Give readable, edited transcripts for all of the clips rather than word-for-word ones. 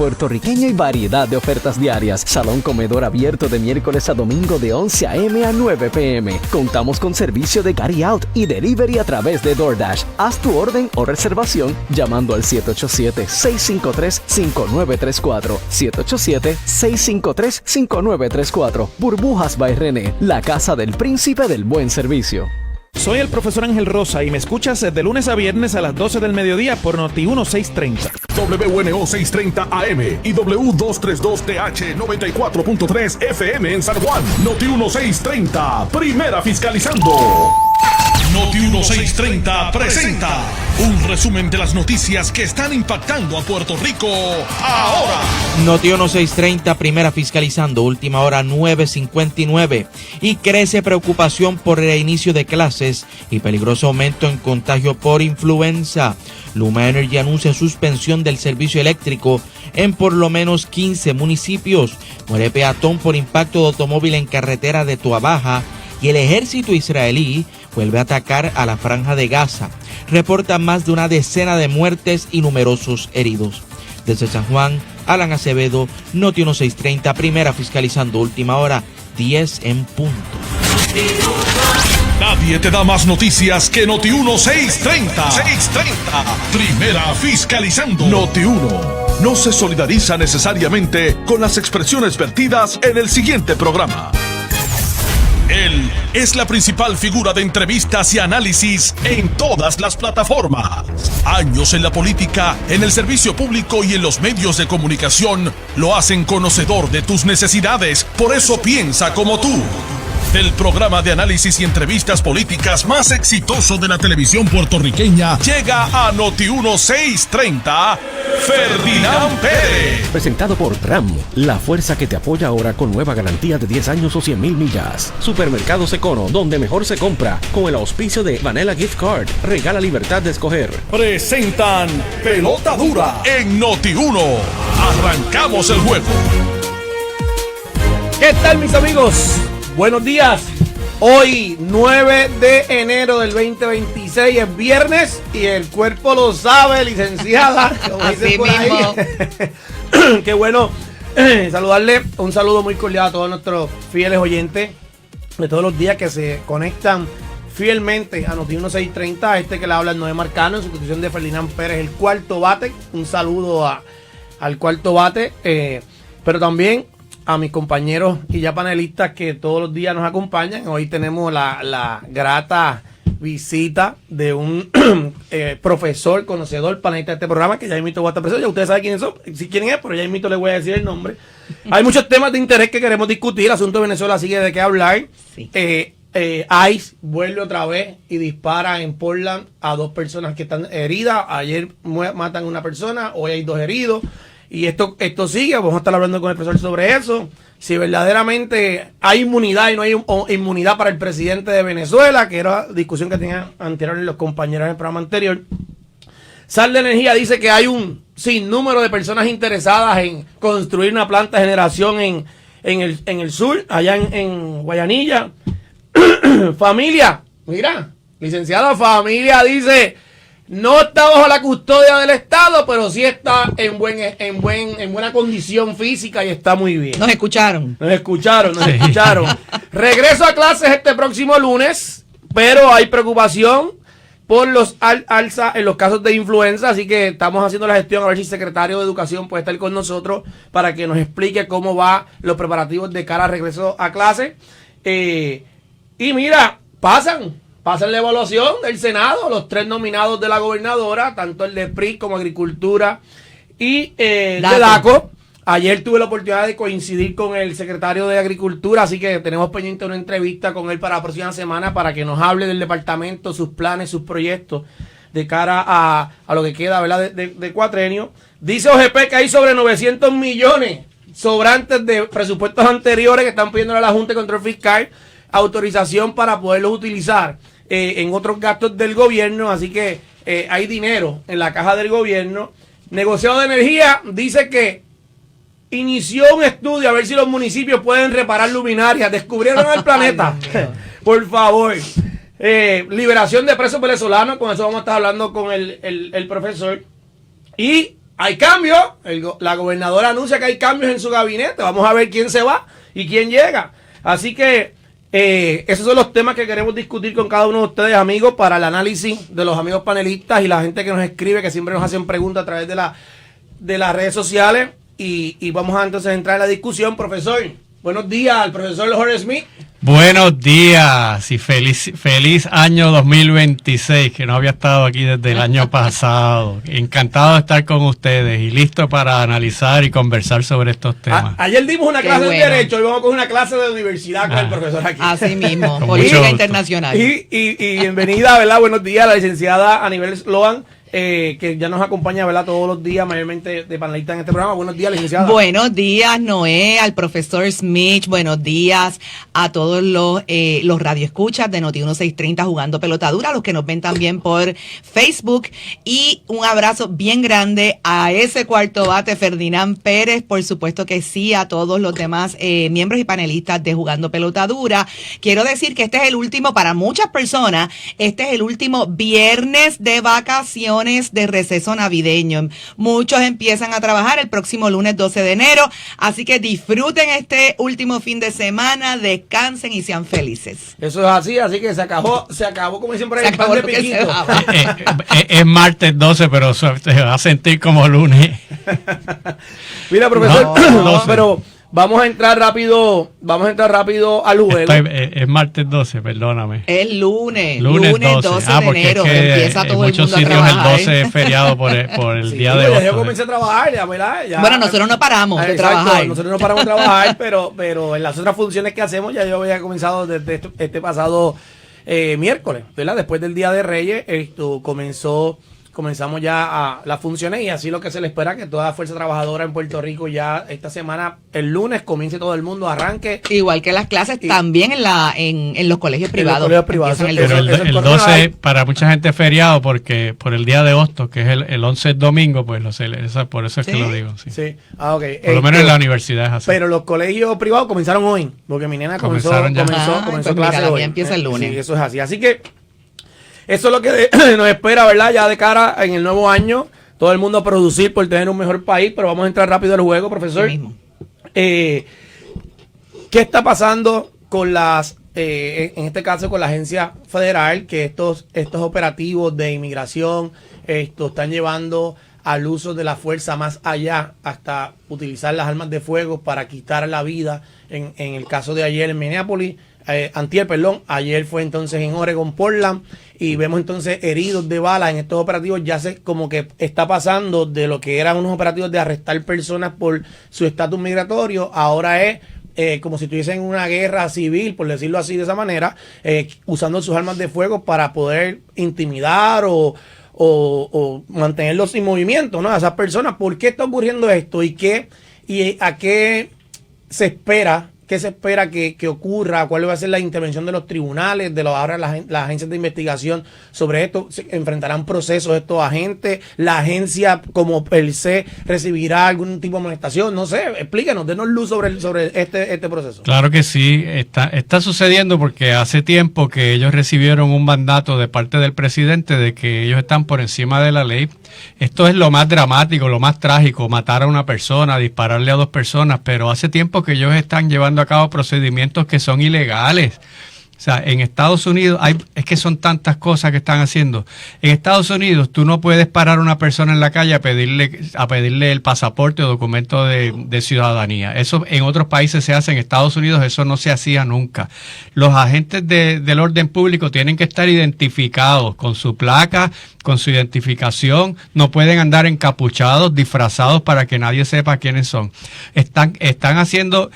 puertorriqueña y variedad de ofertas diarias. Salón comedor abierto de miércoles a domingo de 11 a.m. a 9 p.m. Contamos con servicio de carry out y delivery a través de DoorDash. Haz tu orden o reservación llamando al 787-653-5934. 787-653-5934. Burbujas by René, la casa del príncipe del buen servicio. Soy el profesor Ángel Rosa y me escuchas de lunes a viernes a las 12 del mediodía por Noti1 630. WNO 630 AM y W232TH 94.3 FM en San Juan. Noti1 630, primera fiscalizando. Noti1 630 presenta un resumen de las noticias que están impactando a Puerto Rico ahora. Noti1 630, primera fiscalizando, última hora 9:59. Y crece preocupación por el inicio de clases y peligroso aumento en contagio por influenza. Luma Energy anuncia suspensión del servicio eléctrico en por lo menos 15 municipios. Muere peatón por impacto de automóvil en carretera de Toabaja. Y el ejército israelí vuelve a atacar a la Franja de Gaza. Reportan más de una decena de muertes y numerosos heridos. Desde San Juan, Alan Acevedo, Noti1 630, primera fiscalizando, última hora, 10 en punto. Nadie te da más noticias que Noti1 630. Primera fiscalizando. Noti1 no se solidariza necesariamente con las expresiones vertidas en el siguiente programa. Él es la principal figura de entrevistas y análisis en todas las plataformas. Años en la política, en el servicio público y en los medios de comunicación lo hacen conocedor de tus necesidades. Por eso piensa como tú. Del programa de análisis y entrevistas políticas más exitoso de la televisión puertorriqueña, llega a Noti1 630, Ferdinand Pérez. Presentado por RAM, la fuerza que te apoya ahora con nueva garantía de 10 años o 100,000 millas. Supermercados Econo, donde mejor se compra, con el auspicio de Vanilla Gift Card. Regala libertad de escoger. Presentan Pelota Dura en Noti1. Arrancamos el juego. ¿Qué tal, mis amigos? Buenos días. Hoy, 9 de enero del 2026, es viernes y el cuerpo lo sabe, licenciada. Como dicen por ahí. Qué bueno saludarle. Un saludo muy cordial a todos nuestros fieles oyentes de todos los días que se conectan fielmente a Noti1 630. Este que le habla el Noé Marcano en sustitución de Ferdinand Pérez, el cuarto bate. Un saludo al cuarto bate, pero también a mis compañeros y ya panelistas que todos los días nos acompañan. Hoy tenemos la grata visita de un profesor, conocedor, panelista de este programa, que ya mismo voy a estar presente. Ya ustedes saben quién es, pero ya mismo les voy a decir el nombre. Hay muchos temas de interés que queremos discutir. El asunto de Venezuela sigue de qué hablar. Sí. ICE vuelve otra vez y dispara en Portland a 2 personas que están heridas. Ayer matan a una persona, hoy hay 2 heridos. Y esto sigue, vamos a estar hablando con el profesor sobre eso. Si verdaderamente hay inmunidad y no hay inmunidad para el presidente de Venezuela, que era discusión que tenían anteriormente los compañeros en el programa anterior. Sal de Energía dice que hay un sinnúmero de personas interesadas en construir una planta de generación en el sur, allá en Guayanilla. Familia, mira, licenciada Familia dice: no está bajo la custodia del Estado, pero sí está en buena condición física y está muy bien. Nos escucharon. Regreso a clases este próximo lunes, pero hay preocupación por los alza en los casos de influenza, así que estamos haciendo la gestión a ver si el secretario de Educación puede estar con nosotros para que nos explique cómo va los preparativos de cara al regreso a clases. Y mira, pasan la evaluación del Senado, los 3 nominados de la gobernadora, tanto el de PRI como Agricultura y de DACO. Ayer tuve la oportunidad de coincidir con el secretario de Agricultura, así que tenemos pendiente una entrevista con él para la próxima semana para que nos hable del departamento, sus planes, sus proyectos de cara a lo que queda, ¿verdad?, de cuatrenio. Dice OGP que hay sobre 900 millones sobrantes de presupuestos anteriores que están pidiendo a la Junta de Control Fiscal autorización para poderlos utilizar en otros gastos del gobierno, así que hay dinero en la caja del gobierno. Negociado de Energía dice que inició un estudio a ver si los municipios pueden reparar luminarias. Descubrieron el planeta. Por favor. Liberación de presos venezolanos, con eso vamos a estar hablando con el profesor. Y hay cambios. La gobernadora anuncia que hay cambios en su gabinete. Vamos a ver quién se va y quién llega. Así que esos son los temas que queremos discutir con cada uno de ustedes, amigos, para el análisis de los amigos panelistas y la gente que nos escribe, que siempre nos hacen preguntas a través de las redes sociales. Y vamos a entonces entrar en la discusión. Profesor, buenos días al profesor Jorge Smith. Buenos días y feliz año 2026, que no había estado aquí desde el año pasado. Encantado de estar con ustedes y listo para analizar y conversar sobre estos temas. Ayer dimos una clase de Derecho y vamos con una clase de universidad con el profesor aquí. Así mismo, política internacional. Y bienvenida, ¿verdad? Buenos días, la licenciada Anibel Sloan, que ya nos acompaña, ¿verdad? Todos los días, mayormente de panelista en este programa. Buenos días, licenciada. Buenos días, Noé, al profesor Smith. Buenos días a todos los radioescuchas de Noti 1630 Jugando Pelota Dura, los que nos ven también por Facebook. Y un abrazo bien grande a ese cuarto bate, Ferdinand Pérez. Por supuesto que sí, a todos los demás miembros y panelistas de Jugando Pelota Dura. Quiero decir que este es el último, para muchas personas, este es el último viernes de vacaciones de receso navideño. Muchos empiezan a trabajar el próximo lunes 12 de enero, así que disfruten este último fin de semana, descansen y sean felices. Eso es así que se acabó como siempre el pan de piquito. Es martes 12, pero se va a sentir como lunes. Mira, profesor, pero vamos a entrar rápido al juego. Es martes 12, perdóname. Es lunes 12 de enero, es que empieza todo el mundo a trabajar. En muchos sitios el 12 es feriado por el día de hoy. Yo comencé a trabajar, ya. Bueno, nosotros no paramos de trabajar. Nosotros no paramos de trabajar, pero en las otras funciones que hacemos ya yo había comenzado desde este pasado miércoles, ¿verdad? Después del Día de Reyes, comenzamos ya a las funciones y así lo que se le espera, que toda la fuerza trabajadora en Puerto Rico ya esta semana, el lunes, comience todo el mundo, arranque. Igual que las clases también en los colegios privados. Pero el 12 para mucha gente es feriado porque por el día de Hostos, que es el 11 es domingo, pues por eso es que lo digo. Sí. Ok. Por lo menos en la universidad es así. Pero los colegios privados comenzaron hoy, porque mi nena comenzó clase hoy. Empieza el lunes. Sí, eso es así. Así que eso es lo que nos espera, ¿verdad? Ya de cara en el nuevo año, todo el mundo a producir por tener un mejor país, pero vamos a entrar rápido al juego, profesor. ¿Qué está pasando con en este caso con la agencia federal, que estos operativos de inmigración están llevando al uso de la fuerza más allá, hasta utilizar las armas de fuego para quitar la vida, en el caso de ayer en Minneapolis, ayer fue entonces en Oregon, Portland, y vemos entonces heridos de bala en estos operativos. Ya se como que está pasando de lo que eran unos operativos de arrestar personas por su estatus migratorio, ahora es como si estuviesen en una guerra civil, por decirlo así de esa manera, usando sus armas de fuego para poder intimidar o mantenerlos sin movimiento, ¿no? A esas personas. ¿Por qué está ocurriendo esto? ¿Y a qué se espera? ¿Qué se espera que ocurra? ¿Cuál va a ser la intervención de los tribunales, ahora las agencias de investigación sobre esto? ¿Se enfrentarán procesos estos agentes? ¿La agencia como per se recibirá algún tipo de amonestación? No sé, explíquenos, denos luz sobre este proceso. Claro que sí, está sucediendo porque hace tiempo que ellos recibieron un mandato de parte del presidente de que ellos están por encima de la ley. Esto es lo más dramático, lo más trágico, matar a una persona, dispararle a 2 personas, pero hace tiempo que ellos están llevando a cabo procedimientos que son ilegales. O sea, en Estados Unidos es que son tantas cosas que están haciendo. En Estados Unidos tú no puedes parar a una persona en la calle a pedirle el pasaporte o documento de ciudadanía. Eso en otros países se hace, en Estados Unidos eso no se hacía nunca. Los agentes del orden público tienen que estar identificados con su placa, con su identificación, no pueden andar encapuchados, disfrazados para que nadie sepa quiénes son. Están haciendo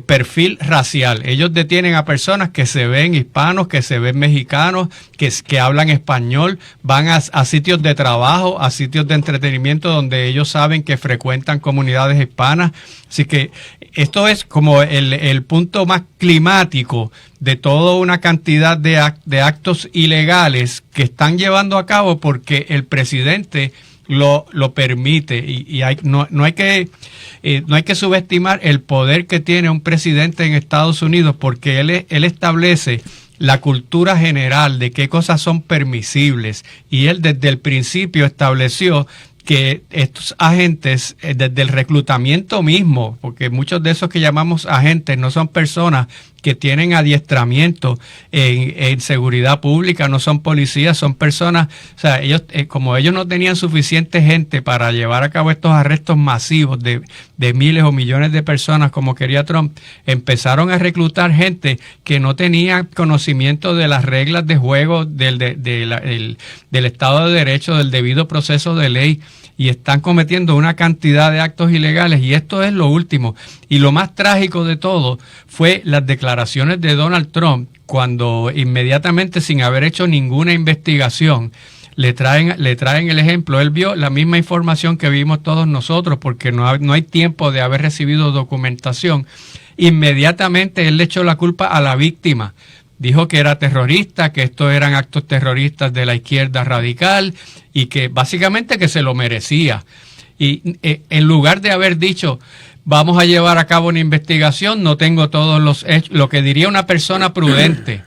perfil racial. Ellos detienen a personas que se ven hispanos, que se ven mexicanos, que hablan español, van a sitios de trabajo, a sitios de entretenimiento donde ellos saben que frecuentan comunidades hispanas. Así que esto es como el punto más climático de toda una cantidad de actos ilegales que están llevando a cabo porque el presidente lo permite y no hay que subestimar el poder que tiene un presidente en Estados Unidos, porque él establece la cultura general de qué cosas son permisibles y él desde el principio estableció que estos agentes, desde el reclutamiento mismo, porque muchos de esos que llamamos agentes no son personas que tienen adiestramiento en seguridad pública, no son policías, son personas, o sea, ellos como ellos no tenían suficiente gente para llevar a cabo estos arrestos masivos de miles o millones de personas como quería Trump, empezaron a reclutar gente que no tenía conocimiento de las reglas de juego del Estado de Derecho, del debido proceso de ley, y están cometiendo una cantidad de actos ilegales, y esto es lo último. Y lo más trágico de todo fue las declaraciones de Donald Trump, cuando inmediatamente, sin haber hecho ninguna investigación, le traen el ejemplo. Él vio la misma información que vimos todos nosotros, porque no hay tiempo de haber recibido documentación. Inmediatamente él le echó la culpa a la víctima. Dijo que era terrorista, que estos eran actos terroristas de la izquierda radical y que básicamente que se lo merecía. Y en lugar de haber dicho, vamos a llevar a cabo una investigación, no tengo todos los hechos, lo que diría una persona prudente.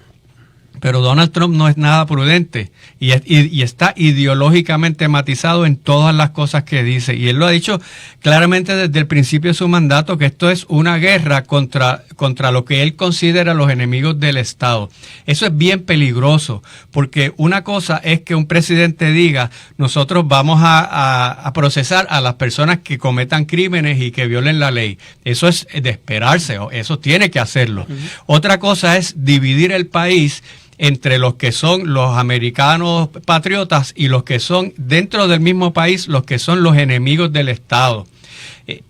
Pero Donald Trump no es nada prudente y está ideológicamente matizado en todas las cosas que dice. Y él lo ha dicho claramente desde el principio de su mandato, que esto es una guerra contra lo que él considera los enemigos del Estado. Eso es bien peligroso, porque una cosa es que un presidente diga, nosotros vamos a procesar a las personas que cometan crímenes y que violen la ley. Eso es de esperarse, eso tiene que hacerlo. Otra cosa es dividir el país entre los que son los americanos patriotas y los que son dentro del mismo país, los que son los enemigos del Estado.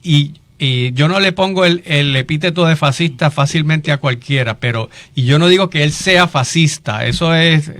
Y yo no le pongo el epíteto de fascista fácilmente a cualquiera, y yo no digo que él sea fascista,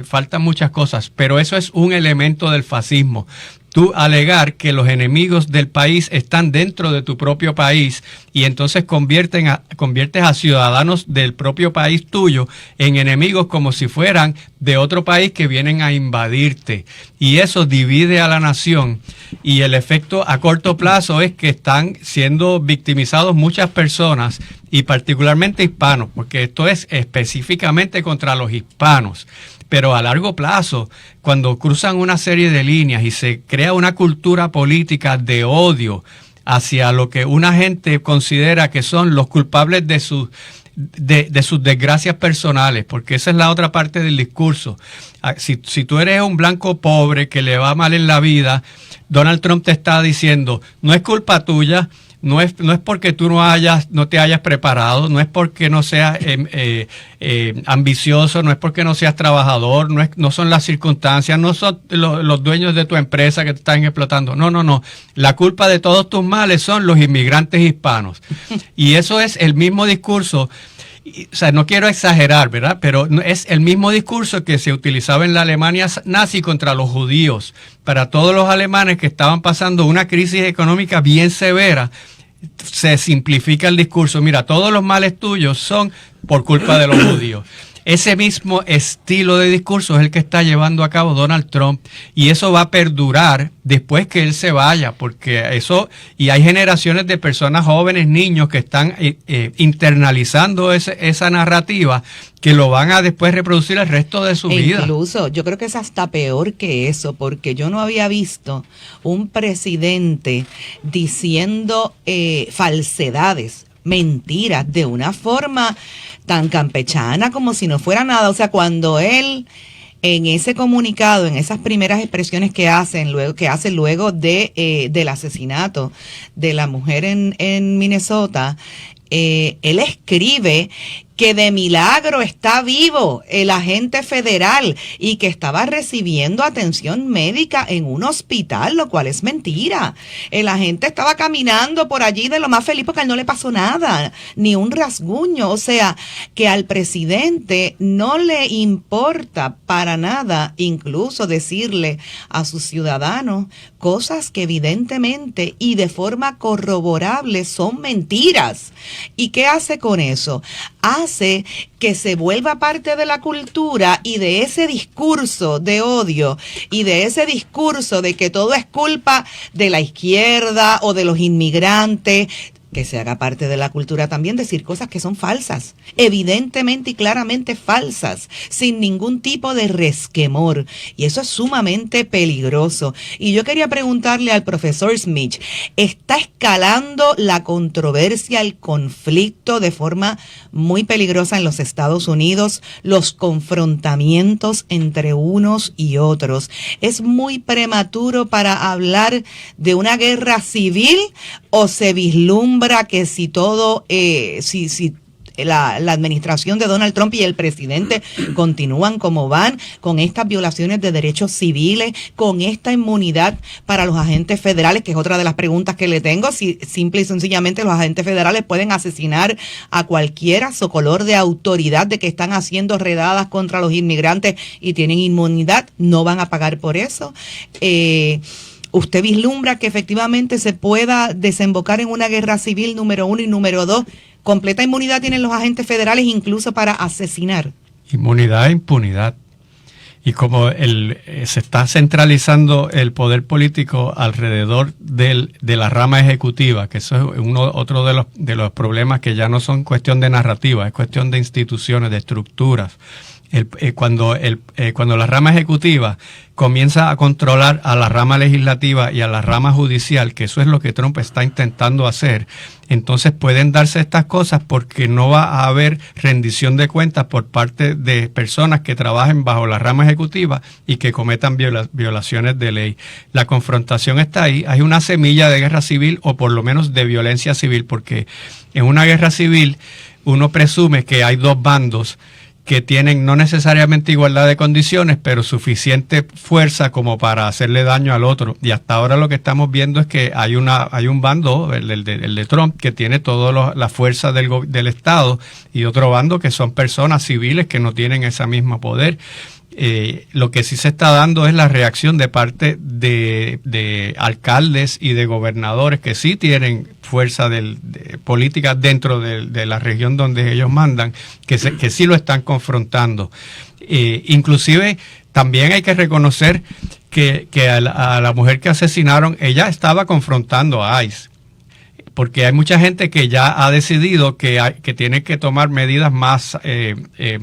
faltan muchas cosas, pero eso es un elemento del fascismo. Tú alegar que los enemigos del país están dentro de tu propio país y entonces conviertes a ciudadanos del propio país tuyo en enemigos como si fueran de otro país que vienen a invadirte. Y eso divide a la nación, y el efecto a corto plazo es que están siendo victimizados muchas personas, y particularmente hispanos, porque esto es específicamente contra los hispanos. Pero a largo plazo, cuando cruzan una serie de líneas y se crea una cultura política de odio hacia lo que una gente considera que son los culpables de sus desgracias personales, porque esa es la otra parte del discurso. Si tú eres un blanco pobre que le va mal en la vida, Donald Trump te está diciendo, no es culpa tuya. No es porque tú no te hayas preparado, no es porque no seas ambicioso, no es porque no seas trabajador, no son las circunstancias, no son los dueños de tu empresa que te están explotando. No. La culpa de todos tus males son los inmigrantes hispanos. Y eso es el mismo discurso. O sea, no quiero exagerar, ¿verdad? Pero es el mismo discurso que se utilizaba en la Alemania nazi contra los judíos. Para todos los alemanes que estaban pasando una crisis económica bien severa, se simplifica el discurso. Mira, todos los males tuyos son por culpa de los judíos. Ese mismo estilo de discurso es el que está llevando a cabo Donald Trump, y eso va a perdurar después que él se vaya, porque y hay generaciones de personas jóvenes, niños que están internalizando esa narrativa, que lo van a después reproducir el resto de su vida. Incluso, yo creo que es hasta peor que eso, porque yo no había visto un presidente diciendo falsedades, mentiras, de una forma tan campechana como si no fuera nada. O sea, cuando él en ese comunicado, en esas primeras expresiones que hace luego del asesinato de la mujer en Minnesota, él escribe que de milagro está vivo el agente federal y que estaba recibiendo atención médica en un hospital, lo cual es mentira. El agente estaba caminando por allí de lo más feliz porque a él no le pasó nada, ni un rasguño. O sea, que al presidente no le importa para nada incluso decirle a sus ciudadanos cosas que evidentemente y de forma corroborable son mentiras. ¿Y qué hace con eso? Hace que se vuelva parte de la cultura y de ese discurso de odio y de ese discurso de que todo es culpa de la izquierda o de los inmigrantes. que se haga parte de la cultura también decir cosas que son falsas, evidentemente y claramente falsas, sin ningún tipo de resquemor. Y eso es sumamente peligroso. Y yo quería preguntarle al profesor Smith, ¿está escalando la controversia, el conflicto de forma muy peligrosa en los Estados Unidos, los confrontamientos entre unos y otros? ¿Es muy prematuro para hablar de una guerra civil o se vislumbra que si todo, si la administración de Donald Trump y el presidente continúan como van, con estas violaciones de derechos civiles, con esta inmunidad para los agentes federales, que es otra de las preguntas que le tengo, si simple y sencillamente los agentes federales pueden asesinar a cualquiera, su color de autoridad de que están haciendo redadas contra los inmigrantes y tienen inmunidad, no van a pagar por eso? ¿Usted vislumbra que efectivamente se pueda desembocar en una guerra civil, número 1, y número 2? ¿Completa inmunidad tienen los agentes federales incluso para asesinar? Inmunidad e impunidad. Y como se está centralizando el poder político alrededor de la rama ejecutiva, que eso es otro de los problemas que ya no son cuestión de narrativa, es cuestión de instituciones, de estructuras. Cuando la rama ejecutiva comienza a controlar a la rama legislativa y a la rama judicial, que eso es lo que Trump está intentando hacer, entonces pueden darse estas cosas porque no va a haber rendición de cuentas por parte de personas que trabajen bajo la rama ejecutiva y que cometan violaciones de ley. La confrontación está ahí. Hay una semilla de guerra civil o por lo menos de violencia civil, porque en una guerra civil uno presume que hay dos bandos que tienen no necesariamente igualdad de condiciones, pero suficiente fuerza como para hacerle daño al otro. Y hasta ahora lo que estamos viendo es que hay un bando, el de Trump, que tiene toda la fuerza del Estado, y otro bando que son personas civiles que no tienen ese mismo poder. Lo que sí se está dando es la reacción de parte de alcaldes y de gobernadores que sí tienen fuerza política dentro de la región donde ellos mandan, que sí lo están confrontando. Inclusive también hay que reconocer que a la mujer que asesinaron, ella estaba confrontando a ICE. Porque hay mucha gente que ya ha decidido que tiene que tomar medidas más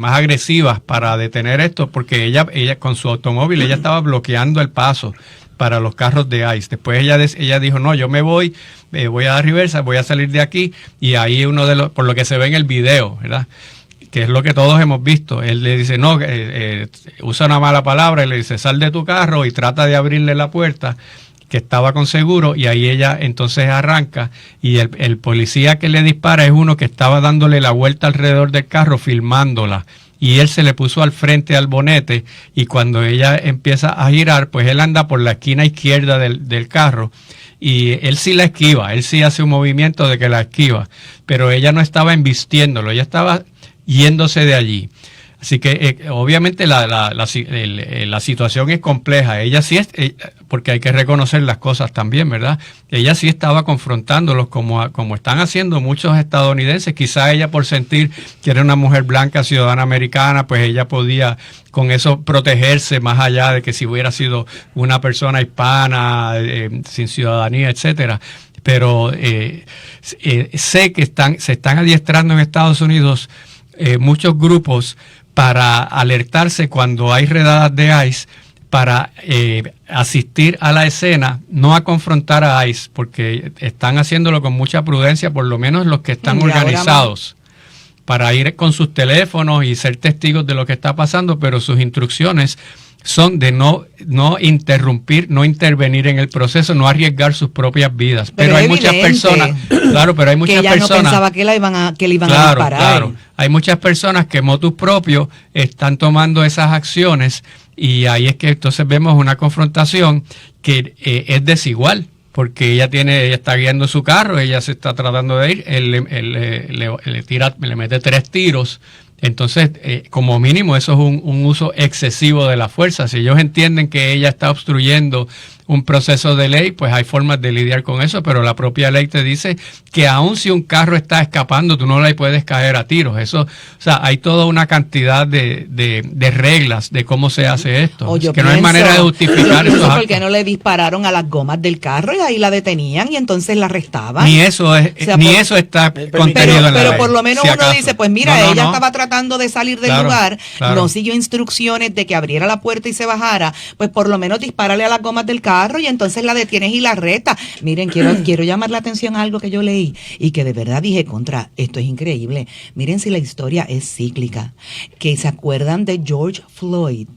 agresivas para detener esto, porque ella con su automóvil ella estaba bloqueando el paso para los carros de ICE. Después ella dijo, no, yo me voy a dar reversa, voy a salir de aquí, y ahí por lo que se ve en el video, ¿verdad?, que es lo que todos hemos visto, él le dice, no, usa una mala palabra, y le dice, sal de tu carro y trata de abrirle la puerta, que estaba con seguro, y ahí ella entonces arranca, y el policía que le dispara es uno que estaba dándole la vuelta alrededor del carro filmándola, y él se le puso al frente al bonete, y cuando ella empieza a girar, pues él anda por la esquina izquierda del carro, y él sí la esquiva, él sí hace un movimiento de que la esquiva, pero ella no estaba embistiéndolo, ella estaba yéndose de allí. Así que obviamente la situación es compleja. Ella sí es, porque hay que reconocer las cosas también, ¿verdad? Ella sí estaba confrontándolos como están haciendo muchos estadounidenses. Quizá ella, por sentir que era una mujer blanca, ciudadana americana, pues ella podía con eso protegerse más allá de que si hubiera sido una persona hispana, sin ciudadanía, etcétera. Pero sé que se están adiestrando en Estados Unidos muchos grupos para alertarse cuando hay redadas de ICE, para asistir a la escena, no a confrontar a ICE, porque están haciéndolo con mucha prudencia, por lo menos los que están organizados, para ir con sus teléfonos y ser testigos de lo que está pasando, pero sus instrucciones son de no interrumpir, no intervenir en el proceso, no arriesgar sus propias vidas. Pero hay muchas personas, claro, pero hay muchas personas que ella no pensaba que le iban a disparar. Claro, hay muchas personas que motus propio están tomando esas acciones, y ahí es que entonces vemos una confrontación que es desigual, porque ella está guiando su carro, ella se está tratando de ir, él le mete 3 tiros. Entonces, como mínimo, eso es un uso excesivo de la fuerza. Si ellos entienden que ella está obstruyendo un proceso de ley, pues hay formas de lidiar con eso, pero la propia ley te dice que aun si un carro está escapando, tú no le puedes caer a tiros. Eso, o sea, hay toda una cantidad de reglas de cómo se hace esto. Que no hay manera de justificar eso. ¿Por qué no le dispararon a las gomas del carro y ahí la detenían y entonces la arrestaban? Ni eso es, eso está contenido en la ley. Pero por lo menos uno dice, pues mira, ella estaba tratando de salir del lugar, no siguió instrucciones de que abriera la puerta y se bajara, pues por lo menos dispárale a las gomas del carro y entonces la detienes y la arrestas. Miren, quiero llamar la atención a algo que yo leí y que de verdad dije, esto es increíble. Miren si la historia es cíclica. Que se acuerdan de George Floyd,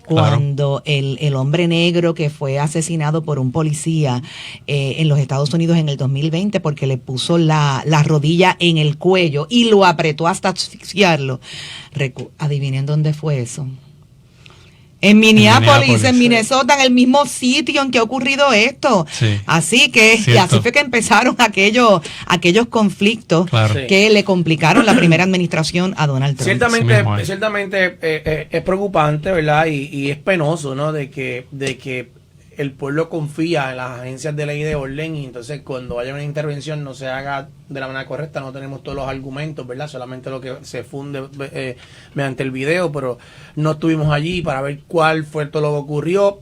cuando el hombre negro que fue asesinado por un policía en los Estados Unidos en el 2020 porque le puso la rodilla en el cuello y lo apretó hasta asfixiarlo. Adivinen dónde fue eso. En Minneapolis, en Minnesota, en el mismo sitio en que ha ocurrido esto. Sí. Así que, y así fue que empezaron aquellos conflictos que le complicaron la primera administración a Donald Trump. Ciertamente es preocupante, ¿verdad? Y es penoso, ¿no? De que el pueblo confía en las agencias de ley y de orden y entonces cuando haya una intervención no se haga de la manera correcta, no tenemos todos los argumentos, ¿verdad? Solamente lo que se funde mediante el video, pero no estuvimos allí para ver cuál fue todo lo que ocurrió.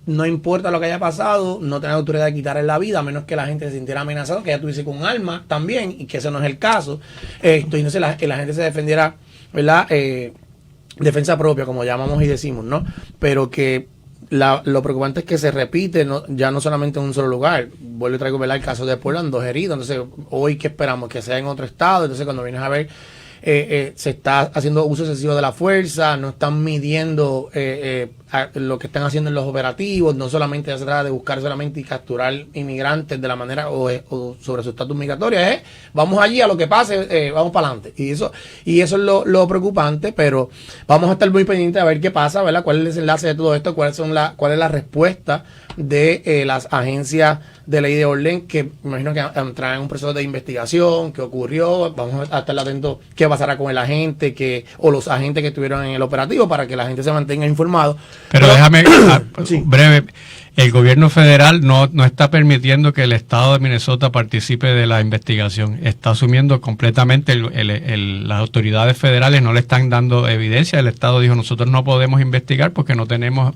No importa lo que haya pasado, no tiene autoridad de quitarle la vida, a menos que la gente se sintiera amenazada, que ella tuviese con un arma también, y que ese no es el caso. Y entonces la gente se defendiera, ¿verdad? Defensa propia, como llamamos y decimos, ¿no? Pero que lo preocupante es que se repite, ya no solamente en un solo lugar. Vuelvo y traigo, ¿verdad?, el caso de Portland, 2 heridos. Entonces, hoy, ¿qué esperamos? Que sea en otro estado. Entonces, cuando vienes a ver, se está haciendo uso excesivo de la fuerza, no están midiendo lo que están haciendo en los operativos, no solamente se trata de buscar solamente y capturar inmigrantes de la manera o sobre su estatus migratorio, vamos allí a lo que pase, vamos para adelante. Y eso es lo preocupante, pero vamos a estar muy pendientes a ver qué pasa, ¿verdad? ¿Cuál es el desenlace de todo esto? ¿Cuál es la respuesta de las agencias de ley de orden, que me imagino que entrarán en un proceso de investigación, qué ocurrió? Vamos a estar atentos qué pasará con el agente o los agentes que estuvieron en el operativo para que la gente se mantenga informado. Pero déjame, breve, el gobierno federal no está permitiendo que el estado de Minnesota participe de la investigación. Está asumiendo completamente, las autoridades federales no le están dando evidencia. El estado dijo, nosotros no podemos investigar porque no tenemos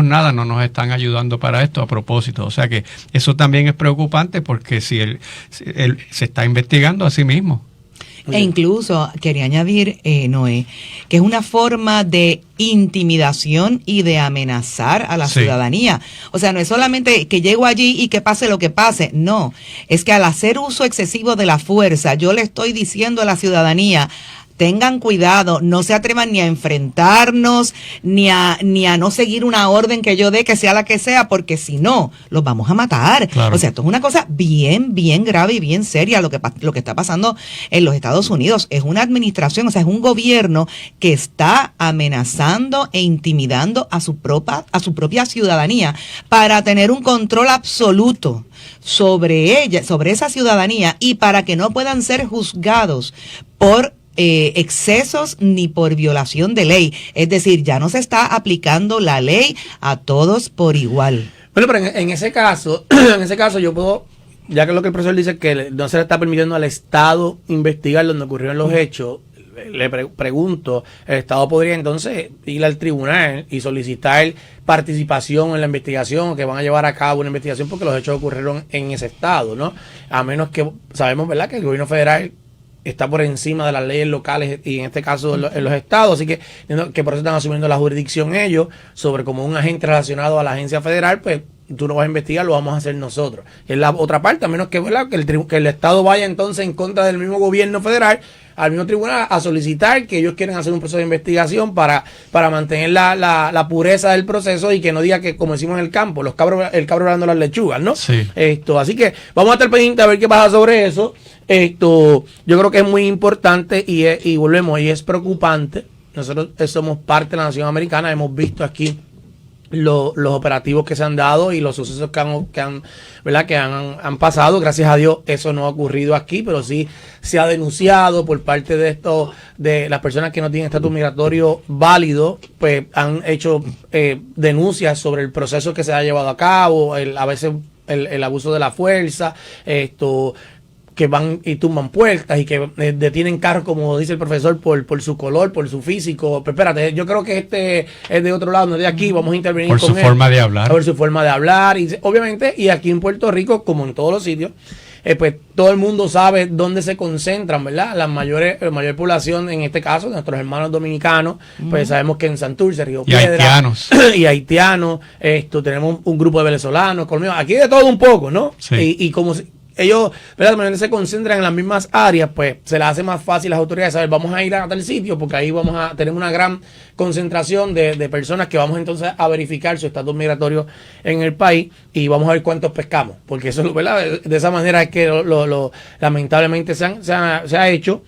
nada, no nos están ayudando para esto a propósito. O sea que eso también es preocupante porque si se está investigando a sí mismo. E incluso quería añadir, Noé, que es una forma de intimidación y de amenazar a la ciudadanía. O sea, no es solamente que llego allí y que pase lo que pase, no. Es que al hacer uso excesivo de la fuerza, yo le estoy diciendo a la ciudadanía, tengan cuidado, no se atrevan ni a enfrentarnos, ni a no seguir una orden que yo dé, que sea la que sea, porque si no, los vamos a matar. Claro. O sea, esto es una cosa bien, bien grave y bien seria lo que está pasando en los Estados Unidos. Es una administración, o sea, es un gobierno que está amenazando e intimidando a su propia ciudadanía para tener un control absoluto sobre ella, sobre esa ciudadanía, y para que no puedan ser juzgados por excesos ni por violación de ley. Es decir, ya no se está aplicando la ley a todos por igual. Bueno, pero en ese caso yo puedo, ya que lo que el profesor dice que no se le está permitiendo al Estado investigar donde ocurrieron los hechos, le pregunto, ¿el Estado podría entonces ir al tribunal y solicitar participación en la investigación, que van a llevar a cabo una investigación porque los hechos ocurrieron en ese estado, ¿no? A menos que sabemos, ¿verdad?, que el gobierno federal está por encima de las leyes locales y en este caso en los estados, así que por eso están asumiendo la jurisdicción ellos sobre como un agente relacionado a la agencia federal, pues tú no vas a investigar, lo vamos a hacer nosotros. Es la otra parte, a menos que, ¿verdad?, que el Estado vaya entonces en contra del mismo gobierno federal, al mismo tribunal, a solicitar que ellos quieren hacer un proceso de investigación para mantener la pureza del proceso y que no diga que, como decimos en el campo, el cabro hablando las lechugas, ¿no? Sí. Así que vamos a estar pendientes a ver qué pasa sobre eso. Yo creo que es muy importante y volvemos, y es preocupante. Nosotros somos parte de la nación americana, hemos visto aquí los operativos que se han dado y los sucesos que han pasado. Gracias a Dios eso no ha ocurrido aquí, pero sí se ha denunciado por parte de las personas que no tienen estatus migratorio válido, pues han hecho denuncias sobre el proceso que se ha llevado a cabo, a veces el abuso de la fuerza, que van y tumban puertas y que detienen carros, como dice el profesor, por su color, por su físico. Pero espérate, yo creo que este es de otro lado, no de aquí, vamos a intervenir por con su él, forma de hablar. por su forma de hablar, y obviamente, y aquí en Puerto Rico, como en todos los sitios, pues todo el mundo sabe dónde se concentran, ¿verdad? La mayor población, en este caso, de nuestros hermanos dominicanos, pues sabemos que en Santurce, Río Piedra, y haitianos, tenemos un grupo de venezolanos, colombianos, aquí de todo un poco, ¿no? Sí. Y como ellos, ¿verdad?, se concentran en las mismas áreas, pues se les hace más fácil a las autoridades saber, vamos a ir a tal sitio, porque ahí vamos a tener una gran concentración de personas que vamos entonces a verificar su estatus migratorio en el país y vamos a ver cuántos pescamos, porque eso, ¿verdad?, de esa manera es que lamentablemente se ha hecho.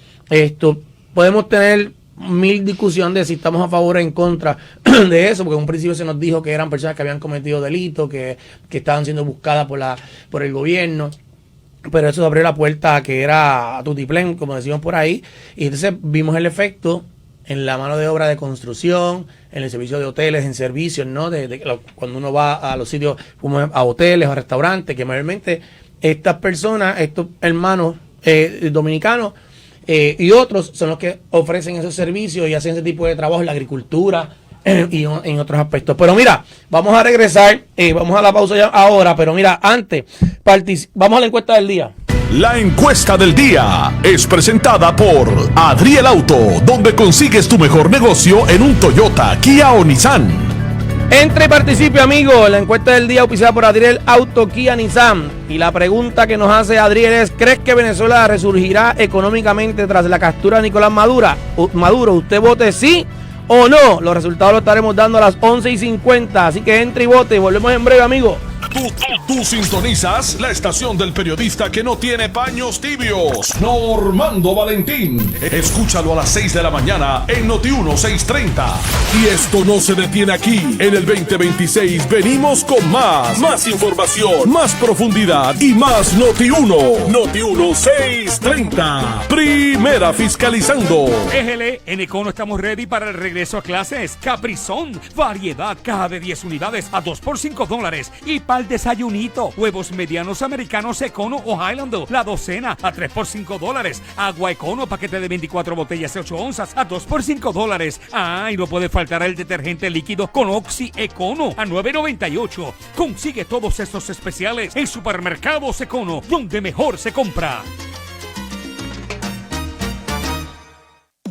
Podemos tener 1000 discusiones de si estamos a favor o en contra de eso, porque en un principio se nos dijo que eran personas que habían cometido delitos, que estaban siendo buscadas por el gobierno. Pero eso abrió la puerta a que era tutiplén, como decimos por ahí, y entonces vimos el efecto en la mano de obra de construcción, en el servicio de hoteles, en servicios, ¿no? Cuando uno va a los sitios como a hoteles o a restaurantes, que mayormente estas personas, estos hermanos dominicanos y otros son los que ofrecen esos servicios y hacen ese tipo de trabajo en la agricultura y en otros aspectos. Pero mira, vamos a regresar, vamos a la pausa ya ahora, pero mira, antes, vamos a la encuesta del día. La encuesta del día es presentada por Adriel Auto, donde consigues tu mejor negocio en un Toyota, Kia o Nissan. Entre y participe, amigo, la encuesta del día auspiciada por Adriel Auto, Kia, Nissan. Y la pregunta que nos hace Adriel es: ¿crees que Venezuela resurgirá económicamente tras la captura de Nicolás Maduro? ¿Usted vote sí o no? Los resultados los estaremos dando a las 11:50, así que entre y vote. Volvemos en breve, amigo. Tú sintonizas la estación del periodista que no tiene paños tibios, Normando Valentín. Escúchalo a las 6 de la mañana en Noti1 630. Y esto no se detiene aquí. En el 2026 venimos con más información, más profundidad y más Noti1. Noti1 630. Primera fiscalizando. Éjele, en Econo estamos ready para el regreso a clases. Caprizón, variedad, caja de 10 unidades a 2 por $5. Y pal desayunito, huevos medianos americanos Econo o Highlander, la docena a 3 por $5. Agua Econo, paquete de 24 botellas de 8 onzas a 2 por $5. Ah, y no puede faltar el detergente líquido con Oxy Econo a $9.98. Consigue todos estos especiales en Supermercados Econo, donde mejor se compra.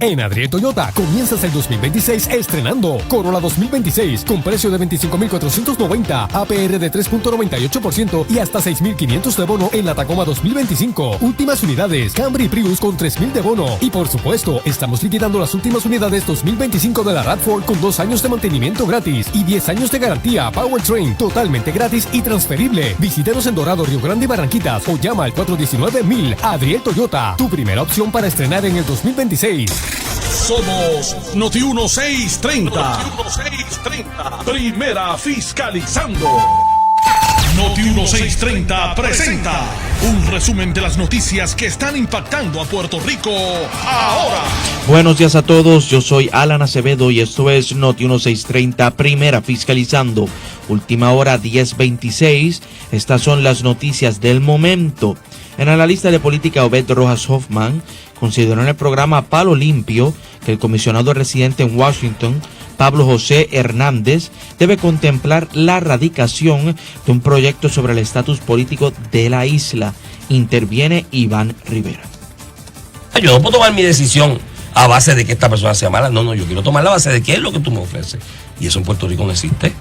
En Adriel Toyota comienzas el 2026 estrenando Corolla 2026 con precio de $25,490, APR de 3.98% y hasta $6,500 de bono en la Tacoma 2025. Últimas unidades, Camry y Prius con $3,000 de bono. Y por supuesto, estamos liquidando las últimas unidades 2025 de la RAV4 con 2 años de mantenimiento gratis y 10 años de garantía Powertrain totalmente gratis y transferible. Visítenos en Dorado, Río Grande y Barranquitas o llama al 419-1000. Adriel Toyota, tu primera opción para estrenar en el 2026. Somos Noti1 630. Primera fiscalizando. Noti1 630 presenta un resumen de las noticias que están impactando a Puerto Rico ahora. Buenos días a todos, yo soy Alan Acevedo y esto es Noti1 630 Primera Fiscalizando. Última hora 10:26. Estas son las noticias del momento. En la lista de política, Obed Rojas Hoffman consideró en el programa Palo Limpio que el comisionado residente en Washington, Pablo José Hernández, debe contemplar la radicación de un proyecto sobre el estatus político de la isla. Interviene Iván Rivera. Yo no puedo tomar mi decisión a base de que esta persona sea mala. No, yo quiero tomar la base de qué es lo que tú me ofreces. Y eso en Puerto Rico no existe.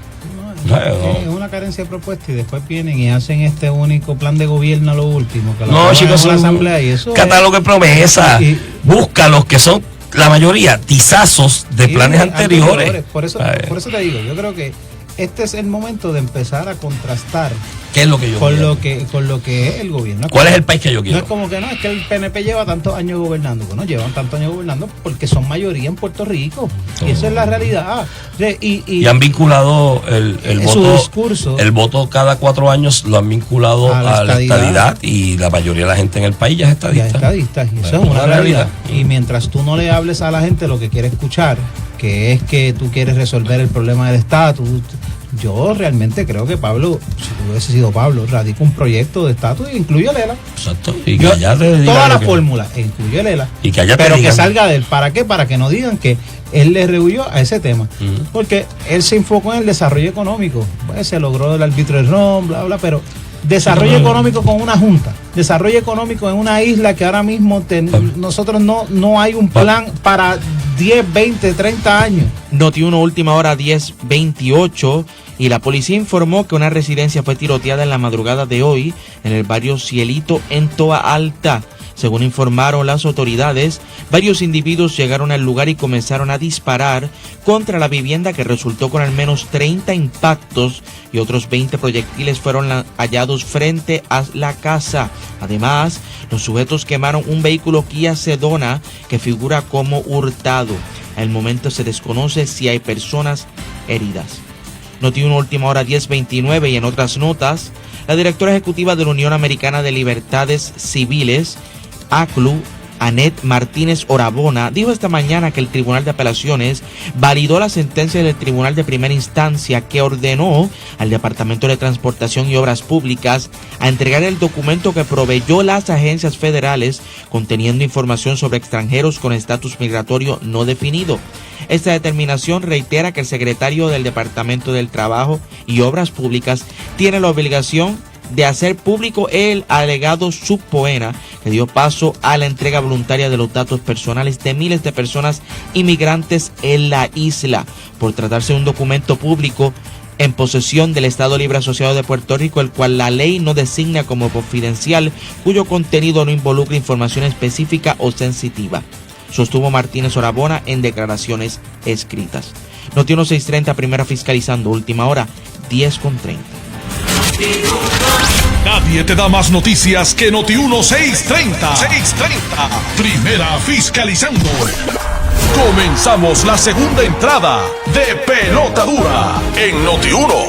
Es una carencia de propuesta y después vienen y hacen este único plan de gobierno a lo último. Que no, chicos, la asamblea y eso catálogo de promesas. Busca los que son la mayoría tizazos de planes anteriores. Por eso te digo, yo creo que este es el momento de empezar a contrastar ¿qué es lo que yo con quiero? con lo que es el gobierno. ¿Cuál es el país que yo quiero? No es como que no, es que el PNP lleva tantos años gobernando. Bueno, llevan tantos años gobernando porque son mayoría en Puerto Rico. Y eso es la realidad. Y han vinculado el su voto, discurso, el voto cada 4 años lo han vinculado a la estadidad, y la mayoría de la gente en el país ya es estadista. Y eso es una realidad. Y mientras tú no le hables a la gente lo que quiere escuchar, que es que tú quieres resolver el problema del estatus, yo realmente creo que Pablo, si hubiese sido Pablo, radica un proyecto de estatus e incluye el ELA. Exacto. Y que allá te diga toda la que... fórmula, e incluye el ELA. Y que allá te pero digan... que salga de él. ¿Para qué? Para que no digan que él le rehuyó a ese tema. Porque él se enfocó en el desarrollo económico. Pues se logró el arbitrio del RON, bla, bla, pero desarrollo económico con una junta. Desarrollo económico en una isla que ahora mismo nosotros no hay un plan para 10, 20, 30 años. Noti1 última hora 10:28 y la policía informó que una residencia fue tiroteada en la madrugada de hoy en el barrio Cielito en Toa Alta. Según informaron las autoridades, varios individuos llegaron al lugar y comenzaron a disparar contra la vivienda, que resultó con al menos 30 impactos y otros 20 proyectiles fueron hallados frente a la casa. Además, los sujetos quemaron un vehículo Kia Sedona que figura como hurtado. Al momento se desconoce si hay personas heridas. Noti1 última hora 10:29 y en otras notas, la directora ejecutiva de la Unión Americana de Libertades Civiles, ACLU, Anet Martínez Orabona, dijo esta mañana que el Tribunal de Apelaciones validó la sentencia del Tribunal de Primera Instancia que ordenó al Departamento de Transportación y Obras Públicas a entregar el documento que proveyó las agencias federales conteniendo información sobre extranjeros con estatus migratorio no definido. Esta determinación reitera que el secretario del Departamento del Trabajo y Obras Públicas tiene la obligación de hacer público el alegado subpoena que dio paso a la entrega voluntaria de los datos personales de miles de personas inmigrantes en la isla, por tratarse de un documento público en posesión del Estado Libre Asociado de Puerto Rico, el cual la ley no designa como confidencial, cuyo contenido no involucra información específica o sensitiva, sostuvo Martínez Orabona en declaraciones escritas. Noti1 630, primera fiscalizando, última hora 10:30. Nadie te da más noticias que Noti1 630. Primera fiscalizando. Comenzamos la segunda entrada de Pelota Dura en Noti1.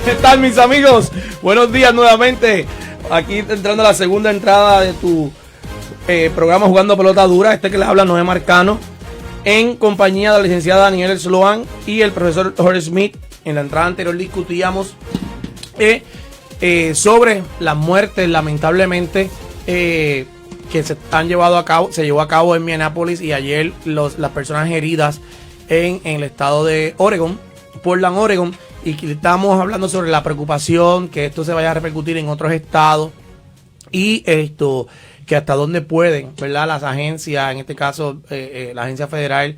¿Qué tal, mis amigos? Buenos días nuevamente. Aquí entrando a la segunda entrada de tu programa Jugando Pelota Dura. Este que les habla Noé Marcano, en compañía de la licenciada Daniela Sloan y el profesor Jorge Smith. En la entrada anterior discutíamos sobre las muertes, lamentablemente, que se llevó a cabo en Minneapolis, y ayer las personas heridas en el estado de Oregon, Portland, Oregon, y que estamos hablando sobre la preocupación que esto se vaya a repercutir en otros estados, y esto que hasta dónde pueden, ¿verdad?, las agencias, en este caso la agencia federal,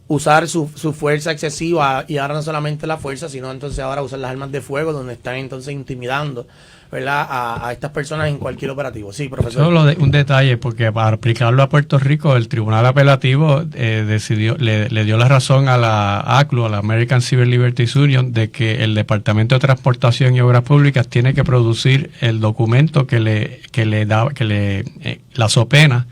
usar su fuerza excesiva, y ahora no solamente la fuerza, sino entonces ahora usar las armas de fuego, donde están entonces intimidando, ¿verdad?, a estas personas en cualquier operativo. Sí, profesor. Solo un detalle, porque para aplicarlo a Puerto Rico, el Tribunal Apelativo le dio la razón a la ACLU, a la American Civil Liberties Union, de que el Departamento de Transportación y Obras Públicas tiene que producir el documento que la SOPENA,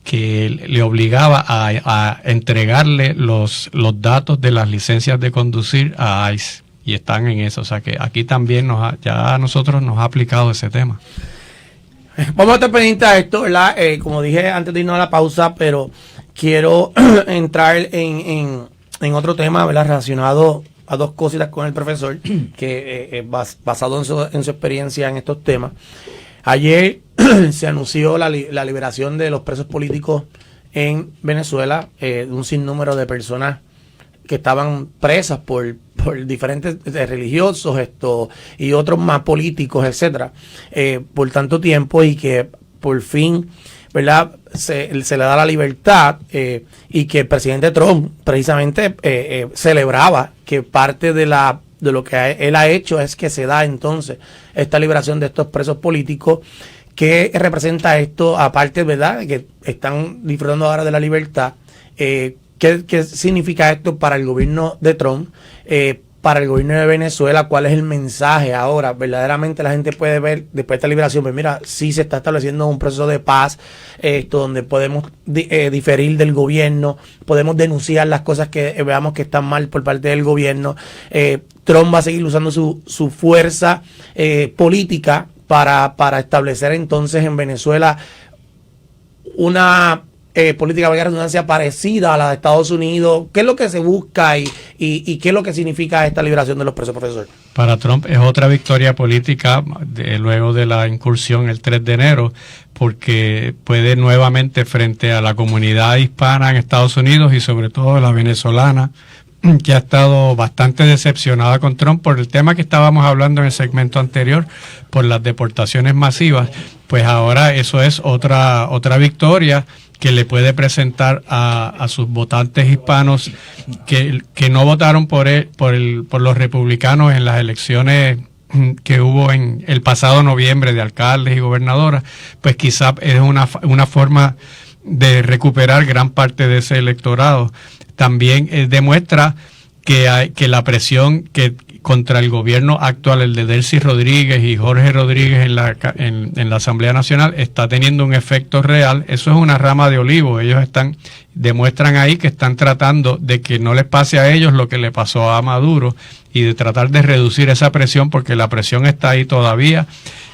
que le obligaba a entregarle los datos de las licencias de conducir a ICE, y están en eso. O sea que aquí también ya a nosotros nos ha aplicado ese tema. Vamos a estar pendientes a esto, ¿verdad? Como dije antes de irnos a la pausa, pero quiero entrar en otro tema, ¿verdad?, relacionado a dos cositas con el profesor, que basado en su experiencia en estos temas. Ayer se anunció la liberación de los presos políticos en Venezuela, de un sinnúmero de personas que estaban presas por diferentes religiosos y otros más políticos, etcétera, por tanto tiempo, y que por fin, ¿verdad?, se le da la libertad, y que el presidente Trump precisamente celebraba que parte de lo que él ha hecho es que se da entonces esta liberación de estos presos políticos. ¿Qué representa esto? Aparte, ¿verdad?, que están disfrutando ahora de la libertad, ¿Qué significa esto para el gobierno de Trump? Para el gobierno de Venezuela, ¿cuál es el mensaje ahora? Verdaderamente la gente puede ver, después de esta liberación, pues mira, sí se está estableciendo un proceso de paz, donde podemos diferir del gobierno, podemos denunciar las cosas que veamos que están mal por parte del gobierno. Trump va a seguir usando su fuerza política para establecer entonces en Venezuela una política de redundancia parecida a la de Estados Unidos. ¿Qué es lo que se busca y qué es lo que significa esta liberación de los presos, profesor? Para Trump es otra victoria política luego de la incursión el 3 de enero, porque puede nuevamente frente a la comunidad hispana en Estados Unidos y sobre todo la venezolana, que ha estado bastante decepcionada con Trump por el tema que estábamos hablando en el segmento anterior, por las deportaciones masivas, pues ahora eso es otra victoria que le puede presentar a sus votantes hispanos que no votaron por los republicanos en las elecciones que hubo en el pasado noviembre de alcaldes y gobernadoras. Pues quizá es una forma de recuperar gran parte de ese electorado. También demuestra que la presión que contra el gobierno actual, el de Delcy Rodríguez y Jorge Rodríguez en la Asamblea Nacional, está teniendo un efecto real. Eso es una rama de olivo. Ellos demuestran ahí que están tratando de que no les pase a ellos lo que le pasó a Maduro y de tratar de reducir esa presión, porque la presión está ahí todavía.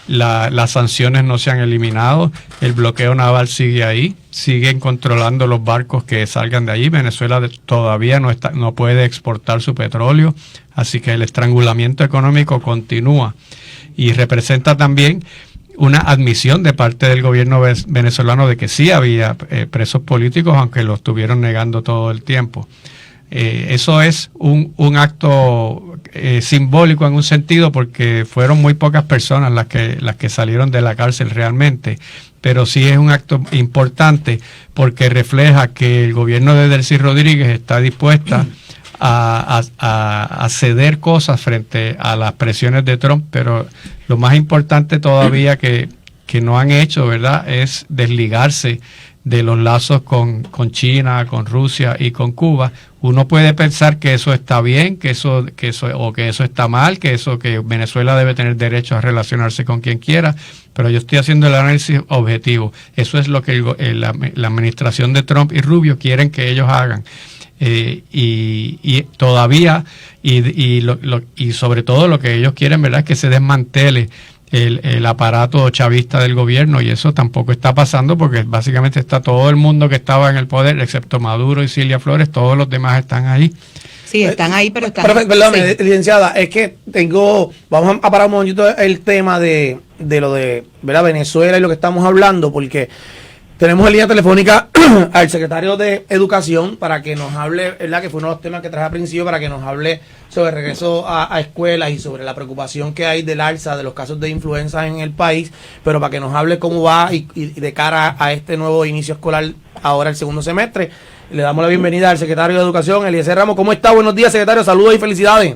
Las sanciones no se han eliminado, el bloqueo naval sigue ahí, siguen controlando los barcos que salgan de allí. Venezuela todavía no puede exportar su petróleo, así que el estrangulamiento económico continúa y representa también una admisión de parte del gobierno venezolano de que sí había presos políticos, aunque lo estuvieron negando todo el tiempo. Eso es un acto simbólico en un sentido, porque fueron muy pocas personas las que salieron de la cárcel realmente, pero sí es un acto importante porque refleja que el gobierno de Delcy Rodríguez está dispuesta a ceder cosas frente a las presiones de Trump, pero lo más importante todavía que no han hecho, ¿verdad?, es desligarse de los lazos con China, con Rusia y con Cuba. Uno puede pensar que eso está bien, que eso está mal, que Venezuela debe tener derecho a relacionarse con quien quiera, pero yo estoy haciendo el análisis objetivo. Eso es lo que la administración de Trump y Rubio quieren que ellos hagan. Y todavía, y sobre todo lo que ellos quieren, ¿verdad?, es que se desmantele el aparato chavista del gobierno, y eso tampoco está pasando, porque básicamente está todo el mundo que estaba en el poder, excepto Maduro y Cilia Flores, todos los demás están ahí. Sí, están ahí, pero están... Perdóname, sí, licenciada, es que vamos a parar un momentito el tema de lo de, ¿verdad?, Venezuela y lo que estamos hablando, porque tenemos en línea telefónica al secretario de Educación para que nos hable, ¿verdad?, que fue uno de los temas que traje al principio, para que nos hable sobre el regreso a escuelas y sobre la preocupación que hay del alza de los casos de influenza en el país, pero para que nos hable cómo va y de cara a este nuevo inicio escolar, ahora el segundo semestre. Le damos la bienvenida al secretario de Educación, Eliezer Ramos. ¿Cómo está? Buenos días, secretario. Saludos y felicidades.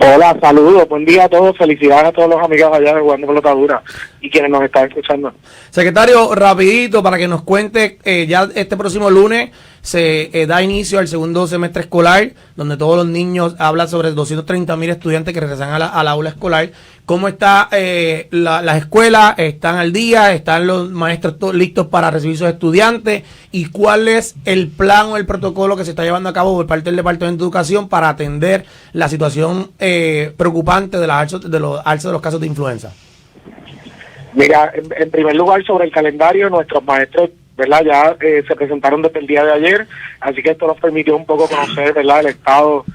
Hola, saludos, buen día a todos, felicidades a todos los amigos allá de Jugando Pelotadura y quienes nos están escuchando. Secretario, rapidito para que nos cuente, ya este próximo lunes se da inicio al segundo semestre escolar, donde todos los niños, habla sobre 230,000 estudiantes que regresan a la aula escolar. ¿Cómo está las escuelas? ¿Están al día? ¿Están los maestros listos para recibir sus estudiantes? ¿Y cuál es el plan o el protocolo que se está llevando a cabo por parte del Departamento de Educación para atender la situación preocupante de los alzas de los casos de influenza? Mira, en primer lugar, sobre el calendario, nuestros maestros, ¿verdad?, ya se presentaron desde el día de ayer, así que esto nos permitió un poco conocer, ¿verdad?, el estado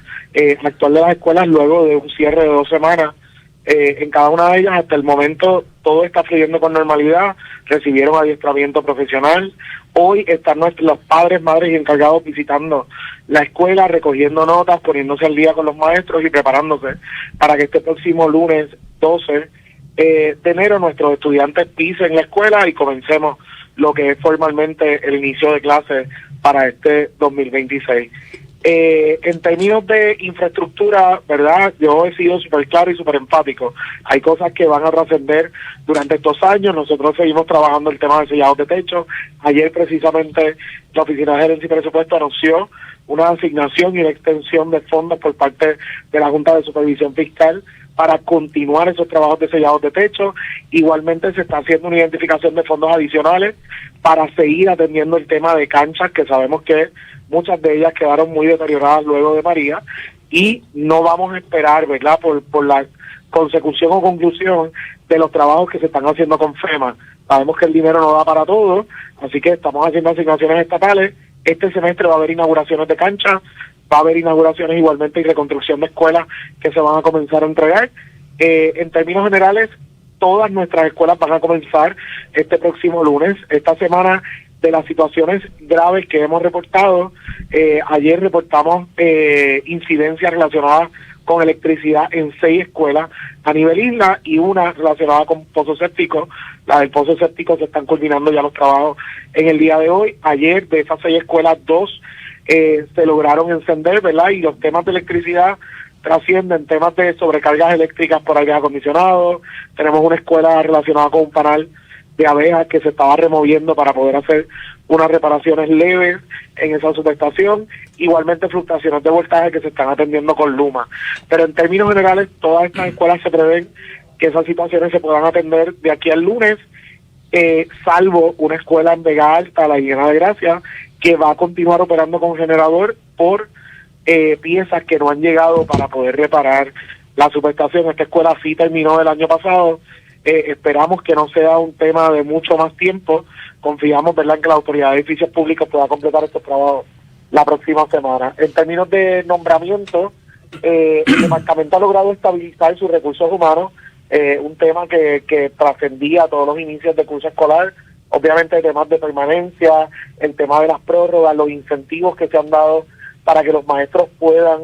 actual de las escuelas luego de un cierre de 2 semanas. En cada una de ellas, hasta el momento, todo está fluyendo con normalidad, recibieron adiestramiento profesional. Hoy están los padres, madres y encargados visitando la escuela, recogiendo notas, poniéndose al día con los maestros y preparándose para que este próximo lunes 12 de enero nuestros estudiantes pisen la escuela y comencemos lo que es formalmente el inicio de clases para este 2026. En términos de infraestructura, ¿verdad? Yo he sido súper claro y súper enfático. Hay cosas que van a trascender durante estos años. Nosotros seguimos trabajando el tema de sellados de techo. Ayer precisamente la Oficina de Gerencia y Presupuesto anunció una asignación y una extensión de fondos por parte de la Junta de Supervisión Fiscal para continuar esos trabajos de sellados de techo. Igualmente se está haciendo una identificación de fondos adicionales para seguir atendiendo el tema de canchas, que sabemos que muchas de ellas quedaron muy deterioradas luego de María, y no vamos a esperar, ¿verdad?, por la consecución o conclusión de los trabajos que se están haciendo con FEMA. Sabemos que el dinero no da para todo, así que estamos haciendo asignaciones estatales. Este semestre va a haber inauguraciones de canchas, va a haber inauguraciones igualmente y reconstrucción de escuelas que se van a comenzar a entregar. En términos generales, todas nuestras escuelas van a comenzar este próximo lunes. Esta semana, de las situaciones graves que hemos reportado, ayer reportamos incidencias relacionadas con electricidad en 6 escuelas a nivel isla y una relacionada con pozos sépticos. La del pozo séptico se están culminando ya los trabajos en el día de hoy. Ayer, de esas 6 escuelas, 2 se lograron encender, ¿verdad? Y los temas de electricidad trascienden temas de sobrecargas eléctricas por aire acondicionado. Tenemos una escuela relacionada con un panal de abejas que se estaba removiendo para poder hacer unas reparaciones leves en esa subestación. Igualmente fluctuaciones de voltaje que se están atendiendo con Luma. Pero en términos generales, todas estas escuelas se prevén que esas situaciones se puedan atender de aquí al lunes, salvo una escuela en Vega Alta, la Llena de Gracia, que va a continuar operando con generador por piezas que no han llegado para poder reparar la subestación. Esta escuela sí terminó el año pasado. Esperamos que no sea un tema de mucho más tiempo. Confiamos, ¿verdad?, en que la Autoridad de Edificios Públicos pueda completar estos trabajos la próxima semana. En términos de nombramiento, el departamento ha logrado estabilizar sus recursos humanos, un tema que trascendía todos los inicios de curso escolar. Obviamente temas de permanencia, el tema de las prórrogas, los incentivos que se han dado para que los maestros puedan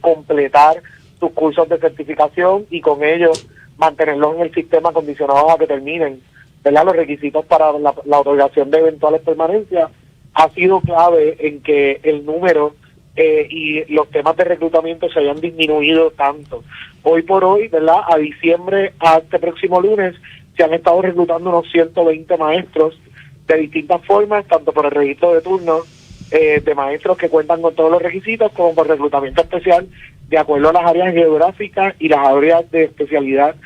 completar sus cursos de certificación y con ellos mantenerlos en el sistema condicionados a que terminen, ¿verdad?, los requisitos para la otorgación de eventuales permanencias. Ha sido clave en que el número y los temas de reclutamiento se hayan disminuido tanto. Hoy por hoy, ¿verdad?, a diciembre, a este próximo lunes, se han estado reclutando unos 120 maestros de distintas formas, tanto por el registro de turnos de maestros que cuentan con todos los requisitos, como por reclutamiento especial, de acuerdo a las áreas geográficas y las áreas de especialidad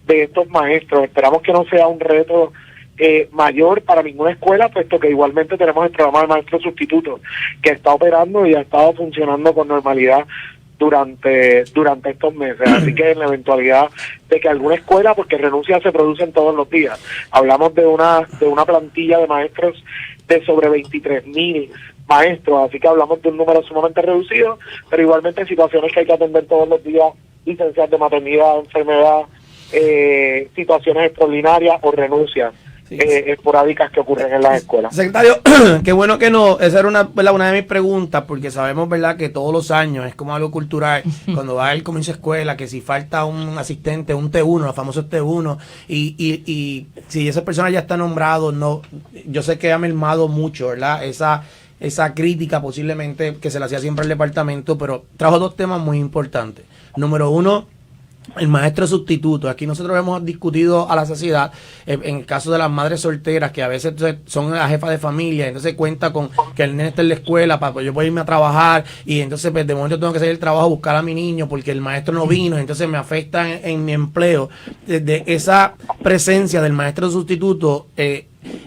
de estos maestros. Esperamos que no sea un reto mayor para ninguna escuela, puesto que igualmente tenemos el programa de maestros sustitutos, que está operando y ha estado funcionando con normalidad durante estos meses. Así que en la eventualidad de que alguna escuela, porque renuncias se producen todos los días, hablamos de una plantilla de maestros de sobre 23,000 maestros, así que hablamos de un número sumamente reducido, pero igualmente situaciones que hay que atender todos los días, licencias de maternidad, enfermedad, situaciones extraordinarias o renuncias esporádicas que ocurren en las escuelas. Secretario, qué bueno que no, esa era una de mis preguntas, porque sabemos, ¿verdad?, que todos los años es como algo cultural, cuando va el comienzo de escuela, que si falta un asistente, un T1, los famosos T1, y si esa persona ya está nombrado, no, yo sé que ha mermado mucho, ¿verdad?, esa crítica posiblemente que se le hacía siempre al departamento, pero trajo 2 temas muy importantes. Número 1, el maestro sustituto. Aquí nosotros hemos discutido a la saciedad, en el caso de las madres solteras, que a veces son las jefas de familia, entonces cuenta con que el nene está en la escuela para yo poder irme a trabajar, y entonces pues, de momento tengo que salir del trabajo a buscar a mi niño porque el maestro no vino, entonces me afecta en mi empleo. Desde esa presencia del maestro sustituto,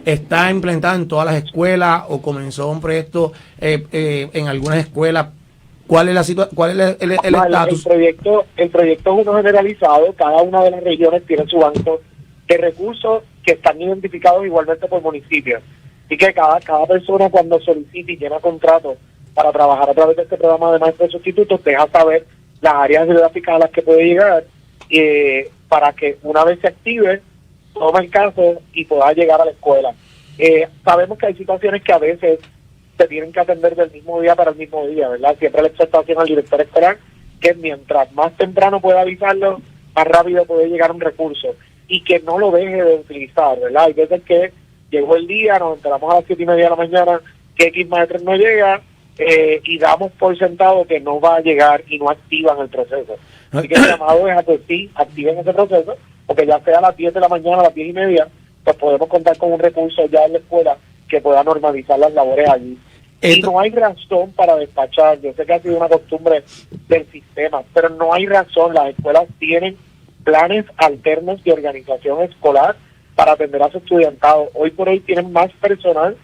¿está implementada en todas las escuelas o comenzó un proyecto en algunas escuelas? ¿Cuál es el estatus? El proyecto es uno generalizado. Cada una de las regiones tiene su banco de recursos que están identificados igualmente por municipios. Así que cada persona, cuando solicite y llena contrato para trabajar a través de este programa de maestros sustitutos, deja saber las áreas geográficas a las que puede llegar, para que una vez se active, tome el caso y pueda llegar a la escuela. Sabemos que hay situaciones que a veces se tienen que atender del mismo día para el mismo día, ¿verdad? Siempre la exhortación al director escolar que mientras más temprano pueda avisarlo, más rápido puede llegar un recurso, y que no lo deje de utilizar, ¿verdad? Hay veces que llegó el día, nos enteramos a las 7:30 de la mañana que X maestros no llega, y damos por sentado que no va a llegar y no activan el proceso. Así que el llamado es a que sí activen ese proceso, porque ya sea a las 10 de la mañana, a las 10:30, pues podemos contar con un recurso ya en la escuela que pueda normalizar las labores allí. Y no hay razón para despachar. Yo sé que ha sido una costumbre del sistema, pero no hay razón. Las escuelas tienen planes alternos de organización escolar para atender a su estudiantado. Hoy por hoy tienen más personal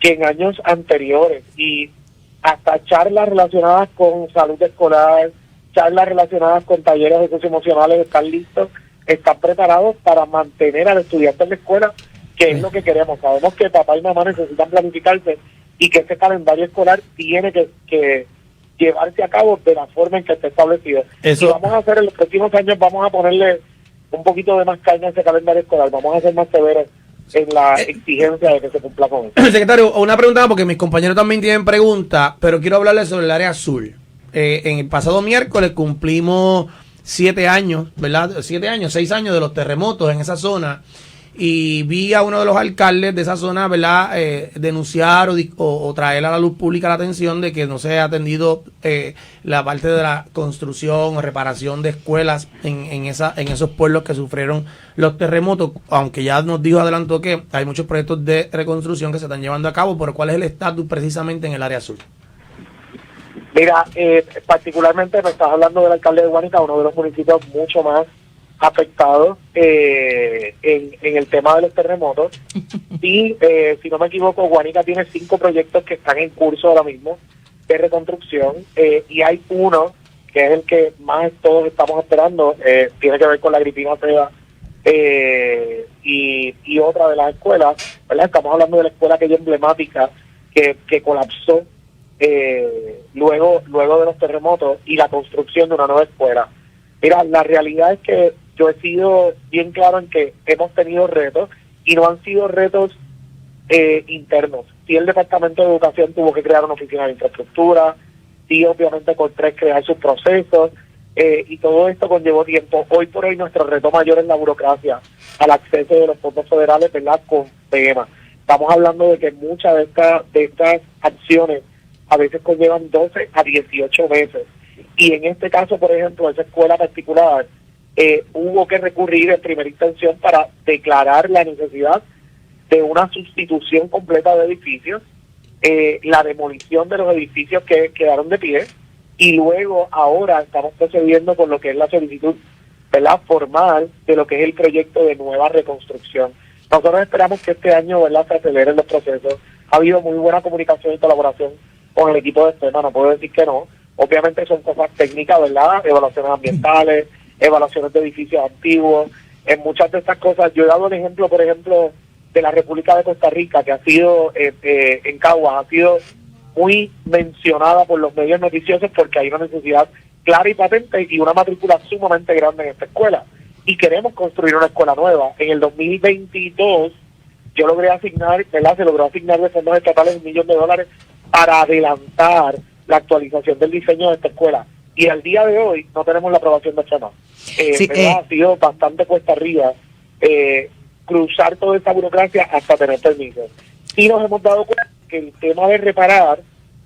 que en años anteriores, y hasta charlas relacionadas con salud escolar, charlas relacionadas con talleres socioemocionales están listos, están preparados para mantener al estudiante en la escuela, que es lo que queremos. Sabemos que papá y mamá necesitan planificarse y que ese calendario escolar tiene que llevarse a cabo de la forma en que está establecido. Eso. Y vamos a hacer en los próximos años, vamos a ponerle un poquito de más caña a ese calendario escolar, vamos a ser más severos en la exigencia de que se cumpla con eso. Secretario, una pregunta, porque mis compañeros también tienen preguntas, pero quiero hablarles sobre el área azul. En el pasado miércoles cumplimos 7 años, ¿verdad? 6 años de los terremotos en esa zona, y vi a uno de los alcaldes de esa zona, ¿verdad?, denunciar o traer a la luz pública la atención de que no se ha atendido la parte de la construcción o reparación de escuelas en esos pueblos que sufrieron los terremotos, aunque ya nos dijo, adelantó, que hay muchos proyectos de reconstrucción que se están llevando a cabo, pero ¿cuál es el estatus precisamente en el área azul? Mira, particularmente me estás hablando del alcalde de Guánica, uno de los municipios mucho más afectados en el tema de los terremotos. Y si no me equivoco, Guánica tiene 5 proyectos que están en curso ahora mismo de reconstrucción, y hay uno que es el que más todos estamos esperando, tiene que ver con la gripina fea, y otra de las escuelas, ¿verdad? Estamos hablando de la escuela aquella emblemática que colapsó luego de los terremotos, y la construcción de una nueva escuela. Mira, la realidad es que yo he sido bien claro en que hemos tenido retos, y no han sido retos internos. Sí, el Departamento de Educación tuvo que crear una oficina de infraestructura, sí, obviamente Coltrés crear sus procesos, y todo esto conllevó tiempo. Hoy por hoy nuestro reto mayor es la burocracia al acceso de los fondos federales, ¿verdad?, con FEMA. Estamos hablando de que muchas de estas acciones a veces conllevan 12 a 18 meses. Y en este caso, por ejemplo, esa escuela particular, hubo que recurrir en primera instancia para declarar la necesidad de una sustitución completa de edificios, la demolición de los edificios que quedaron de pie, y luego ahora estamos procediendo con lo que es la solicitud, ¿verdad?, formal de lo que es el proyecto de nueva reconstrucción. Nosotros esperamos que este año, ¿verdad?, se aceleren los procesos. Ha habido muy buena comunicación y colaboración con el equipo de FEMA, no puedo decir que no. Obviamente son cosas técnicas, ¿verdad?, evaluaciones ambientales, evaluaciones de edificios antiguos. En muchas de estas cosas, yo he dado el ejemplo, por ejemplo, de la República de Costa Rica, que ha sido, en Caguas, ha sido muy mencionada por los medios noticiosos porque hay una necesidad clara y patente y una matrícula sumamente grande en esta escuela. Y queremos construir una escuela nueva. En el 2022, yo logré asignar, ¿verdad?, se logró asignar de fondos estatales $1 millón para adelantar la actualización del diseño de esta escuela. Y al día de hoy no tenemos la aprobación de FEMA. Ha sido bastante cuesta arriba cruzar toda esta burocracia hasta tener permisos. Y nos hemos dado cuenta que el tema de reparar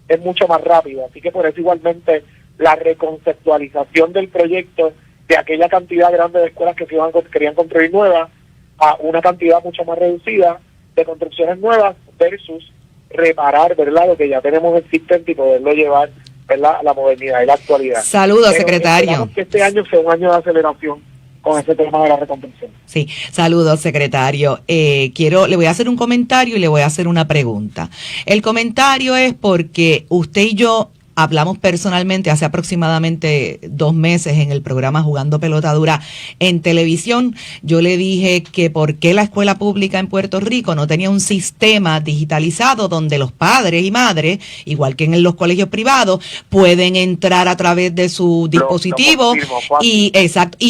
es mucho más rápido, así que por eso igualmente la reconceptualización del proyecto de aquella cantidad grande de escuelas que querían construir nuevas a una cantidad mucho más reducida de construcciones nuevas versus reparar, ¿verdad?, lo que ya tenemos existente y poderlo llevar, ¿verdad?, a la modernidad y la actualidad. Saludos, secretario. Esperamos que este año sea un año de aceleración con ese tema de la reconstrucción. Sí, saludos, secretario. Le voy a hacer un comentario y le voy a hacer una pregunta. El comentario es porque usted y yo hablamos personalmente hace aproximadamente 2 meses en el programa Jugando Pelota Dura en televisión. Yo le dije que por qué la escuela pública en Puerto Rico no tenía un sistema digitalizado donde los padres y madres, igual que en los colegios privados, pueden entrar a través de su dispositivo y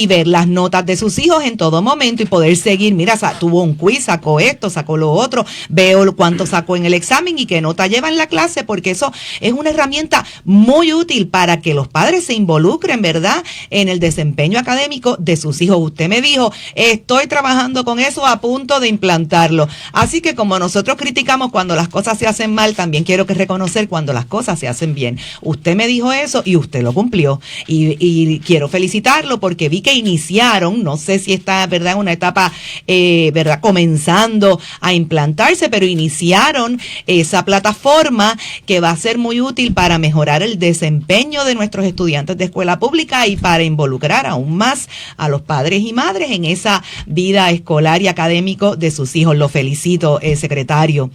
ver las notas de sus hijos en todo momento y poder seguir, mira, tuvo un quiz, sacó esto, sacó lo otro, veo cuánto sacó en el examen y qué nota lleva en la clase, porque eso es una herramienta muy útil para que los padres se involucren, ¿verdad?, en el desempeño académico de sus hijos. Usted me dijo, estoy trabajando con eso, a punto de implantarlo. Así que como nosotros criticamos cuando las cosas se hacen mal, también quiero que reconocer cuando las cosas se hacen bien. Usted me dijo eso y usted lo cumplió. Y quiero felicitarlo porque vi que iniciaron, no sé si está, ¿verdad?, en una etapa, ¿verdad?, comenzando a implantarse, pero iniciaron esa plataforma que va a ser muy útil para mejorar el desempeño de nuestros estudiantes de escuela pública y para involucrar aún más a los padres y madres en esa vida escolar y académico de sus hijos. Lo felicito, secretario.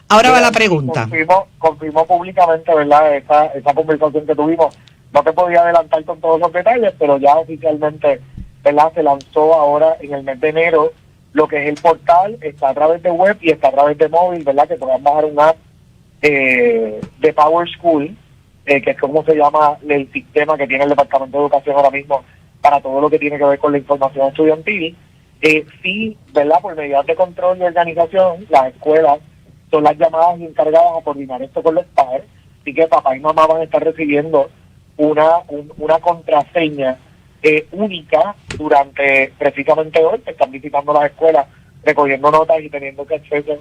Ahora va la pregunta. Confirmó públicamente, ¿verdad?, esa conversación que tuvimos. No te podía adelantar con todos los detalles, pero ya oficialmente, ¿verdad?, se lanzó ahora en el mes de enero lo que es el portal. Está a través de web y está a través de móvil, ¿verdad?, que puedan bajar un app de Power School, que es como se llama el sistema que tiene el Departamento de Educación ahora mismo para todo lo que tiene que ver con la información estudiantil. Sí, ¿verdad?, por medidas de control y organización, las escuelas son las llamadas y encargadas a coordinar esto con los padres, así que papá y mamá van a estar recibiendo una contraseña única durante precisamente hoy, que están visitando las escuelas, recogiendo notas y teniendo que acceso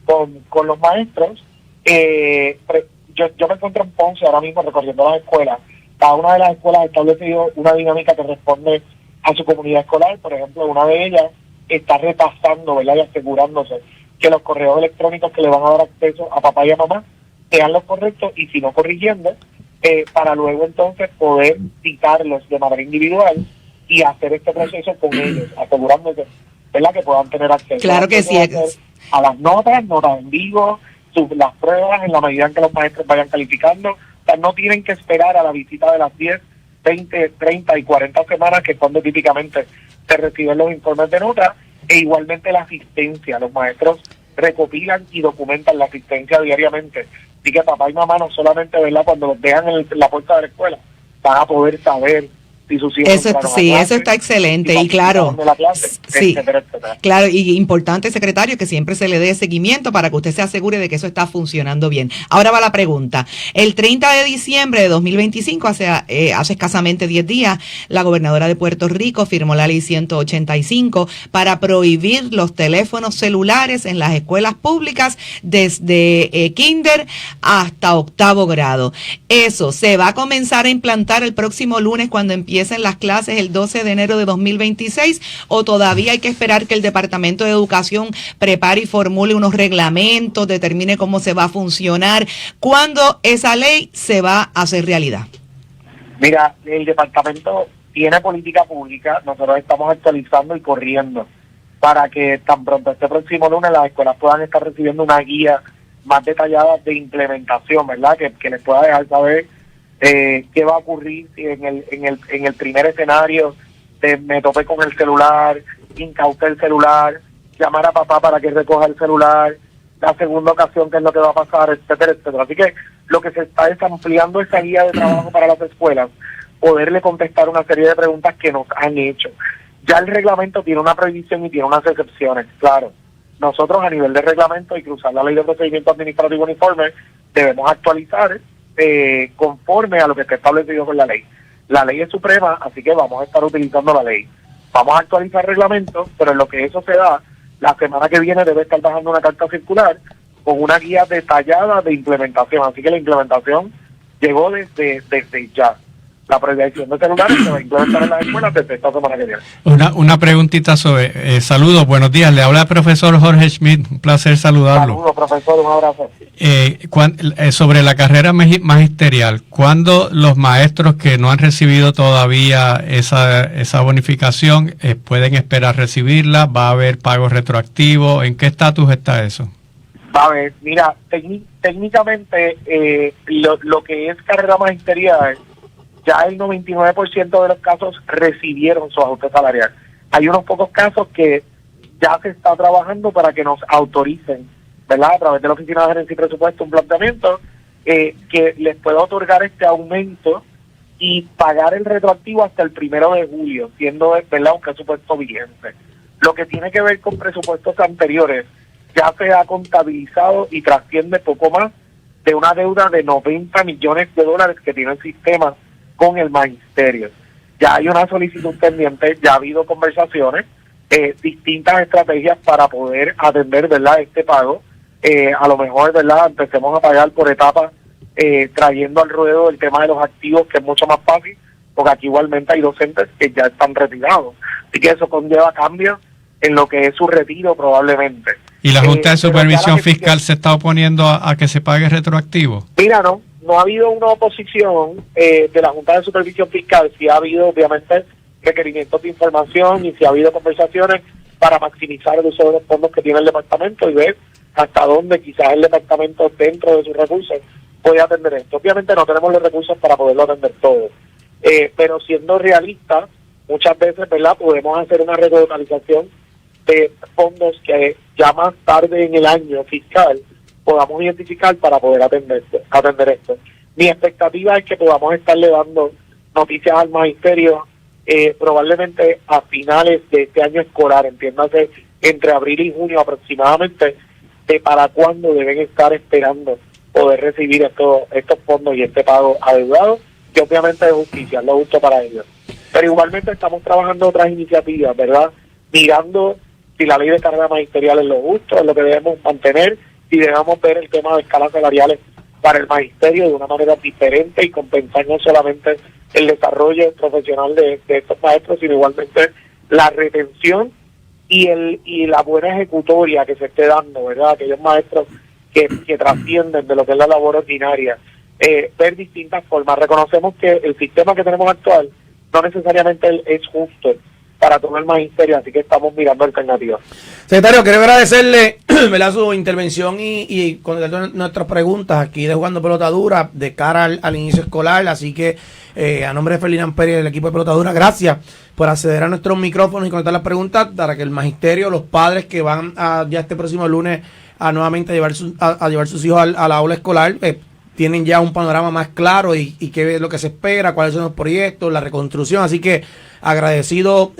con los maestros. Yo me encuentro en Ponce ahora mismo recorriendo las escuelas. Cada una de las escuelas ha establecido una dinámica que responde a su comunidad escolar. Por ejemplo, una de ellas está repasando, ¿verdad?, y asegurándose que los correos electrónicos que le van a dar acceso a papá y a mamá sean los correctos, y si no, corrigiendo, para luego entonces poder citarlos de manera individual y hacer este proceso con ellos, asegurándose, ¿verdad?, que puedan tener acceso. Claro que sí. A las notas en vivo, las pruebas en la medida en que los maestros vayan calificando. O sea, no tienen que esperar a la visita de las 10, 20, 30 y 40 semanas, que es cuando típicamente se reciben los informes de nota, e igualmente la asistencia. Los maestros recopilan y documentan la asistencia diariamente. Así que papá y mamá no solamente, ¿verdad?, cuando los dejan en la puerta de la escuela, van a poder saber si sus hijos eso está excelente, y claro, sí, etcétera. Claro, y importante, secretario, que siempre se le dé seguimiento para que usted se asegure de que eso está funcionando bien. Ahora va la pregunta. El 30 de diciembre de 2025, hace escasamente 10 días, la gobernadora de Puerto Rico firmó la ley 185 para prohibir los teléfonos celulares en las escuelas públicas desde kinder hasta 8º grado. Eso se va a comenzar a implantar el próximo lunes cuando empiecen las clases el 12 de enero de 2026, o todavía hay que esperar que el Departamento de Educación prepare y formule unos reglamentos, determine cómo se va a funcionar. ¿Cuándo esa ley se va a hacer realidad? Mira, el departamento tiene política pública. Nosotros estamos actualizando y corriendo para que tan pronto este próximo lunes las escuelas puedan estar recibiendo una guía más detallada de implementación, ¿verdad?, que les pueda dejar saber qué va a ocurrir si en el primer escenario me topé con el celular, incauté el celular, llamar a papá para que recoja el celular, la segunda ocasión qué es lo que va a pasar, etcétera, etcétera. Así que lo que se está es ampliando esa guía de trabajo para las escuelas, poderle contestar una serie de preguntas que nos han hecho. Ya el reglamento tiene una prohibición y tiene unas excepciones, claro. Nosotros a nivel de reglamento y cruzar la ley de procedimiento administrativo uniforme debemos actualizar conforme a lo que está establecido con la ley. La ley es suprema, así que vamos a estar utilizando la ley. Vamos a actualizar reglamentos, pero en lo que eso se da, la semana que viene debe estar bajando una carta circular con una guía detallada de implementación. Así que la implementación llegó desde ya. La prohibición de celulares se va a implementar en las escuelas desde esta semana que viene. Una preguntita sobre, saludos, buenos días, le habla el profesor Jorge Schmidt, un placer saludarlo. Saludos, profesor, un abrazo. Sobre la carrera magisterial, ¿cuándo los maestros que no han recibido todavía esa bonificación pueden esperar recibirla? ¿Va a haber pago retroactivo? ¿En qué estatus está eso? Va a ver, mira, técnicamente lo que es carrera magisterial, ya el 99% de los casos recibieron su ajuste salarial. Hay unos pocos casos que ya se está trabajando para que nos autoricen, ¿verdad?, a través de la Oficina de Gerencia y Presupuesto, un planteamiento que les pueda otorgar este aumento y pagar el retroactivo hasta el 1 de julio, siendo, ¿verdad?, un presupuesto vigente. Lo que tiene que ver con presupuestos anteriores ya se ha contabilizado y trasciende poco más de una deuda de $90 millones que tiene el sistema con el magisterio. Ya hay una solicitud pendiente, ya ha habido conversaciones, distintas estrategias para poder atender, ¿verdad?, este pago. A lo mejor, ¿verdad?, empecemos a pagar por etapas, trayendo al ruedo el tema de los activos, que es mucho más fácil, porque aquí igualmente hay docentes que ya están retirados. Así que eso conlleva cambios en lo que es su retiro probablemente. ¿Y la Junta de Supervisión Fiscal se está oponiendo a que se pague retroactivo? Mira, no ha habido una oposición de la Junta de Supervisión Fiscal. Sí ha habido, obviamente, requerimientos de información y sí ha habido conversaciones para maximizar el uso de los fondos que tiene el departamento y ver hasta dónde quizás el departamento, dentro de sus recursos, puede atender esto. Obviamente no tenemos los recursos para poderlo atender todo, pero siendo realistas, muchas veces, ¿verdad?, podemos hacer una relocalización de fondos que ya más tarde en el año fiscal podamos identificar para poder atender esto. Mi expectativa es que podamos estarle dando noticias al magisterio probablemente a finales de este año escolar, entiéndase, entre abril y junio aproximadamente, de para cuándo deben estar esperando poder recibir estos fondos y este pago adeudado, que obviamente es justicia, es lo justo para ellos. Pero igualmente estamos trabajando otras iniciativas, ¿verdad?, mirando si la ley de carga magisterial es lo justo, es lo que debemos mantener, si debemos ver el tema de escalas salariales para el magisterio de una manera diferente y compensar no solamente el desarrollo profesional de estos maestros, sino igualmente la retención y la buena ejecutoria que se esté dando, ¿verdad?, aquellos maestros que trascienden de lo que es la labor ordinaria. Ver distintas formas. Reconocemos que el sistema que tenemos actual no necesariamente es justo para todo el magisterio, así que estamos mirando alternativas. Secretario, quiero agradecerle, ¿verdad?, su intervención y contestar nuestras preguntas aquí de Jugando Pelota Dura de cara al inicio escolar, así que a nombre de Ferdinand Pérez y del equipo de Pelota Dura, gracias por acceder a nuestros micrófonos y contestar las preguntas para que el magisterio, los padres que van ya este próximo lunes a nuevamente llevar sus hijos a la aula escolar, tienen ya un panorama más claro y qué es lo que se espera, cuáles son los proyectos, la reconstrucción. Así que agradecido,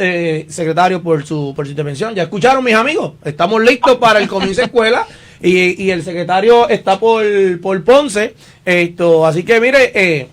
secretario, por su intervención. Ya escucharon, mis amigos, estamos listos para el comienzo de escuela y el secretario está por Ponce. Así que mire,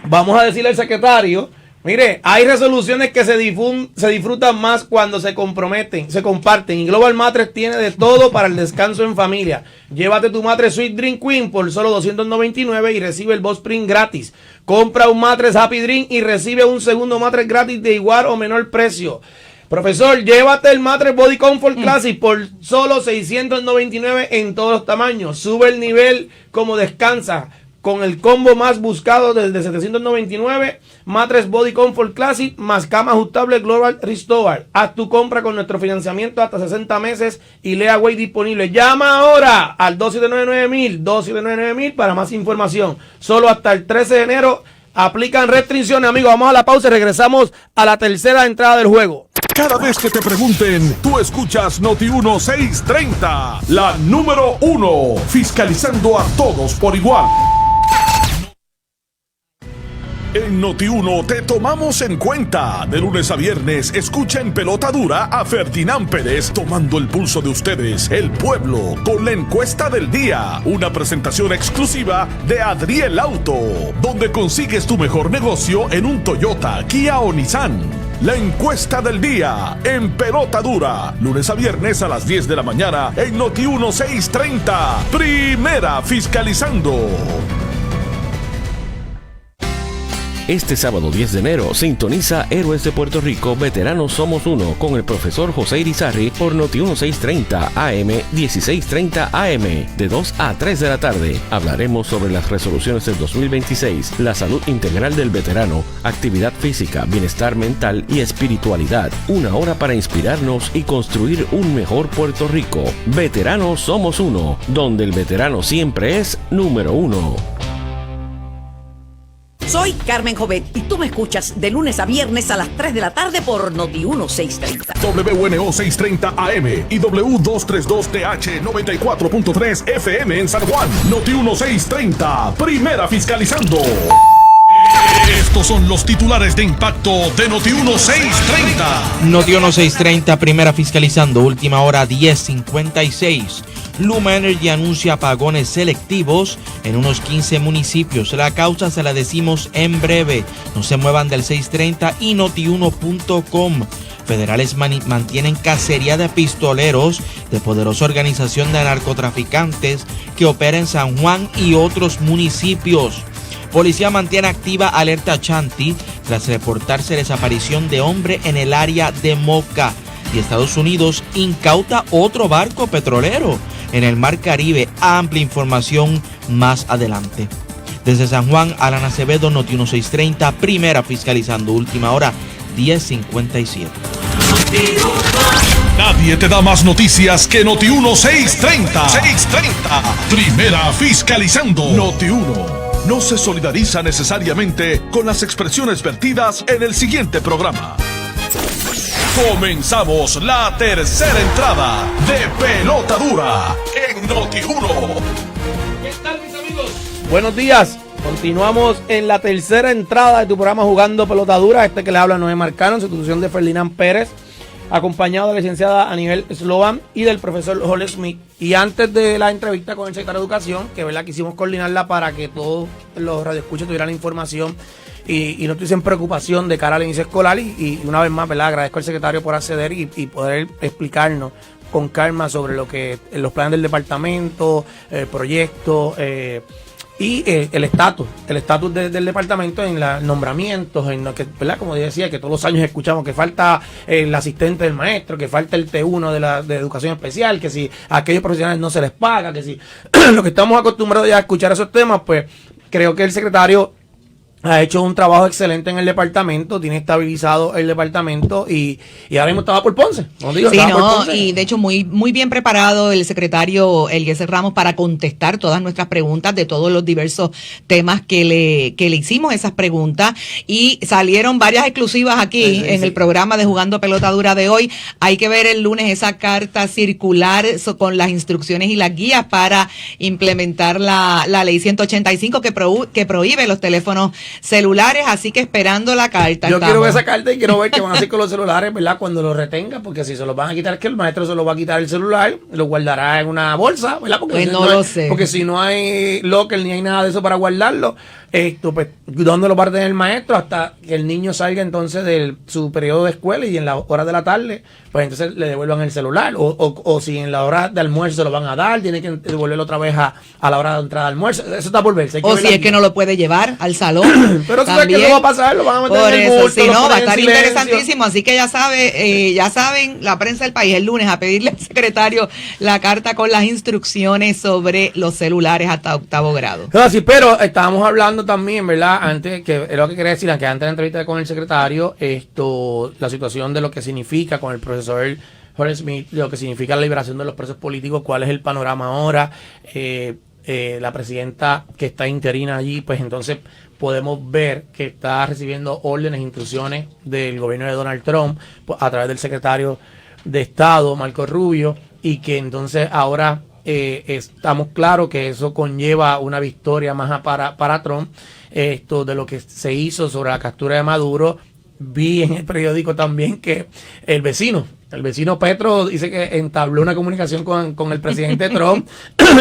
vamos a decirle al secretario, mire, hay resoluciones que se disfrutan más cuando se comprometen, se comparten. Y Global Matres tiene de todo para el descanso en familia. Llévate tu matres Sweet Dream Queen por solo $299 y recibe el Boss Spring gratis. Compra un matres Happy Dream y recibe un segundo matres gratis de igual o menor precio. Profesor, llévate el matres Body Comfort Classic por solo $699 en todos los tamaños. Sube el nivel como descansa con el combo más buscado desde $799, matres Body Comfort Classic más cama ajustable Global Restore. Haz tu compra con nuestro financiamiento hasta 60 meses y Leaway disponible. Llama ahora al 279-9000 para más información. Solo hasta el 13 de enero aplican restricciones, amigos. Vamos a la pausa y regresamos a la tercera entrada del juego. Cada vez que te pregunten, tú escuchas Noti1 630, la número 1, fiscalizando a todos por igual. En Noti1 te tomamos en cuenta. De lunes a viernes, escucha en Pelota Dura a Ferdinand Pérez tomando el pulso de ustedes, el pueblo, con la encuesta del día. Una presentación exclusiva de Adriel Auto, donde consigues tu mejor negocio en un Toyota, Kia o Nissan. La encuesta del día en Pelota Dura, lunes a viernes a las 10 de la mañana en Noti1 630. Primera fiscalizando. Este sábado 10 de enero sintoniza Héroes de Puerto Rico, Veteranos Somos Uno con el profesor José Irizarry por Noti1 630 AM, 1630 AM, de 2 a 3 de la tarde. Hablaremos sobre las resoluciones del 2026, la salud integral del veterano, actividad física, bienestar mental y espiritualidad. Una hora para inspirarnos y construir un mejor Puerto Rico. Veteranos Somos Uno, donde el veterano siempre es número uno. Soy Carmen Jovet y tú me escuchas de lunes a viernes a las 3 de la tarde por Noti1 630. WNO 630 AM y W232TH 94.3 FM en San Juan. Noti1 630, primera fiscalizando. Estos son los titulares de impacto de Noti 1630. Noti 1630, primera fiscalizando, última hora 10:56. Luma Energy anuncia apagones selectivos en unos 15 municipios. La causa se la decimos en breve. No se muevan del 630 y notiuno.com. Federales mantienen cacería de pistoleros de poderosa organización de narcotraficantes que opera en San Juan y otros municipios. Policía mantiene activa alerta Chanti tras reportarse desaparición de hombre en el área de Moca. Y Estados Unidos incauta otro barco petrolero en el Mar Caribe. Amplia información más adelante. Desde San Juan, Alan Acevedo, Noti 1630, primera fiscalizando, última hora 10:57. Nadie te da más noticias que Noti 1630. 630. Primera fiscalizando. Noti 1 no se solidariza necesariamente con las expresiones vertidas en el siguiente programa. Comenzamos la tercera entrada de Pelota Dura en Noti 1. ¿Qué tal, mis amigos? Buenos días. Continuamos en la tercera entrada de tu programa Jugando Pelota Dura. Este que le habla Noé Marcano, en sustitución de Ferdinand Pérez, acompañado de la licenciada Anibel Sloan y del profesor Jorge Smith. Y antes de la entrevista con el secretario de Educación, que verdad quisimos coordinarla para que todos los radioescuchas tuvieran la información y no tuviesen preocupación de cara al inicio escolar. Y una vez más, ¿verdad? Agradezco al secretario por acceder y poder explicarnos con calma sobre lo que los planes del departamento, el proyecto, y el estatus del departamento en los nombramientos, en lo que, ¿verdad? Como decía, que todos los años escuchamos que falta el asistente del maestro, que falta el T1 de educación especial, que si a aquellos profesionales no se les paga, que si lo que estamos acostumbrados ya a escuchar esos temas, pues creo que el secretario ha hecho un trabajo excelente en el departamento, tiene estabilizado el departamento y ahora mismo estaba por Ponce. Y de hecho muy bien preparado el secretario Eliezer Ramos para contestar todas nuestras preguntas de todos los diversos temas que le hicimos esas preguntas, y salieron varias exclusivas aquí en el programa de Jugando Pelota Dura de hoy. Hay que ver el lunes esa carta circular con las instrucciones y las guías para implementar la ley 185 que prohíbe los teléfonos celulares, así que esperando la carta. Yo quiero ver esa carta y quiero ver qué van a hacer con los celulares, ¿verdad? Cuando los retenga, porque si se los van a quitar, es que el maestro se los va a quitar el celular, lo guardará en una bolsa, ¿verdad? Porque pues no lo sé. Porque si no hay locker ni hay nada de eso para guardarlo, pues, ¿dónde lo va a tener el maestro? Hasta que el niño salga entonces de su periodo de escuela y en las horas de la tarde, pues entonces le devuelvan el celular. O si en la hora de almuerzo se lo van a dar, tiene que devolverlo otra vez a la hora de entrada de almuerzo. Eso está por verse. O si es que no lo puede llevar al salón. Pero eso es que no va a pasar, lo van a meter por en el eso, bulto. Si no, va a estar interesantísimo. Así que ya saben, la prensa del país el lunes a pedirle al secretario la carta con las instrucciones sobre los celulares hasta 8º grado. No, sí, pero estábamos hablando también, ¿verdad? Antes, que es lo que quería decir, que antes de la entrevista con el secretario, la situación de lo que significa con el profesor Jorge Smith, lo que significa la liberación de los presos políticos, cuál es el panorama ahora, la presidenta que está interina allí, pues entonces podemos ver que está recibiendo órdenes, instrucciones del gobierno de Donald Trump a través del secretario de Estado, Marco Rubio, y que entonces ahora estamos claros que eso conlleva una victoria más para Trump. Esto de lo que se hizo sobre la captura de Maduro. Vi en el periódico también que el vecino Petro dice que entabló una comunicación con el presidente Trump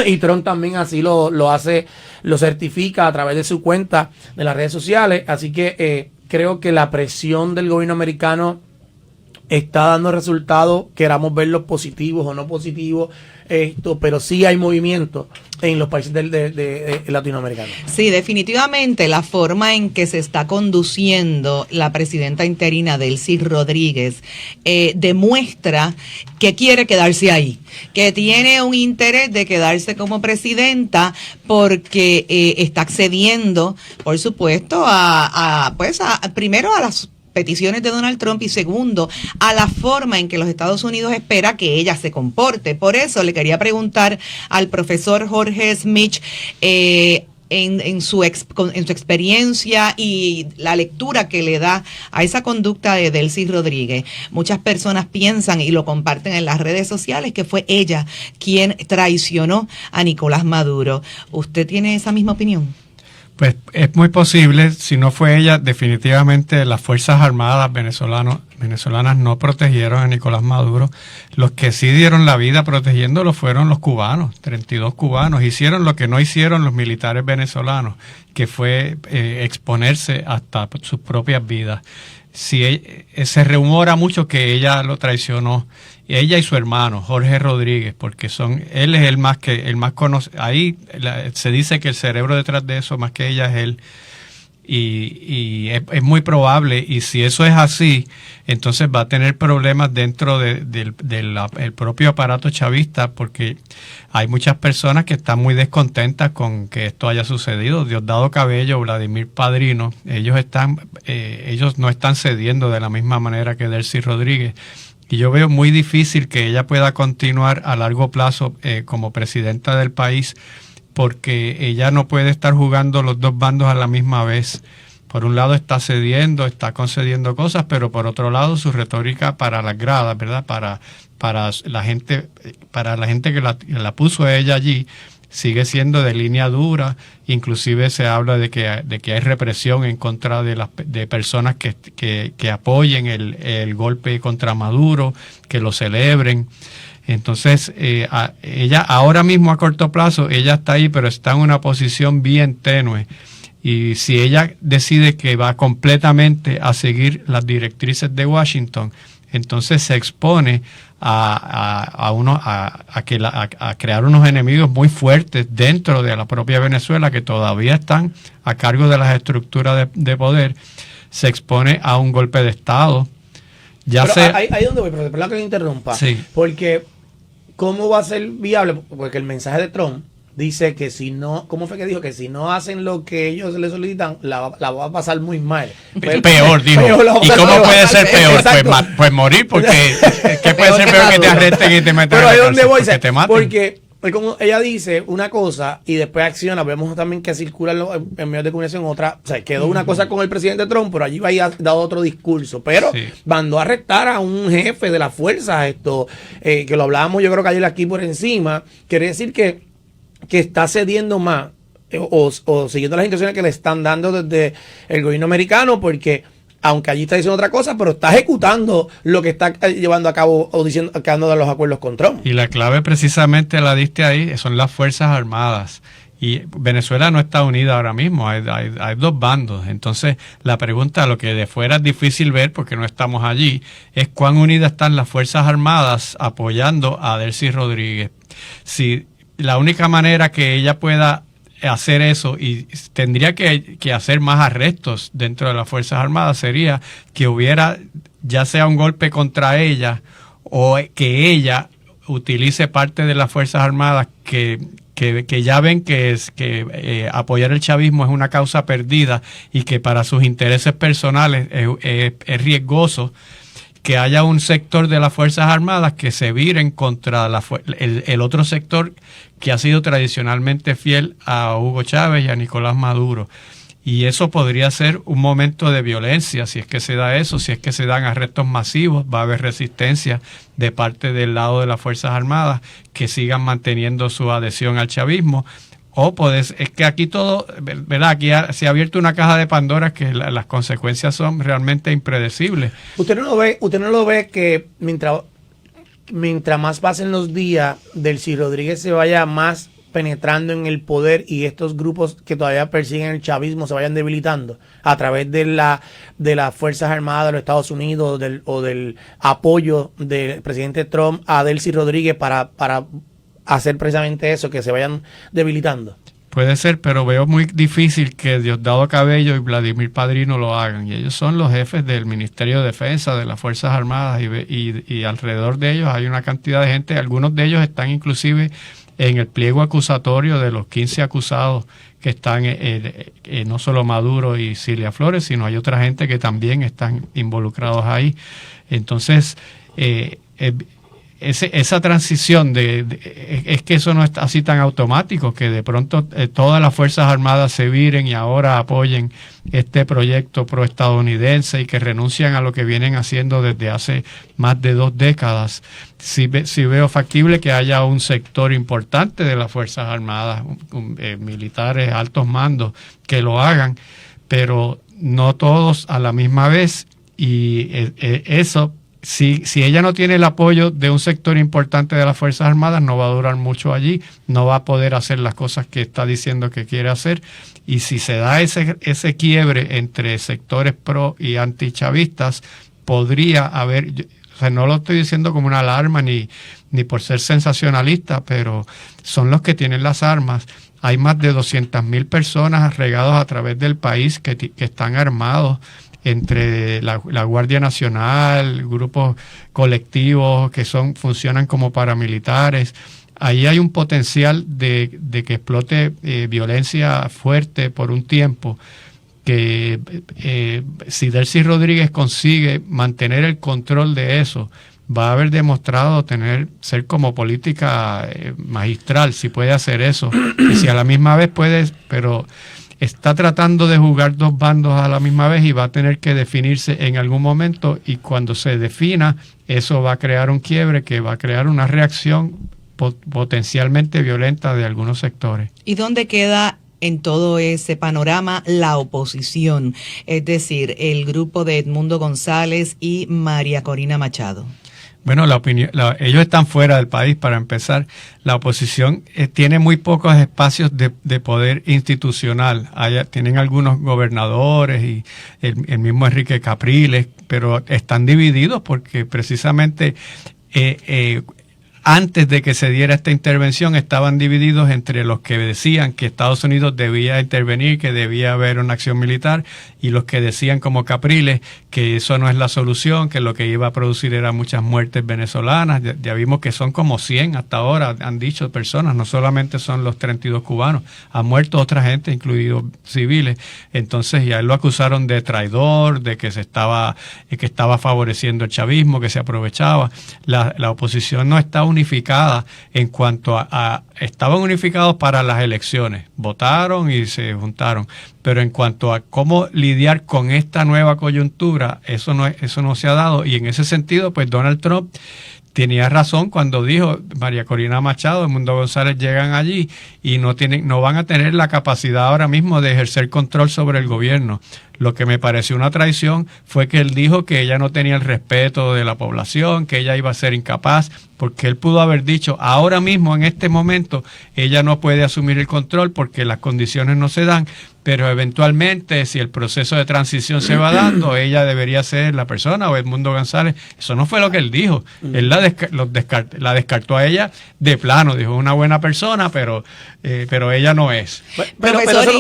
y Trump también así lo hace, lo certifica a través de su cuenta de las redes sociales. Así que creo que la presión del gobierno americano está dando resultados, queramos verlos positivos o no positivos, pero sí hay movimiento en los países de latinoamericanos. Sí, definitivamente la forma en que se está conduciendo la presidenta interina Delcy Rodríguez demuestra que quiere quedarse ahí, que tiene un interés de quedarse como presidenta porque está accediendo, por supuesto, primero a las peticiones de Donald Trump y segundo, a la forma en que los Estados Unidos espera que ella se comporte. Por eso le quería preguntar al profesor Jorge Smith, en su experiencia y la lectura que le da a esa conducta de Delcy Rodríguez. Muchas personas piensan y lo comparten en las redes sociales que fue ella quien traicionó a Nicolás Maduro. ¿Usted tiene esa misma opinión? Pues es muy posible, si no fue ella, definitivamente las Fuerzas Armadas venezolanas no protegieron a Nicolás Maduro. Los que sí dieron la vida protegiéndolo fueron los cubanos, 32 cubanos. Hicieron lo que no hicieron los militares venezolanos, que fue exponerse hasta sus propias vidas. Se rumora mucho que ella lo traicionó, ella y su hermano Jorge Rodríguez, porque él es el más conocido. Ahí se dice que el cerebro detrás de eso, más que ella, es él. Y es muy probable, y si eso es así, entonces va a tener problemas dentro del propio aparato chavista, porque hay muchas personas que están muy descontentas con que esto haya sucedido. Diosdado Cabello, Vladimir Padrino, ellos no están cediendo de la misma manera que Delcy Rodríguez. Y yo veo muy difícil que ella pueda continuar a largo plazo como presidenta del país, porque ella no puede estar jugando los dos bandos a la misma vez. Por un lado está cediendo, está concediendo cosas, pero por otro lado su retórica para las gradas, ¿verdad? Para la gente que la puso a ella allí, sigue siendo de línea dura. Inclusive se habla de que hay represión en contra de personas que apoyen el golpe contra Maduro, que lo celebren. Entonces, ella ahora mismo a corto plazo, ella está ahí, pero está en una posición bien tenue. Y si ella decide que va completamente a seguir las directrices de Washington, entonces se expone a crear unos enemigos muy fuertes dentro de la propia Venezuela, que todavía están a cargo de las estructuras de poder. Se expone a un golpe de Estado. Ahí donde voy, pero perdón que le interrumpa. Sí. Porque, ¿cómo va a ser viable? Porque el mensaje de Trump dice que si no, ¿cómo fue que dijo? Que si no hacen lo que ellos le solicitan, la va a pasar muy mal. Peor, dijo. ¿Y cómo puede ser peor? Pues morir, porque ¿qué puede ser peor que te arresten y te metan Pero a ahí la donde cárcel? voy, Porque te maten. porque como ella dice una cosa y después acciona, vemos también que circula en medios de comunicación otra, o sea, quedó una cosa con el presidente Trump, pero allí va a dado otro discurso, pero mandó a arrestar a un jefe de las fuerzas, que lo hablábamos yo creo que ayer aquí por encima. Quiere decir que está cediendo más o siguiendo las instrucciones que le están dando desde el gobierno americano, porque aunque allí está diciendo otra cosa, pero está ejecutando lo que está llevando a cabo o diciendo que anda de los acuerdos con Trump. Y la clave precisamente la diste ahí, son las Fuerzas Armadas. Y Venezuela no está unida ahora mismo, hay dos bandos. Entonces, la pregunta, lo que de fuera es difícil ver porque no estamos allí, es cuán unidas están las Fuerzas Armadas apoyando a Delcy Rodríguez. Si la única manera que ella pueda hacer eso, y tendría que hacer más arrestos dentro de las Fuerzas Armadas, sería que hubiera ya sea un golpe contra ella o que ella utilice parte de las Fuerzas Armadas que ya ven que apoyar el chavismo es una causa perdida y que para sus intereses personales es riesgoso, que haya un sector de las Fuerzas Armadas que se viren contra el otro sector que ha sido tradicionalmente fiel a Hugo Chávez y a Nicolás Maduro. Y eso podría ser un momento de violencia, si es que se da eso, si es que se dan arrestos masivos, va a haber resistencia de parte del lado de las Fuerzas Armadas que sigan manteniendo su adhesión al chavismo. Es que aquí todo, ¿verdad? Aquí se ha abierto una caja de Pandora que las consecuencias son realmente impredecibles. ¿Usted no lo ve que mientras más pasen los días, Delcy Rodríguez se vaya más penetrando en el poder y estos grupos que todavía persiguen el chavismo se vayan debilitando a través de las Fuerzas Armadas de los Estados Unidos o del apoyo del presidente Trump a Delcy Rodríguez para hacer precisamente eso, que se vayan debilitando? Puede ser, pero veo muy difícil que Diosdado Cabello y Vladimir Padrino lo hagan. Y ellos son los jefes del Ministerio de Defensa, de las Fuerzas Armadas, y alrededor de ellos hay una cantidad de gente. Algunos de ellos están inclusive en el pliego acusatorio de los 15 acusados que están, no solo Maduro y Cilia Flores, sino hay otra gente que también están involucrados ahí. Entonces, esa transición es que eso no está así tan automático, que de pronto todas las Fuerzas Armadas se viren y ahora apoyen este proyecto proestadounidense y que renuncian a lo que vienen haciendo desde hace más de 2 décadas. Sí veo factible que haya un sector importante de las Fuerzas Armadas, militares, altos mandos, que lo hagan, pero no todos a la misma vez, y eso... Si ella no tiene el apoyo de un sector importante de las Fuerzas Armadas, no va a durar mucho allí, no va a poder hacer las cosas que está diciendo que quiere hacer. Y si se da ese quiebre entre sectores pro y antichavistas, podría haber, o sea, no lo estoy diciendo como una alarma ni por ser sensacionalista, pero son los que tienen las armas. Hay más de 200,000 personas regados a través del país que están armados, entre la Guardia Nacional, grupos colectivos que funcionan como paramilitares. Ahí hay un potencial de que explote violencia fuerte por un tiempo, que si Delcy Rodríguez consigue mantener el control de eso, va a haber demostrado ser como política magistral, si puede hacer eso. Y si a la misma vez puede, pero... está tratando de jugar 2 bandos a la misma vez y va a tener que definirse en algún momento, y cuando se defina, eso va a crear un quiebre que va a crear una reacción potencialmente violenta de algunos sectores. ¿Y dónde queda en todo ese panorama la oposición? Es decir, el grupo de Edmundo González y María Corina Machado. Bueno, ellos están fuera del país, para empezar. La oposición tiene muy pocos espacios de poder institucional. Tienen algunos gobernadores y el mismo Enrique Capriles, pero están divididos porque precisamente antes de que se diera esta intervención estaban divididos entre los que decían que Estados Unidos debía intervenir, que debía haber una acción militar, y los que decían, como Capriles, que eso no es la solución, que lo que iba a producir era muchas muertes venezolanas. Ya vimos que son como 100 hasta ahora, han dicho personas, no solamente son los 32 cubanos, han muerto otra gente, incluidos civiles. Entonces ya lo acusaron de traidor, de que estaba favoreciendo el chavismo, que se aprovechaba. La oposición no está unificada en cuanto a estaban unificados para las elecciones, votaron y se juntaron, pero en cuanto a cómo lidiar con esta nueva coyuntura, eso no se ha dado, y en ese sentido, pues Donald Trump tenía razón cuando dijo: María Corina Machado, Edmundo González llegan allí y no van a tener la capacidad ahora mismo de ejercer control sobre el gobierno. Lo que me pareció una traición fue que él dijo que ella no tenía el respeto de la población, que ella iba a ser incapaz, porque él pudo haber dicho: ahora mismo, en este momento, ella no puede asumir el control porque las condiciones no se dan, pero eventualmente, si el proceso de transición se va dando, ella debería ser la persona, o Edmundo González. Eso no fue lo que él dijo. Él la descartó a ella de plano. Dijo: una buena persona, pero ella no es. Profesor,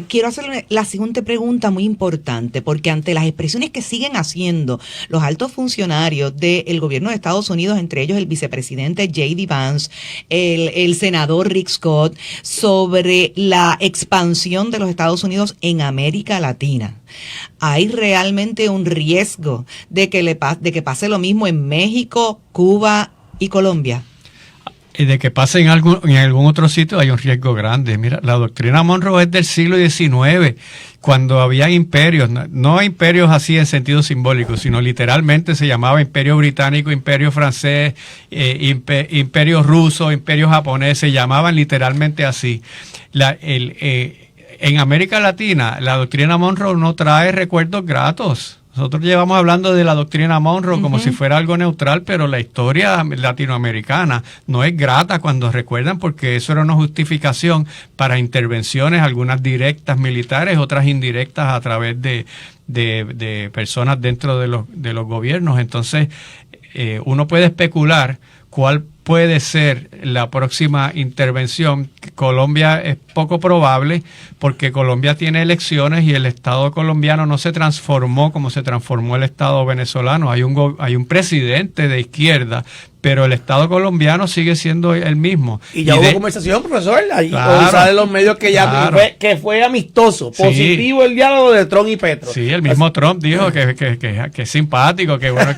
quiero hacerle la siguiente pregunta muy importante, porque ante las expresiones que siguen haciendo los altos funcionarios del gobierno de Estados Unidos, entre ellos el vicepresidente J.D. Vance, el senador Rick Scott, sobre la expansión de los Estados Unidos en América Latina, ¿hay realmente un riesgo de que pase lo mismo en México, Cuba y Colombia? De que pase en algún otro sitio hay un riesgo grande. Mira, la doctrina Monroe es del siglo XIX, cuando había imperios, no imperios así en sentido simbólico, sino literalmente se llamaba imperio británico, imperio francés, imperio ruso, imperio japonés, se llamaban literalmente así. En América Latina, la doctrina Monroe no trae recuerdos gratos. Nosotros llevamos hablando de la doctrina Monroe como si fuera algo neutral, pero la historia latinoamericana no es grata cuando recuerdan, porque eso era una justificación para intervenciones, algunas directas militares, otras indirectas a través de personas dentro de los gobiernos. Entonces, uno puede especular cuál puede ser la próxima intervención. Colombia es poco probable porque Colombia tiene elecciones y el Estado colombiano no se transformó como se transformó el Estado venezolano. Hay un presidente de izquierda, pero el Estado colombiano sigue siendo el mismo. Y ya hubo conversación, profesor, ahí hoy salen los medios que ya que fue amistoso, positivo el diálogo de Trump y Petro. Sí, el mismo Trump dijo que es simpático, que bueno,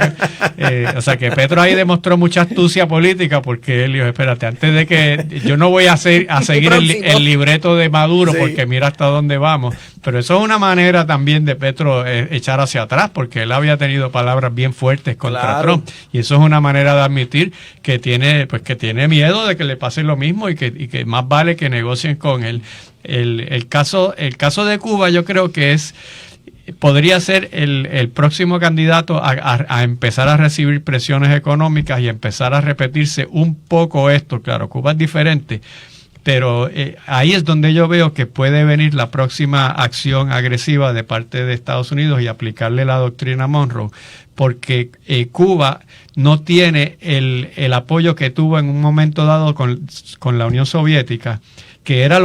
o sea, que Petro ahí demostró mucha astucia política porque él dijo, espérate, antes de que yo no voy a seguir el libreto de Maduro porque mira hasta dónde vamos. Pero eso es una manera también de Petro echar hacia atrás porque él había tenido palabras bien fuertes contra Trump y eso es una manera de admitir que tiene miedo de que le pase lo mismo y que más vale que negocien con él. El caso de Cuba yo creo que podría ser el próximo candidato a empezar a recibir presiones económicas y empezar a repetirse un poco esto. Claro, Cuba es diferente, pero ahí es donde yo veo que puede venir la próxima acción agresiva de parte de Estados Unidos y aplicarle la doctrina Monroe, porque Cuba no tiene el apoyo que tuvo en un momento dado con la Unión Soviética, que era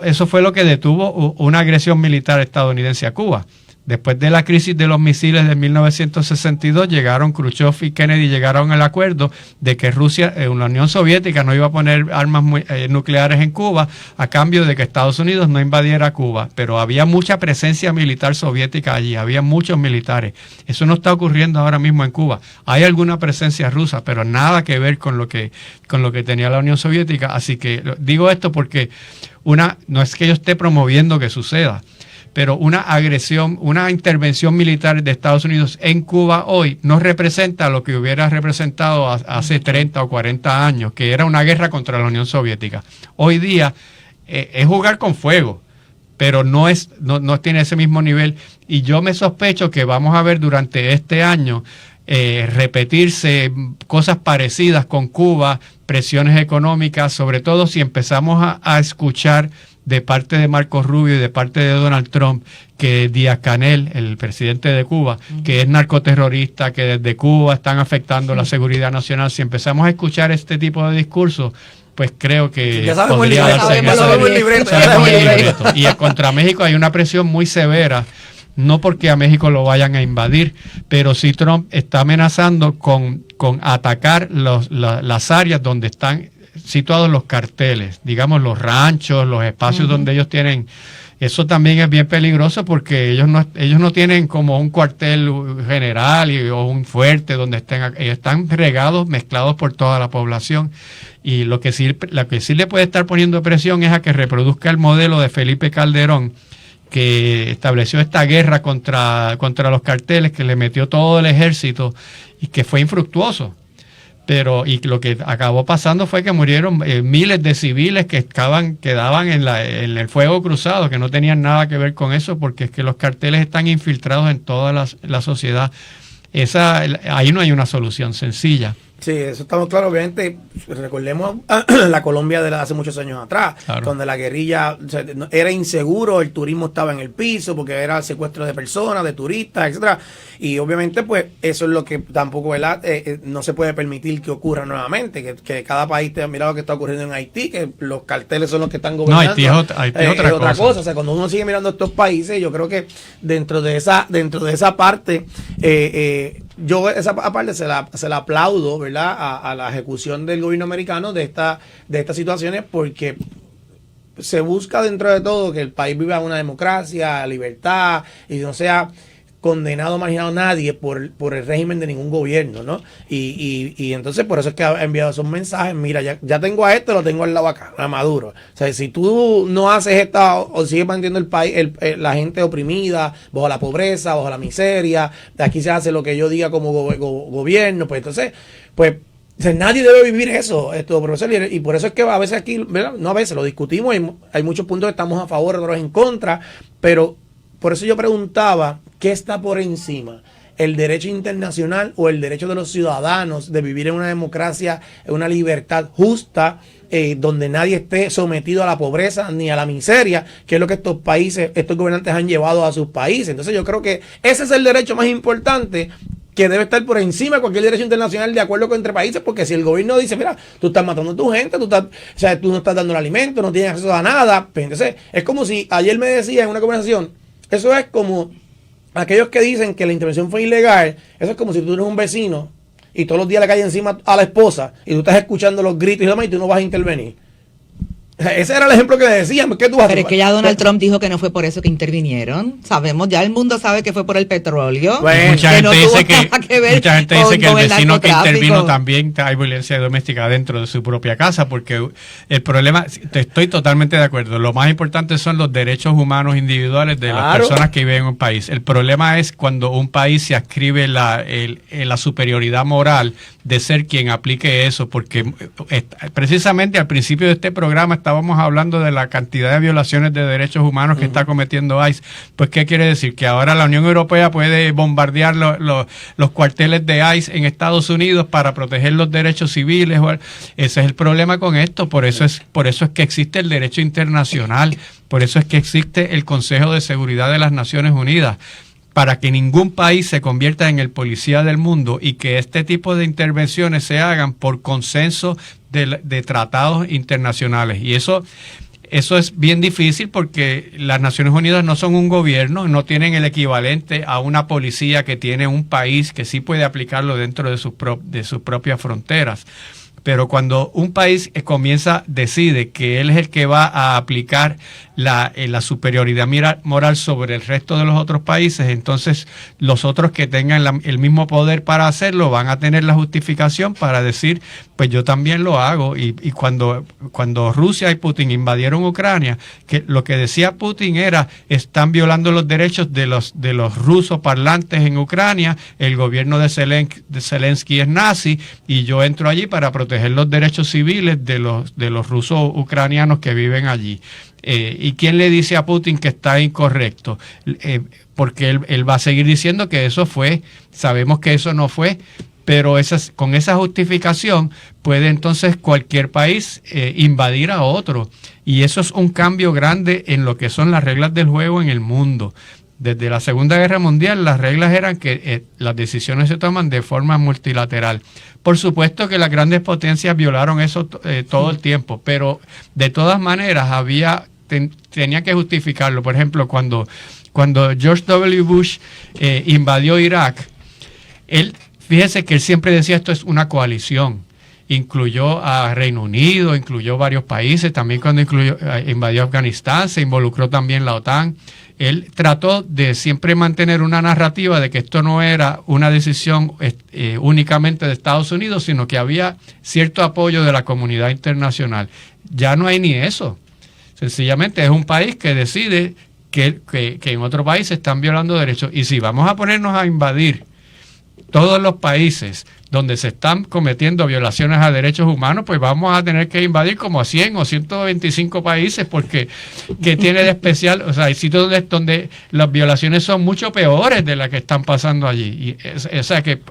eso fue lo que detuvo una agresión militar estadounidense a Cuba. Después de la crisis de los misiles de 1962, Khrushchev y Kennedy llegaron al acuerdo de que la Unión Soviética no iba a poner armas nucleares en Cuba a cambio de que Estados Unidos no invadiera Cuba. Pero había mucha presencia militar soviética allí, había muchos militares. Eso no está ocurriendo ahora mismo en Cuba. Hay alguna presencia rusa, pero nada que ver con lo que tenía la Unión Soviética. Así que digo esto porque no es que yo esté promoviendo que suceda, pero una intervención militar de Estados Unidos en Cuba hoy no representa lo que hubiera representado hace 30 o 40 años, que era una guerra contra la Unión Soviética. Hoy día es jugar con fuego, pero no tiene ese mismo nivel. Y yo me sospecho que vamos a ver durante este año repetirse cosas parecidas con Cuba, presiones económicas, sobre todo si empezamos a escuchar de parte de Marco Rubio y de parte de Donald Trump que Díaz-Canel, el presidente de Cuba, que es narcoterrorista, que desde Cuba están afectando la seguridad nacional. Si empezamos a escuchar este tipo de discursos, pues creo que podría darse en ese libreto. Y contra México hay una presión muy severa, no porque a México lo vayan a invadir, pero sí Trump está amenazando con atacar las áreas donde están situados los carteles, digamos los ranchos, los espacios donde ellos tienen. Eso también es bien peligroso porque ellos no tienen como un cuartel general o un fuerte donde están regados, mezclados por toda la población. Y lo que sí le puede estar poniendo presión es a que reproduzca el modelo de Felipe Calderón, que estableció esta guerra contra los carteles, que le metió todo el ejército y que fue infructuoso. Y lo que acabó pasando fue que murieron miles de civiles que quedaban en el fuego cruzado, que no tenían nada que ver con eso, porque es que los carteles están infiltrados en toda la sociedad. Ahí no hay una solución sencilla. Sí, eso estamos claros. Obviamente, recordemos la Colombia de hace muchos años atrás, donde la guerrilla era inseguro, el turismo estaba en el piso, porque era secuestro de personas, de turistas, etcétera. Y obviamente, pues, eso es lo que tampoco, ¿verdad? No se puede permitir que ocurra nuevamente, que cada país mira lo que está ocurriendo en Haití, que los carteles son los que están gobernando. No, Haití es otra cosa. O sea, cuando uno sigue mirando estos países, yo creo que dentro de esa parte, yo esa parte se la aplaudo, ¿verdad? A la ejecución del gobierno americano de estas situaciones, porque se busca dentro de todo que el país viva una democracia, libertad, y no sea condenado, marginado nadie por el régimen de ningún gobierno, ¿no? Y entonces por eso es que ha enviado esos mensajes. Mira, ya tengo a lo tengo al lado acá, a Maduro. O sea, si tú no haces o sigues manteniendo el país, la gente oprimida, bajo la pobreza, bajo la miseria, de aquí se hace lo que yo diga como gobierno, pues entonces, pues nadie debe vivir eso, profesor, y por eso es que a veces aquí, ¿verdad? No a veces, lo discutimos, hay muchos puntos que estamos a favor, otros en contra, pero por eso yo preguntaba, ¿qué está por encima? ¿El derecho internacional o el derecho de los ciudadanos de vivir en una democracia, en una libertad justa, donde nadie esté sometido a la pobreza ni a la miseria, que es lo que estos gobernantes han llevado a sus países? Entonces yo creo que ese es el derecho más importante que debe estar por encima de cualquier derecho internacional de acuerdo con entre países, porque si el gobierno dice, mira, tú estás matando a tu gente, tú no estás dando el alimento, no tienes acceso a nada, pues entonces es como si ayer me decía en una conversación, eso es como aquellos que dicen que la intervención fue ilegal, eso es como si tú eres un vecino y todos los días le cae encima a la esposa y tú estás escuchando los gritos y demás y tú no vas a intervenir. Ese era el ejemplo que le decían. ¿Qué tú vas a hacer? Pero es que ya Donald Trump dijo que no fue por eso que intervinieron. Sabemos, ya el mundo sabe que fue por el petróleo. Bueno, mucha gente dice que el vecino que intervino también hay violencia doméstica dentro de su propia casa, porque el problema, estoy totalmente de acuerdo, lo más importante son los derechos humanos individuales de las personas que viven en un país. El problema es cuando un país se adscribe la superioridad moral de ser quien aplique eso, porque precisamente al principio de este programa estábamos hablando de la cantidad de violaciones de derechos humanos que está cometiendo ICE. Pues, ¿qué quiere decir? Que ahora la Unión Europea puede bombardear los cuarteles de ICE en Estados Unidos para proteger los derechos civiles. Ese es el problema con esto. Por eso es que existe el derecho internacional. Por eso es que existe el Consejo de Seguridad de las Naciones Unidas, para que ningún país se convierta en el policía del mundo y que este tipo de intervenciones se hagan por consenso de tratados internacionales. Y eso es bien difícil porque las Naciones Unidas no son un gobierno, no tienen el equivalente a una policía que tiene un país que sí puede aplicarlo dentro de sus propias fronteras. Pero cuando un país decide que él es el que va a aplicar la superioridad moral sobre el resto de los otros países, entonces los otros que tengan el mismo poder para hacerlo van a tener la justificación para decir, pues yo también lo hago. Y cuando Rusia y Putin invadieron Ucrania, que lo que decía Putin era, están violando los derechos de los rusos parlantes en Ucrania, el gobierno de Zelensky es nazi y yo entro allí para proteger los derechos civiles de los rusos ucranianos que viven allí. ¿Y quién le dice a Putin que está incorrecto? Porque él va a seguir diciendo que eso fue, sabemos que eso no fue, pero con esa justificación puede entonces cualquier país invadir a otro. Y eso es un cambio grande en lo que son las reglas del juego en el mundo. Desde la Segunda Guerra Mundial las reglas eran que las decisiones se toman de forma multilateral. Por supuesto que las grandes potencias violaron eso todo el tiempo, pero de todas maneras tenía que justificarlo. Por ejemplo, cuando George W. Bush invadió Irak, fíjese que él siempre decía esto es una coalición. Incluyó a Reino Unido, incluyó varios países, también cuando invadió Afganistán, se involucró también la OTAN. Él trató de siempre mantener una narrativa de que esto no era una decisión únicamente de Estados Unidos, sino que había cierto apoyo de la comunidad internacional. Ya no hay ni eso. Sencillamente es un país que decide que en otro país se están violando derechos. Y si vamos a ponernos a invadir todos los países donde se están cometiendo violaciones a derechos humanos, pues vamos a tener que invadir como a 100 o 125 países, porque ¿qué tiene de especial? O sea, hay sitios donde las violaciones son mucho peores de las que están pasando allí.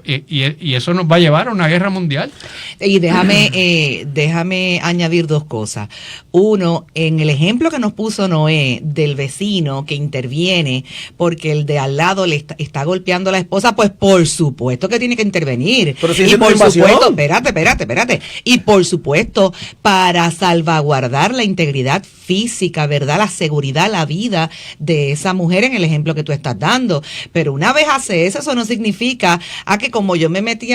Y eso nos va a llevar a una guerra mundial. Y déjame añadir dos cosas. Uno, en el ejemplo que nos puso Noé del vecino que interviene porque el de al lado le está golpeando a la esposa, pues por supuesto que tiene que intervenir. Y por supuesto, espérate. Y por supuesto, para salvaguardar la integridad física, ¿verdad? La seguridad, la vida de esa mujer en el ejemplo que tú estás dando. Pero una vez hace eso no significa que como yo me metí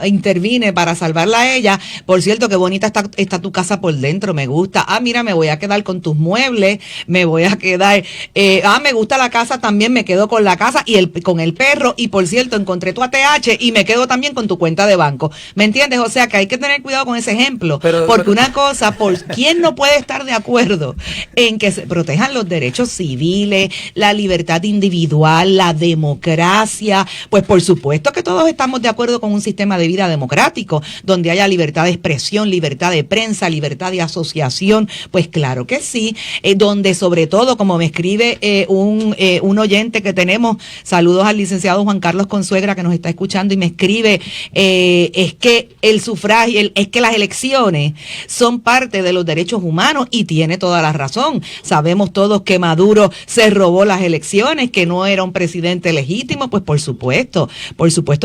intervine para salvarla a ella, por cierto, qué bonita está tu casa por dentro, me gusta. Mira, me voy a quedar con tus muebles, me voy a quedar, me gusta la casa también, me quedo con la casa y con el perro, y por cierto, encontré tu ATH y me quedo también con tu cuenta de banco. ¿Me entiendes? O sea que hay que tener cuidado con ese ejemplo, porque una cosa, ¿quién no puede estar de acuerdo en que se protejan los derechos civiles, la libertad individual, la democracia? Pues por supuesto que todos estamos de acuerdo con un sistema de vida democrático, donde haya libertad de expresión, libertad de prensa, libertad de asociación, pues claro que sí, donde sobre todo, como me escribe un oyente que tenemos, saludos al licenciado Juan Carlos Consuegra que nos está escuchando y me escribe es que el sufragio, es que las elecciones son parte de los derechos humanos, y tiene toda la razón. Sabemos todos que Maduro se robó las elecciones, que no era un presidente legítimo, pues por supuesto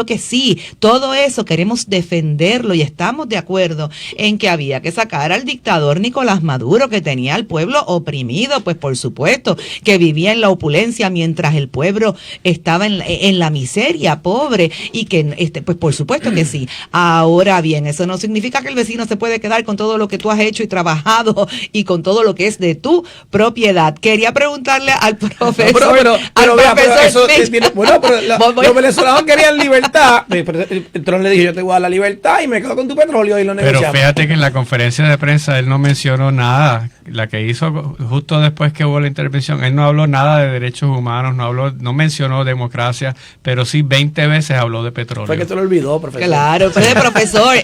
que sí. Todo eso queremos defenderlo y estamos de acuerdo en que había que sacar al dictador Nicolás Maduro, que tenía al pueblo oprimido, pues por supuesto, que vivía en la opulencia mientras el pueblo estaba en la miseria, pobre, y que pues por supuesto que sí. Ahora bien, eso no significa que el vecino se puede quedar con todo lo que tú has hecho y trabajado y con todo lo que es de tu propiedad. Quería preguntarle al profesor. Los venezolanos querían libertad. El Trump le dijo: yo te voy a dar la libertad y me quedo con tu petróleo, y lo negociamos. Pero fíjate que en la conferencia de prensa él no mencionó nada. La que hizo justo después que hubo la intervención, él no habló nada de derechos humanos, no mencionó democracia, pero sí 20 veces habló de petróleo. Fue que te lo olvidó, profesor. Claro, pues, profesor,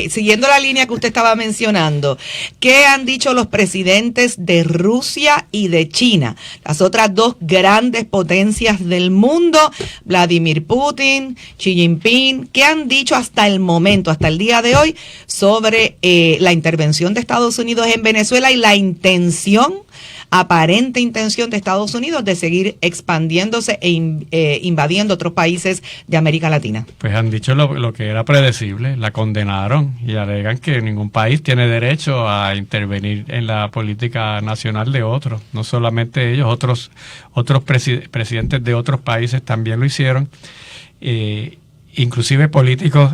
siguiendo la línea que usted estaba mencionando, ¿qué han dicho los presidentes de Rusia y de China, las otras dos grandes potencias del mundo, Vladimir Putin, Xi Jinping? ¿Qué han dicho hasta el momento, hasta el día de hoy, sobre la intervención de Estados Unidos en Venezuela y la aparente intención de Estados Unidos de seguir expandiéndose e invadiendo otros países de América Latina? Pues han dicho lo que era predecible, la condenaron y alegan que ningún país tiene derecho a intervenir en la política nacional de otros, no solamente ellos, otros presidentes de otros países también lo hicieron, inclusive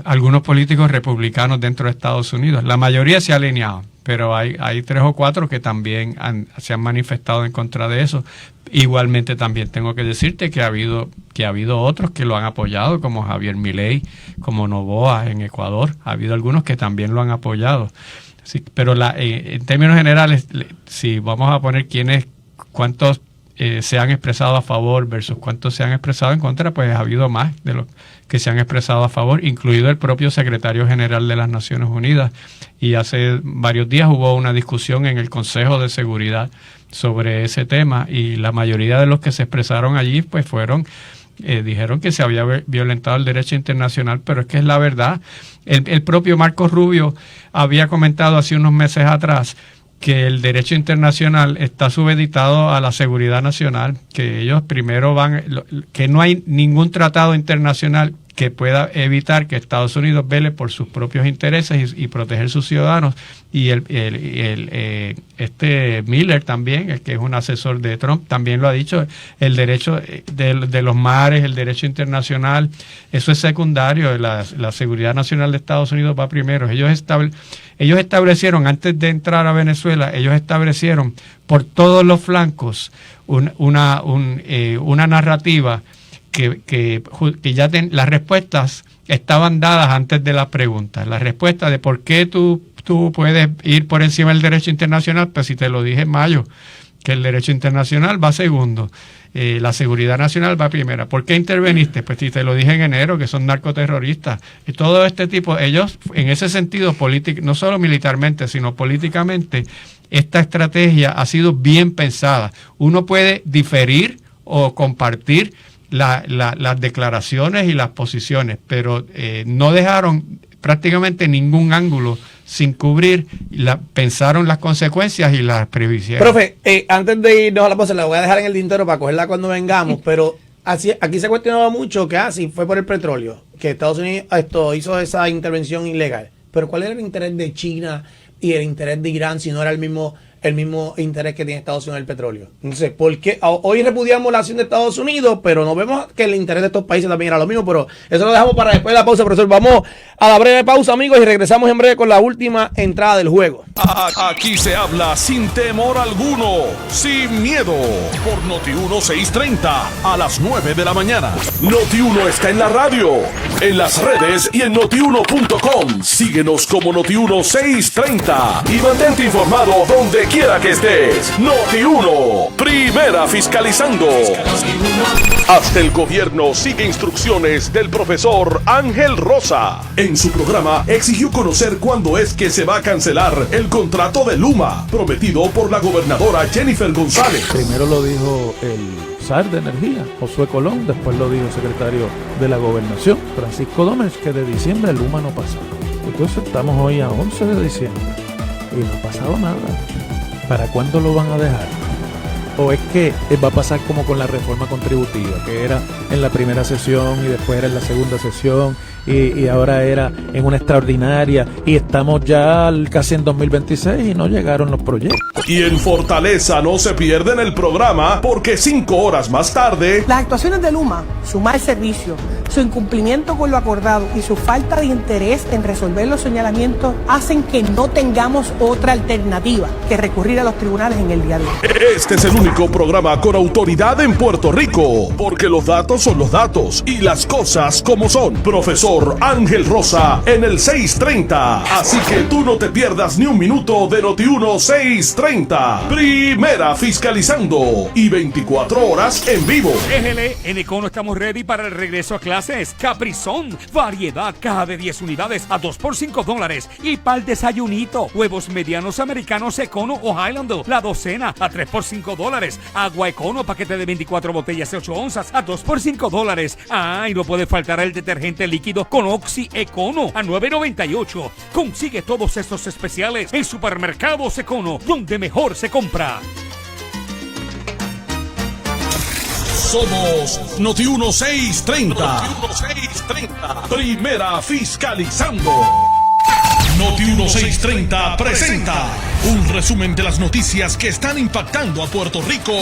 algunos políticos republicanos dentro de Estados Unidos. La mayoría se ha alineado, pero hay 3 o 4 que también se han manifestado en contra de eso. Igualmente también tengo que decirte que ha habido otros que lo han apoyado, como Javier Milei, como Noboa en Ecuador. Ha habido algunos que también lo han apoyado. Sí, pero en términos generales, si vamos a poner cuántos se han expresado a favor versus cuántos se han expresado en contra, pues ha habido más de los que se han expresado a favor, incluido el propio secretario general de las Naciones Unidas. Y hace varios días hubo una discusión en el Consejo de Seguridad sobre ese tema, y la mayoría de los que se expresaron allí pues dijeron que se había violentado el derecho internacional, pero es que es la verdad. El propio Marco Rubio había comentado hace unos meses atrás que el derecho internacional está supeditado a la seguridad nacional, que ellos primero que no hay ningún tratado internacional que pueda evitar que Estados Unidos vele por sus propios intereses y proteger sus ciudadanos. Y Miller también, el que es un asesor de Trump, también lo ha dicho: el derecho de los mares, el derecho internacional, eso es secundario. La seguridad nacional de Estados Unidos va primero. Ellos establecieron, antes de entrar a Venezuela, ellos establecieron por todos los flancos una narrativa que ya las respuestas estaban dadas antes de las preguntas. La respuesta de por qué tú puedes ir por encima del derecho internacional, pues si te lo dije en mayo, que el derecho internacional va segundo, la seguridad nacional va primera. ¿Por qué interveniste? Pues si te lo dije en enero, que son narcoterroristas. Y todo este tipo, ellos en ese sentido, no solo militarmente, sino políticamente, esta estrategia ha sido bien pensada. Uno puede diferir o compartir las declaraciones y las posiciones, pero no dejaron prácticamente ningún ángulo sin cubrir, pensaron las consecuencias y las previeron. Profe, antes de irnos a la pausa, la voy a dejar en el tintero para cogerla cuando vengamos, pero aquí se cuestionaba mucho que si fue por el petróleo, que Estados Unidos hizo esa intervención ilegal, pero ¿cuál era el interés de China y el interés de Irán si no era el mismo interés que tiene Estados Unidos en el petróleo? Entonces, ¿por qué hoy repudiamos la acción de Estados Unidos, pero no vemos que el interés de estos países también era lo mismo? Pero eso lo dejamos para después de la pausa, profesor. Vamos a la breve pausa, amigos, y regresamos en breve con la última entrada del juego. Aquí se habla sin temor alguno, sin miedo, por Noti1 630 a las 9 de la mañana. Noti1 está en la radio, en las redes y en notiuno.com. Síguenos como Noti1 630 y mantente informado donde quiera que estés. Noti1, primera fiscalizando. Hasta el gobierno sigue instrucciones del profesor Ángel Rosa. En su programa exigió conocer cuándo es que se va a cancelar el contrato de Luma, prometido por la gobernadora Jennifer González. Primero lo dijo el SAR de Energía, Josué Colón, después lo dijo el secretario de la Gobernación, Francisco Domínguez, que de diciembre Luma no pasaba. Entonces estamos hoy a 11 de diciembre y no ha pasado nada. ¿Para cuándo lo van a dejar? ¿O es que va a pasar como con la reforma contributiva, que era en la primera sesión y después era en la segunda sesión y ahora era en una extraordinaria y estamos ya casi en 2026 y no llegaron los proyectos? Y en Fortaleza no se pierden el programa porque 5 horas más tarde... Las actuaciones de Luma, su mal servicio, su incumplimiento con lo acordado y su falta de interés en resolver los señalamientos hacen que no tengamos otra alternativa que recurrir a los tribunales en el día de hoy. Este es el único programa con autoridad en Puerto Rico, porque los datos son los datos y las cosas como son. Profesor Ángel Rosa en el 630. Así que tú no te pierdas ni un minuto de Noti1 630. Primera fiscalizando y 24 horas en vivo. Déjele, en Econo estamos ready para el regreso a clases. Caprizón, variedad, caja de 10 unidades a 2 por $5. Y para el desayunito, huevos medianos americanos Econo o Highlander, la docena a 3 por $5. Agua Econo, paquete de 24 botellas de 8 onzas a 2 por $5. Ah, y no puede faltar el detergente líquido con Oxy Econo a $9.98. Consigue todos estos especiales en Supermercados Econo, donde mejor se compra. Somos Noti1 630. Primera fiscalizando. Noti1 630 presenta un resumen de las noticias que están impactando a Puerto Rico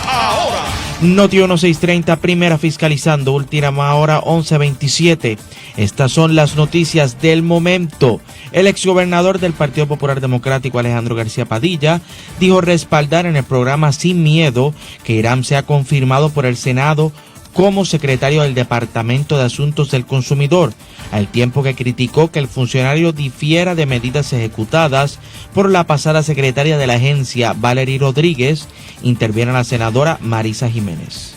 ahora. Noti1 630, primera fiscalizando, última hora 11:27. Estas son las noticias del momento. El exgobernador del Partido Popular Democrático, Alejandro García Padilla, dijo respaldar en el programa Sin Miedo que Irán sea confirmado por el Senado como secretario del Departamento de Asuntos del Consumidor, al tiempo que criticó que el funcionario difiera de medidas ejecutadas por la pasada secretaria de la agencia, Valerie Rodríguez. Interviene la senadora Marisa Jiménez.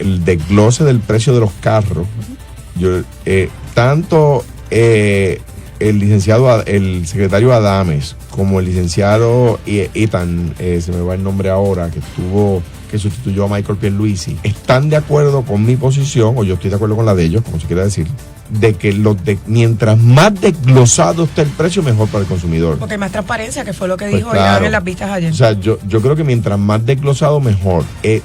El desglose del precio de los carros, tanto el secretario Adames como el licenciado Ethan, se me va el nombre ahora, que sustituyó a Michael Pierluisi, están de acuerdo con mi posición, o yo estoy de acuerdo con la de ellos, como se quiera decir, de que mientras más desglosado esté el precio, mejor para el consumidor. Porque hay más transparencia, que fue lo que Pues dijo claro. Irán en las vistas ayer. O sea, yo creo que mientras más desglosado, mejor.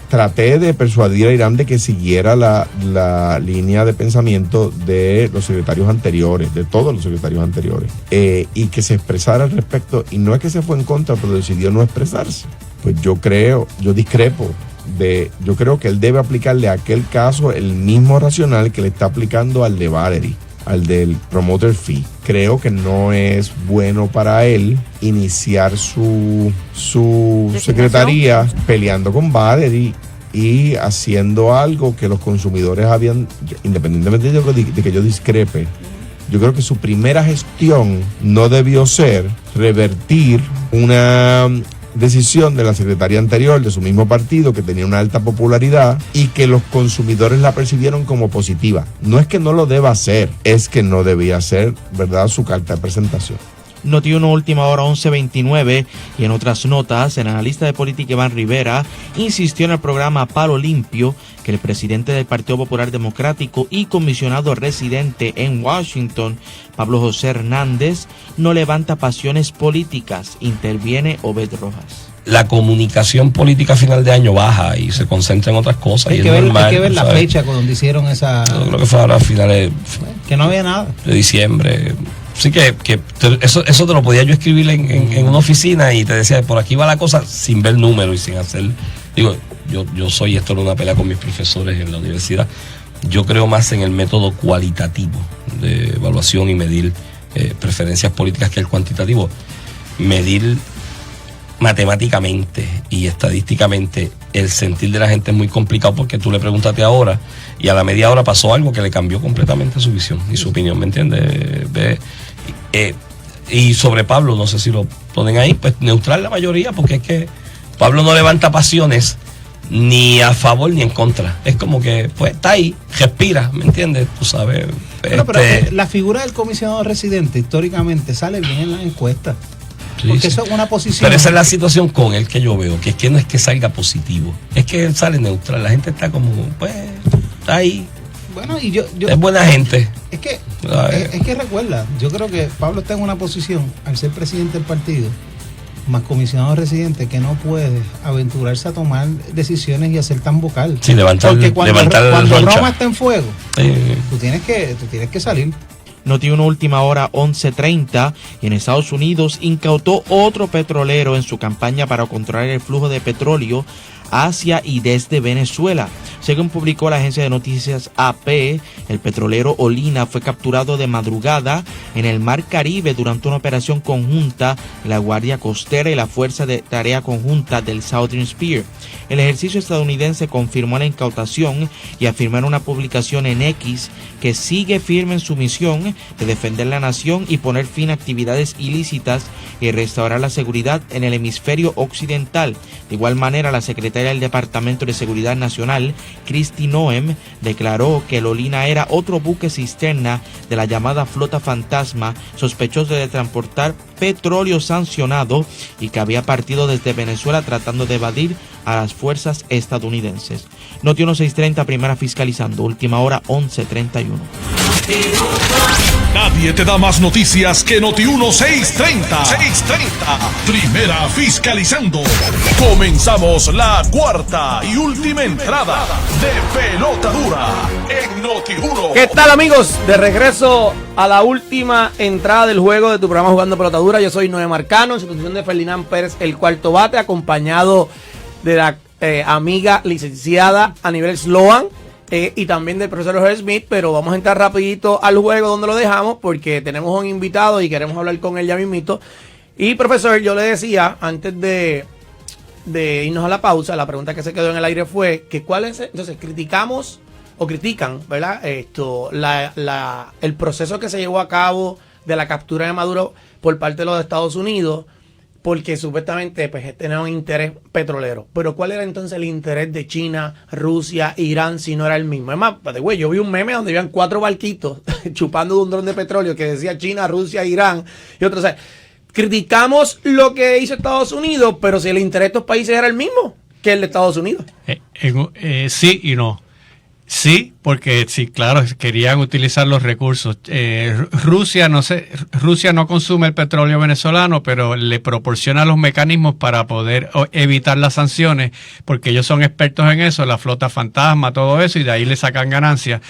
Traté de persuadir a Irán de que siguiera la línea de pensamiento de los secretarios anteriores, de todos los secretarios anteriores, y que se expresara al respecto, y no es que se fue en contra, pero decidió no expresarse. Pues yo discrepo. Yo creo que él debe aplicarle a aquel caso el mismo racional que le está aplicando al de Valerie, al del promoter fee. Creo que no es bueno para él iniciar su secretaría peleando con Valerie y haciendo algo que los consumidores habían, independientemente de que yo discrepe. Yo creo que su primera gestión no debió ser revertir una decisión de la secretaria anterior de su mismo partido, que tenía una alta popularidad y que los consumidores la percibieron como positiva. No es que no lo deba hacer, es que no debía ser, ¿verdad?, su carta de presentación. Noti1 última hora 11:29. Y en otras notas, el analista de política Iván Rivera insistió en el programa Palo Limpio que el presidente del Partido Popular Democrático y comisionado residente en Washington, Pablo José Hernández, no levanta pasiones políticas. Interviene Obed Rojas. La comunicación política a final de año baja y se concentra en otras cosas. Hay que ver la fecha cuando hicieron esa... Yo creo que fue ahora a finales... Que no había nada. De diciembre. Sí que eso te lo podía yo escribir en una oficina y te decía, por aquí va la cosa, sin ver números y sin hacer... Digo, yo soy, esto en una pelea con mis profesores en la universidad, yo creo más en el método cualitativo de evaluación y medir preferencias políticas que el cuantitativo. Medir matemáticamente y estadísticamente el sentir de la gente es muy complicado, porque tú le preguntaste ahora y a la media hora pasó algo que le cambió completamente su visión y su opinión, ¿me entiendes? Y sobre Pablo, no sé si lo ponen ahí, pues neutral la mayoría, porque es que Pablo no levanta pasiones ni a favor ni en contra. Es como que, pues, está ahí, respira, ¿me entiendes? Tú sabes. Pero la figura del comisionado residente históricamente sale bien en las encuestas. Sí, porque sí. eso es una posición. Pero esa es la situación con él que yo veo, que es que no es que salga positivo, es que él sale neutral. La gente está como, pues, está ahí. Bueno, y yo es buena gente. Es que recuerda, yo creo que Pablo está en una posición, al ser presidente del partido, más comisionado residente, que no puede aventurarse a tomar decisiones y a ser tan vocal. Sí, porque cuando roncha. Roma está en fuego, Sí. tú tienes que salir. Noti1 última hora 11:30 y en Estados Unidos incautó otro petrolero en su campaña para controlar el flujo de petróleo hacia y desde Venezuela. Según publicó la agencia de noticias AP, el petrolero Olina fue capturado de madrugada en el Mar Caribe durante una operación conjunta de la Guardia Costera y la Fuerza de Tarea Conjunta del Southern Spear. El ejército estadounidense confirmó la incautación y afirmó en una publicación en X que sigue firme en su misión de defender la nación y poner fin a actividades ilícitas y restaurar la seguridad en el hemisferio occidental. De igual manera, la secretaria del Departamento de Seguridad Nacional, Kristi Noem, declaró que el Olina era otro buque cisterna de la llamada flota fantasma, sospechoso de transportar petróleo sancionado y que había partido desde Venezuela tratando de evadir a las fuerzas estadounidenses. Noti1 630, primera fiscalizando, última hora 11:31. Nadie te da más noticias que Noti1 630. Primera fiscalizando. Comenzamos la cuarta y última entrada de Pelota Dura en Noti1. ¿Qué tal, amigos? De regreso a la última entrada del juego de tu programa Jugando Pelota Dura. Yo soy Noé Marcano, en sustitución de Ferdinand Pérez, el cuarto bate, acompañado de la amiga licenciada Anibel Sloan. Y también del profesor Jorge Smith, pero vamos a entrar rapidito al juego donde lo dejamos porque tenemos un invitado y queremos hablar con él ya mismito. Y profesor, yo le decía antes de irnos a la pausa, la pregunta que se quedó en el aire fue que cuál es, entonces criticamos o critican, ¿verdad? El proceso que se llevó a cabo de la captura de Maduro por parte de los Estados Unidos, porque supuestamente pues tenía un interés petrolero. Pero ¿cuál era entonces el interés de China, Rusia, Irán, si no era el mismo? Es más, güey, yo vi un meme donde habían 4 barquitos chupando de un dron de petróleo que decía China, Rusia, Irán y otros. O sea, criticamos lo que hizo Estados Unidos, pero si el interés de estos países era el mismo que el de Estados Unidos. Sí y no. Sí, porque sí, claro, querían utilizar los recursos. Rusia no consume el petróleo venezolano, pero le proporciona los mecanismos para poder evitar las sanciones, porque ellos son expertos en eso, la flota fantasma, todo eso, y de ahí le sacan ganancias.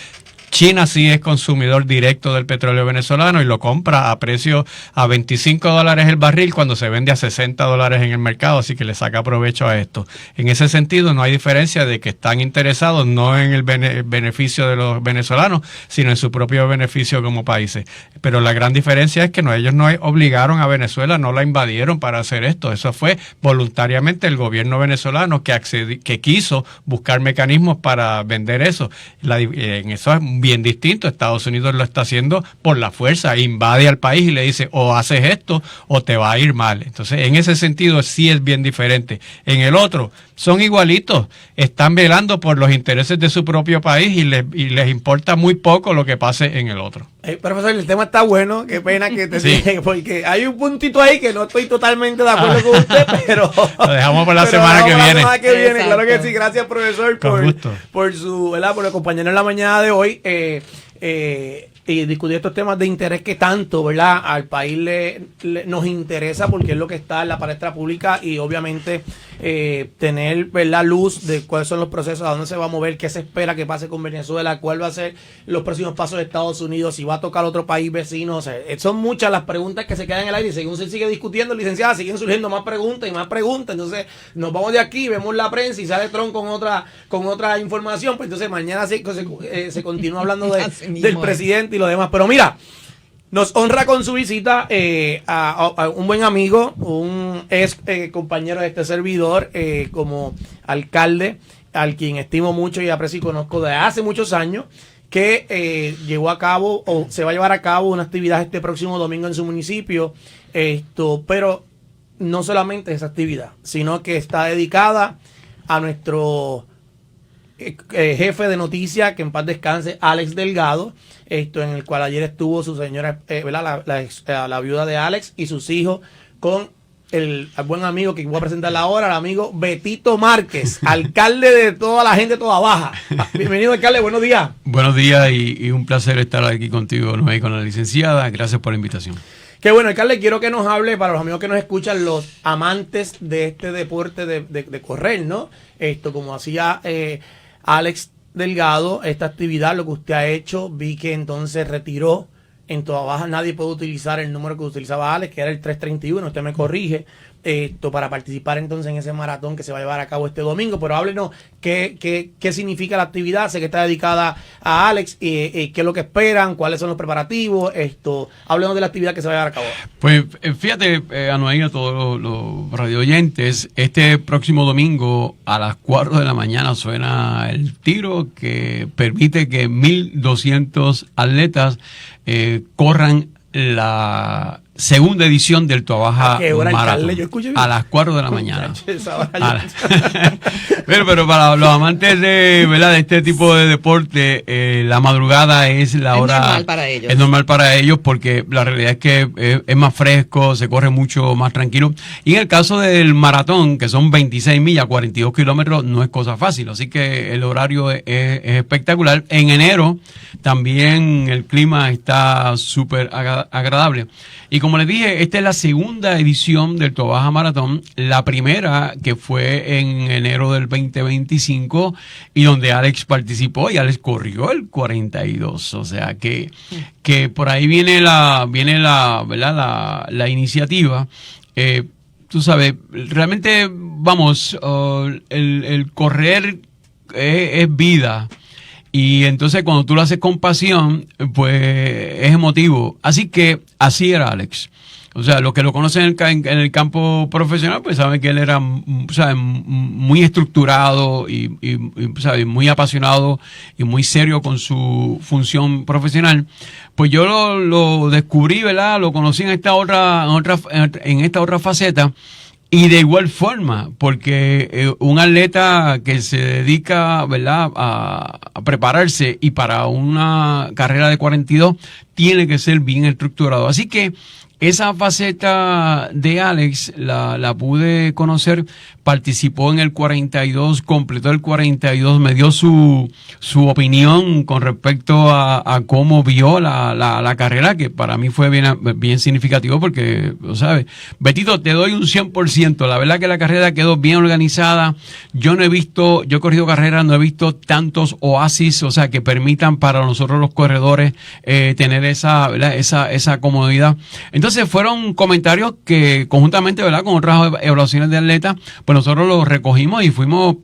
China sí es consumidor directo del petróleo venezolano y lo compra a precio a $25 el barril cuando se vende a $60 en el mercado, así que le saca provecho a esto. En ese sentido no hay diferencia de que están interesados no en el beneficio de los venezolanos, sino en su propio beneficio como países. Pero la gran diferencia es que ellos no obligaron a Venezuela, no la invadieron para hacer esto. Eso fue voluntariamente el gobierno venezolano que quiso buscar mecanismos para vender eso. En eso es bien distinto. Estados Unidos lo está haciendo por la fuerza, invade al país y le dice o haces esto o te va a ir mal. Entonces, en ese sentido sí es bien diferente. En el otro, son igualitos, están velando por los intereses de su propio país y les importa muy poco lo que pase en el otro. Profesor, el tema está bueno, qué pena que te Sí. diga, porque hay un puntito ahí que no estoy totalmente de acuerdo con usted, pero lo dejamos por la semana que viene. La semana que viene, claro que sí. Gracias, profesor, por su, ¿verdad? Por acompañarnos en la mañana de hoy. Y discutir estos temas de interés que tanto, ¿verdad?, al país nos interesa, porque es lo que está en la palestra pública, y obviamente tener, ¿verdad?, luz de cuáles son los procesos, a dónde se va a mover, qué se espera que pase con Venezuela, cuál va a ser los próximos pasos de Estados Unidos, si va a tocar otro país vecino. O sea, son muchas las preguntas que se quedan en el aire, y según se sigue discutiendo, licenciada, siguen surgiendo más preguntas y más preguntas. Entonces nos vamos de aquí, vemos la prensa y sale Trump con otra información, pues entonces mañana se continúa hablando del presidente y lo demás. Pero mira, nos honra con su visita a un buen amigo, un ex compañero de este servidor, como alcalde, al quien estimo mucho y aprecio y conozco desde hace muchos años, que llevó a cabo o se va a llevar a cabo una actividad este próximo domingo en su municipio. Pero no solamente esa actividad, sino que está dedicada a nuestro jefe de noticias, que en paz descanse, Alex Delgado, en el cual ayer estuvo su señora, la viuda de Alex y sus hijos, con el buen amigo que voy a presentar ahora, el amigo Betito Márquez, alcalde de toda la gente toda baja. Bienvenido, alcalde, buenos días. Buenos días y un placer estar aquí contigo, Noé, con la licenciada. Gracias por la invitación. Qué bueno, alcalde, quiero que nos hable, para los amigos que nos escuchan, los amantes de este deporte de correr, ¿no? Como hacía Alex Delgado, esta actividad, lo que usted ha hecho, vi que entonces retiró en toda baja, nadie puede utilizar el número que utilizaba Alex, que era el 331, usted me corrige, para participar entonces en ese maratón que se va a llevar a cabo este domingo. Pero háblenos qué significa la actividad, sé que está dedicada a Alex, qué es lo que esperan, cuáles son los preparativos, háblenos de la actividad que se va a llevar a cabo. Pues fíjate, Anuay, a todos los radio oyentes, este próximo domingo a las 4 de la mañana suena el tiro que permite que 1,200 atletas corran la segunda edición del Toabaja Maratón a las 4 de la mañana. Pero para los amantes de este tipo de deporte, la madrugada es la hora. Es normal para ellos. Es normal para ellos porque la realidad es que es más fresco, se corre mucho más tranquilo. Y en el caso del maratón, que son 26 millas, 42 kilómetros, no es cosa fácil. Así que el horario es espectacular. En enero también el clima está súper agradable. Y como les dije, esta es la segunda edición del Toabaja Maratón, la primera que fue en enero del 2025 y donde Alex participó y Alex corrió el 42, o sea que por ahí viene la iniciativa. Tú sabes, realmente vamos, el correr es vida. Y entonces cuando tú lo haces con pasión, pues es emotivo. Así que así era Alex. O sea, los que lo conocen en el campo profesional, pues saben que él era, ¿sabes?, muy estructurado y ¿sabes?, muy apasionado y muy serio con su función profesional. Pues yo lo descubrí, ¿verdad? Lo conocí en esta otra faceta. Y de igual forma, porque un atleta que se dedica, ¿verdad?, a prepararse y para una carrera de 42 tiene que ser bien estructurado. Así que esa faceta de Alex la pude conocer, participó en el 42, completó el 42, me dio su opinión con respecto a cómo vio la carrera, que para mí fue bien significativo porque, ¿sabes? Betito, te doy un 100%, la verdad que la carrera quedó bien organizada. Yo he corrido carreras, no he visto tantos oasis, o sea, que permitan para nosotros los corredores tener esa comodidad. Entonces fueron comentarios que conjuntamente, ¿verdad?, con otras evaluaciones de atletas, pues nosotros los recogimos y fuimos,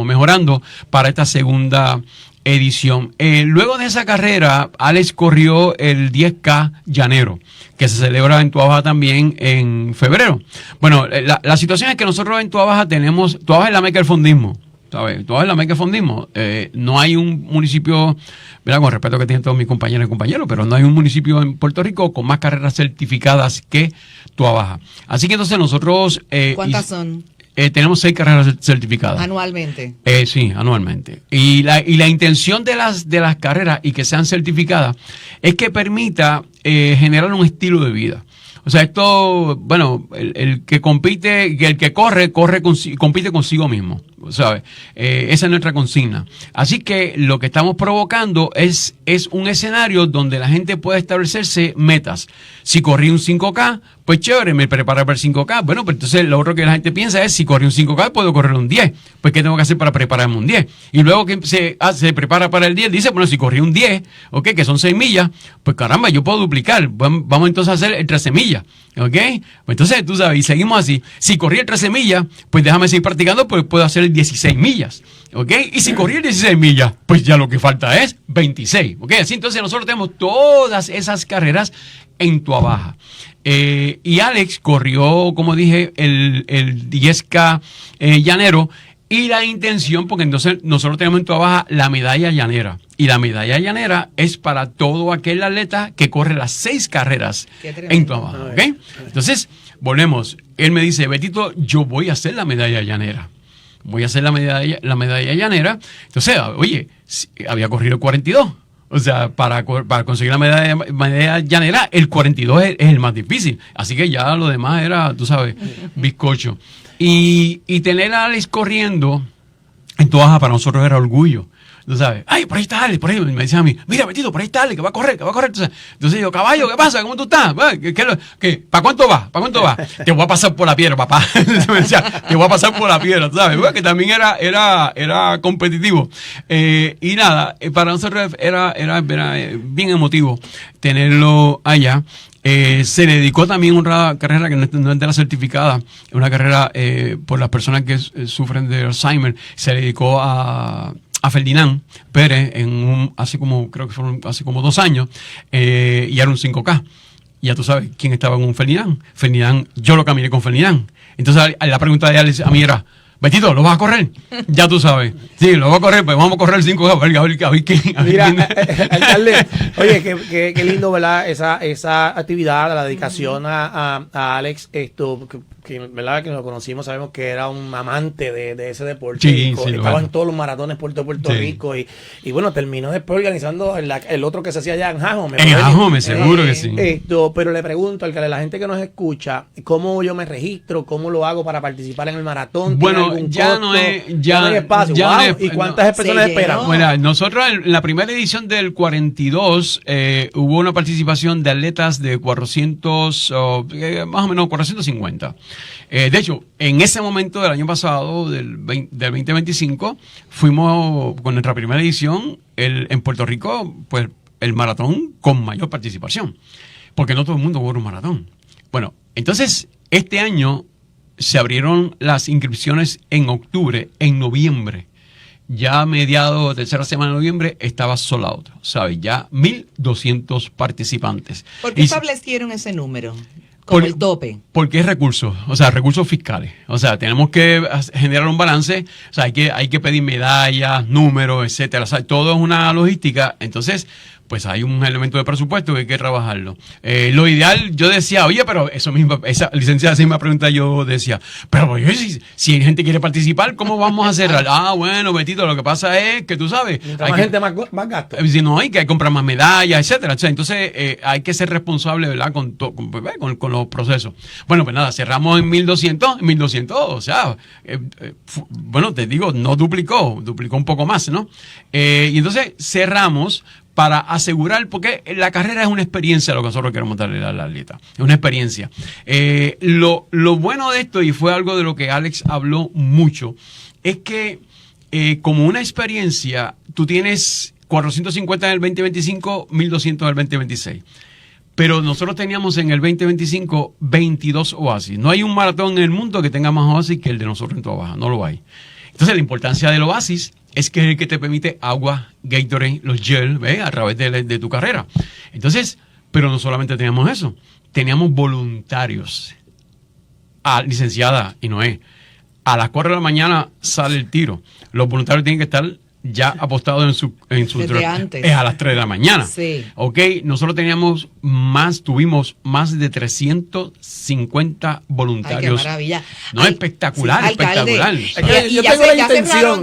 mejorando para esta segunda edición. Luego de esa carrera, Alex corrió el 10K llanero, que se celebra en Toabaja también en febrero. Bueno, la situación es que nosotros en Toabaja Toabaja es la meca del fondismo. ¿Sabes? Toda la meca de fondismo. No hay un municipio, ¿verdad?, con el respeto que tienen todos mis compañeros y compañeros, pero no hay un municipio en Puerto Rico con más carreras certificadas que Toabaja. Así que entonces nosotros... ¿Cuántas son? Tenemos 6 carreras certificadas. ¿Anualmente? Sí, anualmente. Y la intención de las carreras y que sean certificadas es que permita generar un estilo de vida. O sea, esto, bueno, el que compite, el que compite consigo mismo, ¿sabes? Esa es nuestra consigna. Así que lo que estamos provocando es un escenario donde la gente puede establecerse metas. Si corrí un 5K, pues chévere, me preparo para el 5K. Bueno, pues entonces lo otro que la gente piensa es, si corrí un 5K, puedo correr un 10. Pues ¿qué tengo que hacer para prepararme un 10? Y luego que se prepara para el 10, dice, bueno, si corrí un 10, ¿ok?, que son 6 millas, pues caramba, yo puedo duplicar. Vamos entonces a hacer el 13 millas, ¿ok? Pues entonces, tú sabes, y seguimos así. Si corrí el 13 millas, pues déjame seguir practicando, pues puedo hacer el 16 millas, ¿ok? Y si corrí el 16 millas, pues ya lo que falta es 26, ¿ok? Así entonces nosotros tenemos todas esas carreras en Toabaja. Y Alex corrió, como dije, el 10K llanero, y la intención, porque entonces nosotros tenemos en Toabaja la medalla llanera, y la medalla llanera es para todo aquel atleta que corre las 6 carreras en Toabaja, ¿ok? Entonces, volvemos. Él me dice, Betito, yo voy a hacer la medalla llanera. Voy a hacer la medalla llanera. Entonces, oye, había corrido el 42. O sea, para conseguir la medalla llanera, el 42 es el más difícil. Así que ya lo demás era, tú sabes, bizcocho. Y tener a Alex corriendo en tu baja para nosotros era orgullo. Tú sabes, ay, por ahí está Alex, por ahí. Me decían a mí, mira, Betito, por ahí está Alex, que va a correr. Entonces yo, caballo, ¿qué pasa? ¿Cómo tú estás? ¿Para cuánto va? Te voy a pasar por la piedra, papá. Me decía, te voy a pasar por la piedra, ¿sabes? Que también era competitivo. Y nada, para nosotros era bien emotivo tenerlo allá. Se le dedicó también una carrera que no es de la certificada, una carrera por las personas que sufren de Alzheimer. Se le dedicó a Ferdinand Pérez hace como 2 años, y era un 5K. Ya tú sabes quién estaba con Ferdinand. Yo lo caminé con Ferdinand. Entonces la pregunta de Alex a mí era, Betito, ¿lo vas a correr? Ya tú sabes. Sí, lo voy a correr, pues vamos a correr el 5K, a ver quién. Mira, alcalde, oye, qué lindo, ¿verdad? Esa actividad, la dedicación a Alex, ¿verdad? Que lo conocimos, sabemos que era un amante de ese deporte. Sí, estaba en todos los maratones por todo Puerto Rico. Y bueno, terminó después organizando el otro que se hacía allá en Jajome. En Jajome, seguro que sí. Pero le pregunto, alcalde, la gente que nos escucha, ¿cómo yo me registro? ¿Cómo lo hago para participar en el maratón? Bueno, ya no hay espacio. ¿Y cuántas personas esperan? Bueno, nosotros en la primera edición del 42 hubo una participación de atletas de 400, más o menos 450. De hecho, en ese momento del año pasado, del 2025, fuimos con nuestra primera edición en Puerto Rico, pues el maratón con mayor participación, porque no todo el mundo corre un maratón. Bueno, entonces este año se abrieron las inscripciones en octubre, en noviembre. Ya a mediados, tercera semana de noviembre, estaba sold out, ¿sabes? Ya 1,200 participantes. ¿Por qué establecieron ese número? Como el tope. Porque es recursos, o sea, recursos fiscales. O sea, tenemos que generar un balance, o sea, hay que pedir medallas, números, etcétera. O sea, todo es una logística. Entonces, pues hay un elemento de presupuesto que hay que trabajarlo. Lo ideal, yo decía, oye, pero esa licenciada, esa misma pregunta yo decía, pero oye, si hay gente que quiere participar, ¿cómo vamos a cerrar? Bueno, Betito, lo que pasa es que tú sabes. Más gente, más gasto. Si no, hay que comprar más medallas, etcétera. Entonces, hay que ser responsable, ¿verdad? Con los procesos. Bueno, pues nada, cerramos en 1,200, o sea, bueno, te digo, no duplicó un poco más, ¿no? Y entonces cerramos para asegurar, porque la carrera es una experiencia, lo que nosotros queremos darle a la atleta, es una experiencia. Lo bueno de esto, y fue algo de lo que Alex habló mucho, es que como una experiencia, tú tienes 450 en el 2025, 1,200 en el 2026. Pero nosotros teníamos en el 2025 22 oasis. No hay un maratón en el mundo que tenga más oasis que el de nosotros en Toa Baja, no lo hay. Entonces la importancia del oasis es que es el que te permite agua, Gatorade, los gel, ¿ves? A través de tu carrera. Entonces, pero no solamente teníamos eso, teníamos voluntarios. Licenciada y Noé, a las 4 de la mañana sale el tiro. Los voluntarios tienen que estar ya apostados en su antes. Es a las 3 de la mañana. Sí. Ok, nosotros tuvimos más de 350 voluntarios. Ay, qué maravilla. No, espectacular, sí, espectacular.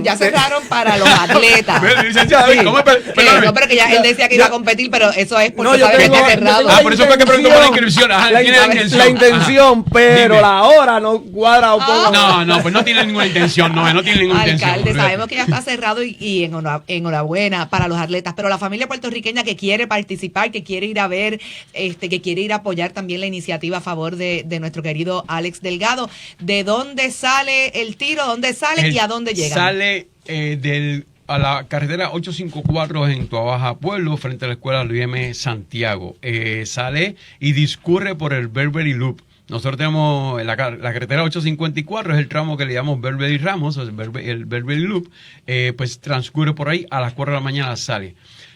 Ya cerraron para los atletas. ¿Cómo? No, pero que ya él decía que iba a competir, pero eso es porque sabe que está cerrado. Por eso fue que preguntó por la inscripción. La intención, pero la hora no cuadra un poco. No, pues no tiene ninguna intención, no tiene ninguna intención. Alcalde, sabemos que ya está cerrado y enhorabuena para los atletas, pero la familia puertorriqueña que quiere participar, que quiere ir a ver, que quiere ir a apoyar también la iniciativa a favor de nuestro querido Alex Delgado, ¿de dónde sale el tiro? ¿Dónde sale y a dónde llega? Sale a la carretera 854 en Toa Baja Pueblo, frente a la escuela Luis M. Santiago. Sale y discurre por el Beverly Loop. Nosotros tenemos la carretera 854, es el tramo que le llamamos Beverly Ramos, el Beverly Loop, pues transcurre por ahí, a las 4 de la mañana sale,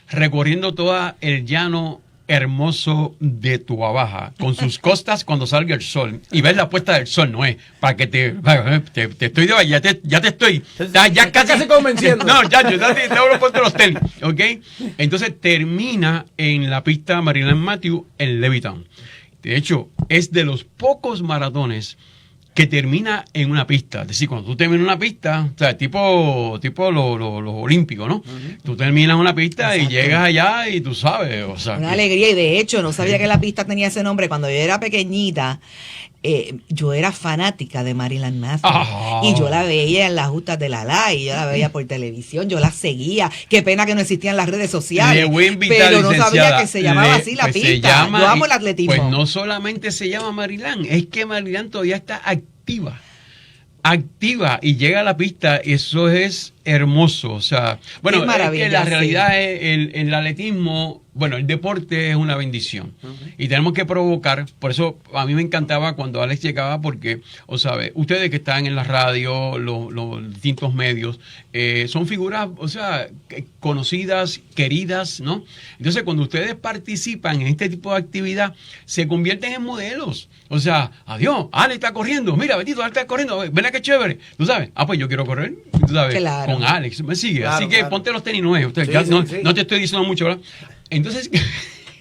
recorriendo todo el llano hermoso de Toa Baja, con sus costas cuando salga el sol, y ves la puesta del sol, no es, para que te estoy ya te estoy, ya casi convenciendo. No, ya te abro puesto los tenis, ¿ok? Entonces termina en la pista Maryland Matthew en Levittown. De hecho, es de los pocos maratones que termina en una pista. Es decir, cuando tú terminas una pista, o sea, tipo los olímpicos, ¿no? Tú terminas una pista y llegas allá y tú sabes, o sea. Una alegría, y de hecho, no sabía que la pista tenía ese nombre. Cuando yo era pequeñita, yo era fanática de Marilyn Manson. Y yo la veía en las justas de la LAI, yo la veía por televisión, yo la seguía. Qué pena que no existían las redes sociales. Le voy a invitar, pero no sabía que se llamaba así la pues pista. Yo amo el atletismo. Pues no solamente se llama Marilyn, es que Marilyn todavía está activa y llega a la pista, eso es hermoso. O sea, bueno, es que la realidad es el atletismo, bueno, el deporte es una bendición y tenemos que provocar. Por eso a mí me encantaba cuando Alex llegaba, porque, o sabe, ustedes que están en la radio, los distintos medios, son figuras, o sea, conocidas, queridas, ¿no? Entonces, cuando ustedes participan en este tipo de actividad, se convierten en modelos. O sea, adiós, Alex está corriendo, mira, Betito, Alex está corriendo, ven qué chévere. ¿Tú sabes? Pues yo quiero correr, tú sabes, claro, con Alex, me sigue. Claro, así que ponte los tenis nuevos. No te estoy diciendo mucho, ¿verdad? Entonces,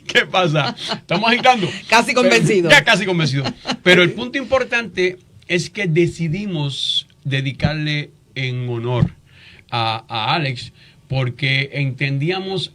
¿qué pasa? Estamos agitando. Casi convencido. Ya casi convencido. Pero el punto importante es que decidimos dedicarle en honor a Alex, porque entendíamos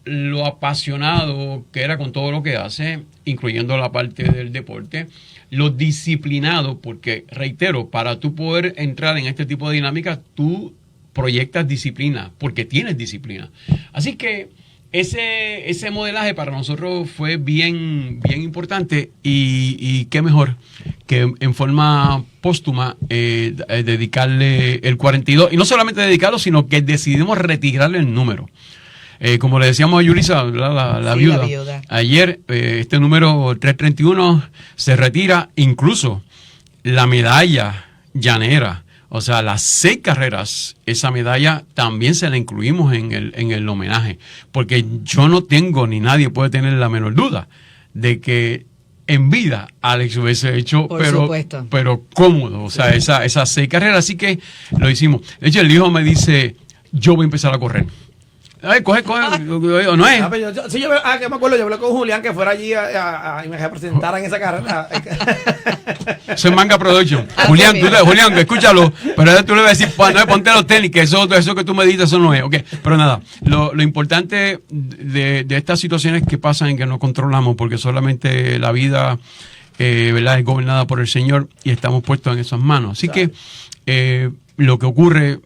lo apasionado que era con todo lo que hace, incluyendo la parte del deporte, lo disciplinado, porque, reitero, para tú poder entrar en este tipo de dinámicas, tú proyectas disciplina, porque tienes disciplina. Así que ese modelaje para nosotros fue bien importante, y qué mejor que en forma póstuma dedicarle el 42, y no solamente dedicarlo, sino que decidimos retirarle el número. Como le decíamos a Yulisa, la viuda, ayer, este número 331 se retira, incluso la medalla llanera. O sea, las 6 carreras, esa medalla también se la incluimos en el homenaje, porque yo no tengo, ni nadie puede tener la menor duda de que en vida Alex hubiese hecho, pero cómodo, o sea, esas 6 carreras. Así que lo hicimos. De hecho, el hijo me dice, yo voy a empezar a correr. Ay, coge, no es. Que me acuerdo, yo hablé con Julián que fuera allí y me representara en esa carrera. Eso es Manga Production. Julián, escúchalo, pero tú le vas a decir, ponte los tenis, que eso que tú me dices, eso no es. Okay. Pero nada, lo importante de estas situaciones que pasan en que no controlamos, porque solamente la vida, ¿verdad?, es gobernada por el Señor y estamos puestos en esas manos. Así que lo que ocurre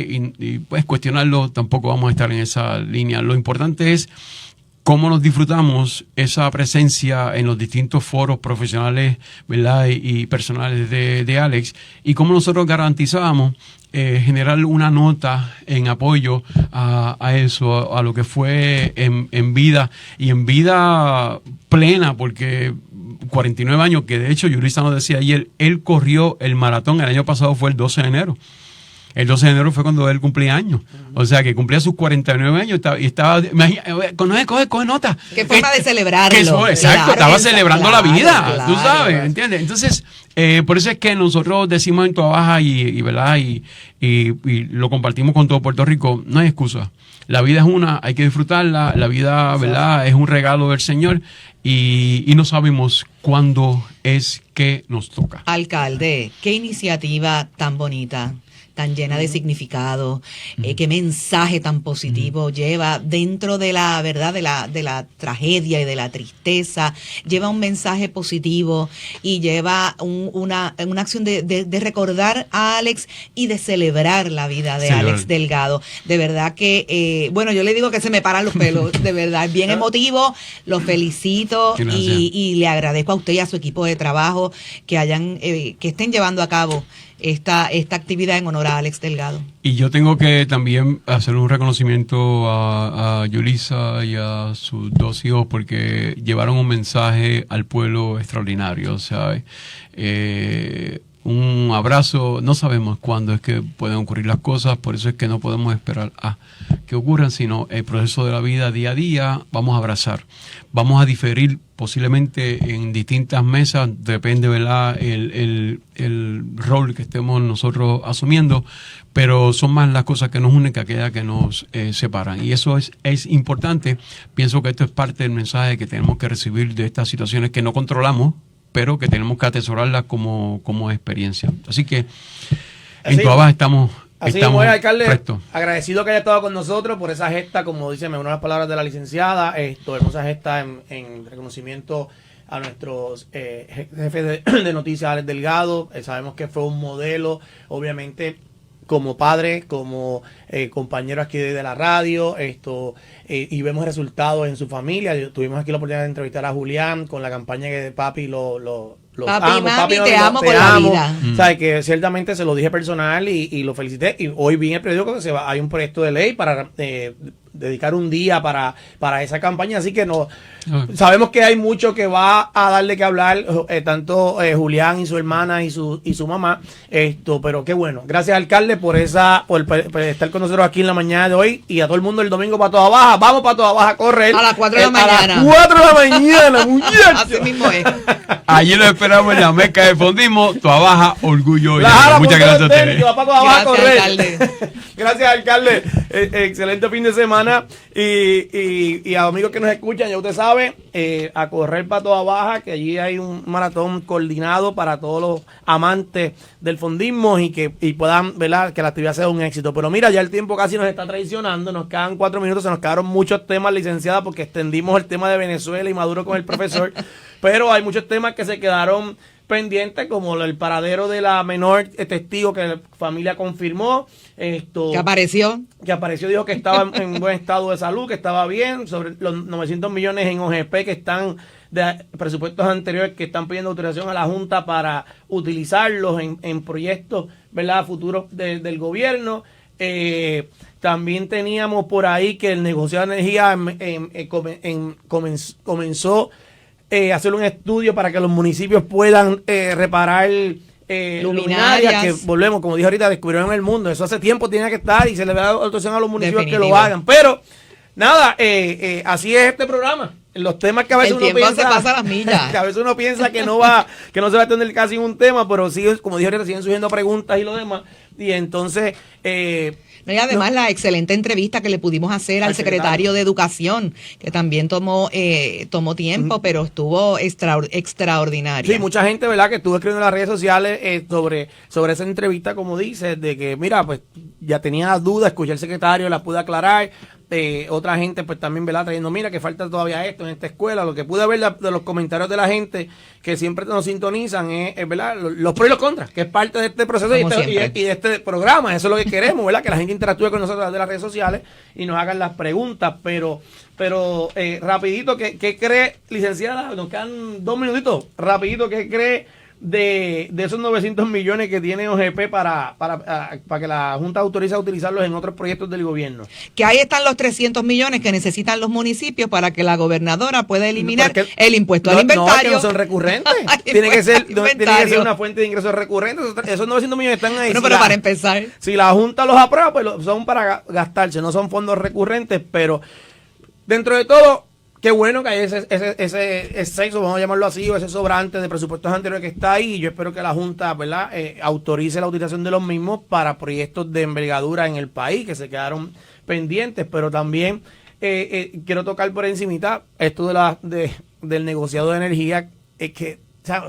y pues cuestionarlo, tampoco vamos a estar en esa línea. Lo importante es cómo nos disfrutamos esa presencia en los distintos foros profesionales, ¿verdad?, y personales de Alex, y cómo nosotros garantizamos generar una nota en apoyo a eso, a lo que fue en vida, y en vida plena, porque 49 años, que de hecho Yulisa nos decía ayer, él corrió el maratón, el año pasado fue el 12 de enero. El 12 de enero fue cuando él cumplía años. O sea, que cumplía sus 49 años y estaba... Coge nota. Qué forma de celebrarlo. Exacto, estaba celebrando la vida, tú sabes, ¿entiendes? Entonces, por eso es que nosotros decimos en Toa Baja ¿verdad? Y lo compartimos con todo Puerto Rico, no hay excusa. La vida es una, hay que disfrutarla. La vida, ¿verdad?, es un regalo del Señor, y no sabemos cuándo es que nos toca. Alcalde, qué iniciativa tan bonita, tan llena de significado, qué mensaje tan positivo lleva dentro de la verdad, de la tragedia y de la tristeza. Lleva un mensaje positivo y lleva una acción de recordar a Alex y de celebrar la vida de Alex Delgado. De verdad que, bueno, yo le digo que se me paran los pelos, de verdad, es bien emotivo. Los felicito y le agradezco a usted y a su equipo de trabajo que estén llevando a cabo esta actividad en honor a Alex Delgado. Y yo tengo que también hacer un reconocimiento a Yulisa y a sus 2 hijos, porque llevaron un mensaje al pueblo extraordinario, ¿sabes? Un abrazo. No sabemos cuándo es que pueden ocurrir las cosas, por eso es que no podemos esperar que ocurran, sino el proceso de la vida día a día. Vamos a abrazar, vamos a diferir posiblemente en distintas mesas, depende, ¿verdad?, el rol que estemos nosotros asumiendo, pero son más las cosas que nos unen que aquellas que nos separan, y eso es importante. Pienso que esto es parte del mensaje que tenemos que recibir de estas situaciones que no controlamos, pero que tenemos que atesorarlas como experiencia. Así que en Toda Baja estamos alcalde, prestos. agradecido que haya estado con nosotros por esa gesta, como dice una de las palabras de la licenciada, hermosa gesta en reconocimiento a nuestros jefes de noticias, Alex Delgado. Sabemos que fue un modelo, obviamente, como padre, como compañero aquí de la radio, y vemos resultados en su familia. Tuvimos aquí la oportunidad de entrevistar a Julián con la campaña que papi lo papi, amo, mami, papi, te amo con la vida. Sabes que ciertamente se lo dije personal y lo felicité. Y hoy vi en el periódico que hay un proyecto de ley para dedicar un día para esa campaña, así que sabemos que hay mucho que va a darle que hablar, tanto Julián y su hermana y su mamá, pero qué bueno. Gracias, alcalde, por estar con nosotros aquí en la mañana de hoy, y a todo el mundo el domingo para Toda Baja. Vamos para Toda Baja a correr a las 4 de la mañana. A las 4 de la mañana, muchachos. Así mismo es. Allí lo esperamos en la Meca de Fondismo, Toda Baja, orgullo. Muchas gracias a ustedes. Gracias, alcalde. Excelente fin de semana. Y a amigos que nos escuchan, ya usted sabe, a correr para Toda Baja, que allí hay un maratón coordinado para todos los amantes del fondismo y puedan, ¿verdad?, que la actividad sea un éxito. Pero mira, ya el tiempo casi nos está traicionando, nos quedan 4 minutos, se nos quedaron muchos temas, licenciada, porque extendimos el tema de Venezuela y Maduro con el profesor, pero hay muchos temas que se quedaron pendientes, como el paradero de la menor testigo que la familia confirmó. Que apareció, dijo que estaba en buen estado de salud, que estaba bien, sobre los 900 millones en OGP que están de presupuestos anteriores, que están pidiendo autorización a la Junta para utilizarlos en proyectos, ¿verdad?, futuros del gobierno. También teníamos por ahí que el negociado de energía comenzó hacer un estudio para que los municipios puedan reparar luminarias, que volvemos, como dije ahorita, descubrieron el mundo. Eso hace tiempo tenía que estar y se le da autorización a los municipios que lo hagan. Pero nada, así es este programa. Los temas que a veces uno piensa, se pasa las millas. Que a veces uno piensa que no se va a extender casi un tema, pero sí, como dije ahorita, siguen surgiendo preguntas y lo demás. Y entonces y además la excelente entrevista que le pudimos hacer al secretario de Educación, que también tomó tiempo, pero estuvo extraordinario. Sí, mucha gente, ¿verdad?, que estuvo escribiendo en las redes sociales sobre esa entrevista, como dices, de que, mira, pues ya tenía dudas, escuché al secretario, la pude aclarar. Otra gente pues también, ¿verdad?, trayendo, mira que falta todavía esto en esta escuela. Lo que pude ver de los comentarios de la gente que siempre nos sintonizan es ¿verdad?, los pros y los contras, que es parte de este proceso y de este programa. Eso es lo que queremos, ¿verdad?, que la gente interactúe con nosotros de las redes sociales y nos hagan las preguntas. Pero rapidito, ¿qué cree, licenciada? Nos quedan 2 minutitos. Rapidito, ¿qué cree de esos 900 millones que tiene OGP para que la Junta autorice a utilizarlos en otros proyectos del gobierno? Que ahí están los 300 millones que necesitan los municipios para que la gobernadora pueda eliminar el impuesto al inventario. No, que no son recurrentes. tiene que ser una fuente de ingresos recurrentes. Esos 900 millones están ahí. Pero para empezar, si la Junta los aprueba, pues son para gastarse, no son fondos recurrentes. Pero dentro de todo, qué bueno que hay ese exceso, vamos a llamarlo así, o ese sobrante de presupuestos anteriores que está ahí. Y yo espero que la Junta, ¿verdad?, autorice la utilización de los mismos para proyectos de envergadura en el país que se quedaron pendientes. Pero también quiero tocar por encimita esto del negociado de energía, que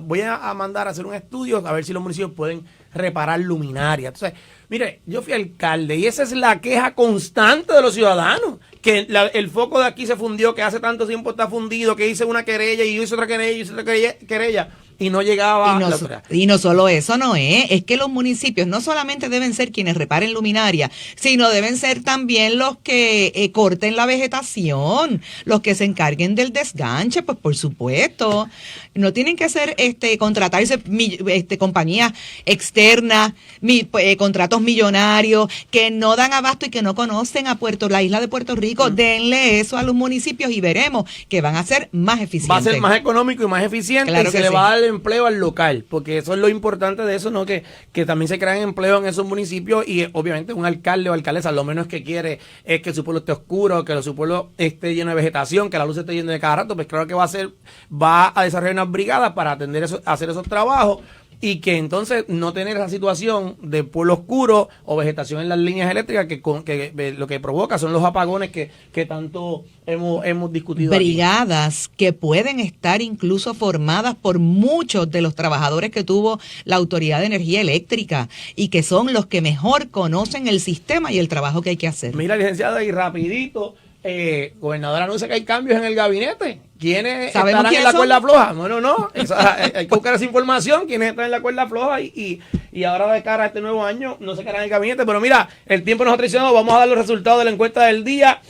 voy a mandar a hacer un estudio a ver si los municipios pueden reparar luminarias. Entonces, mire, yo fui alcalde y esa es la queja constante de los ciudadanos, que el foco de aquí se fundió, que hace tanto tiempo está fundido, que hice una querella y hice otra querella y hice otra querella y no llegaba la otra. Y no solo eso, es que los municipios no solamente deben ser quienes reparen luminaria, sino deben ser también los que corten la vegetación, los que se encarguen del desganche, pues por supuesto. No tienen que hacer contratarse compañías externas, contratos millonarios que no dan abasto y que no conocen a la isla de Puerto Rico. Denle eso a los municipios y veremos que van a ser más eficientes. Va a ser más económico y más eficiente, claro, y se le va a dar empleo al local, porque eso es lo importante de eso, ¿no? Que también se crean empleos en esos municipios, y obviamente un alcalde o alcaldesa lo menos que quiere es que su pueblo esté oscuro, que su pueblo esté lleno de vegetación, que la luz esté llena de cada rato. Pues claro que va a desarrollar unas brigadas para atender hacer esos trabajos, y que entonces no tener esa situación de pueblo oscuro o vegetación en las líneas eléctricas que lo que provoca son los apagones que tanto hemos discutido. Brigadas que pueden estar incluso formadas por muchos de los trabajadores que tuvo la Autoridad de Energía Eléctrica y que son los que mejor conocen el sistema y el trabajo que hay que hacer. Mira, licenciada, y rapidito, gobernadora anuncia que hay cambios en el gabinete. ¿Quiénes estarán en la cuerda floja? No. Hay que buscar esa información. ¿Quiénes están en la cuerda floja? Y ahora de cara a este nuevo año no se quedarán en el gabinete. Pero mira, el tiempo nos ha traicionado. Vamos a dar los resultados de la encuesta del día,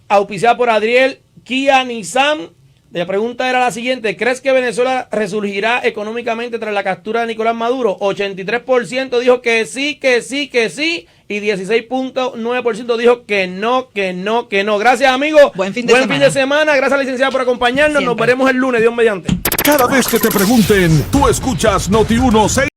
auspiciada por Adriel Kia Nissan. La pregunta era la siguiente: ¿crees que Venezuela resurgirá económicamente tras la captura de Nicolás Maduro? 83% dijo que sí, y 16.9% dijo que no. Gracias, amigos. Buen fin de semana. Gracias, licenciada, por acompañarnos. Siempre. Nos veremos el lunes, Dios mediante. Cada vez que te pregunten, tú escuchas Noti 1 6.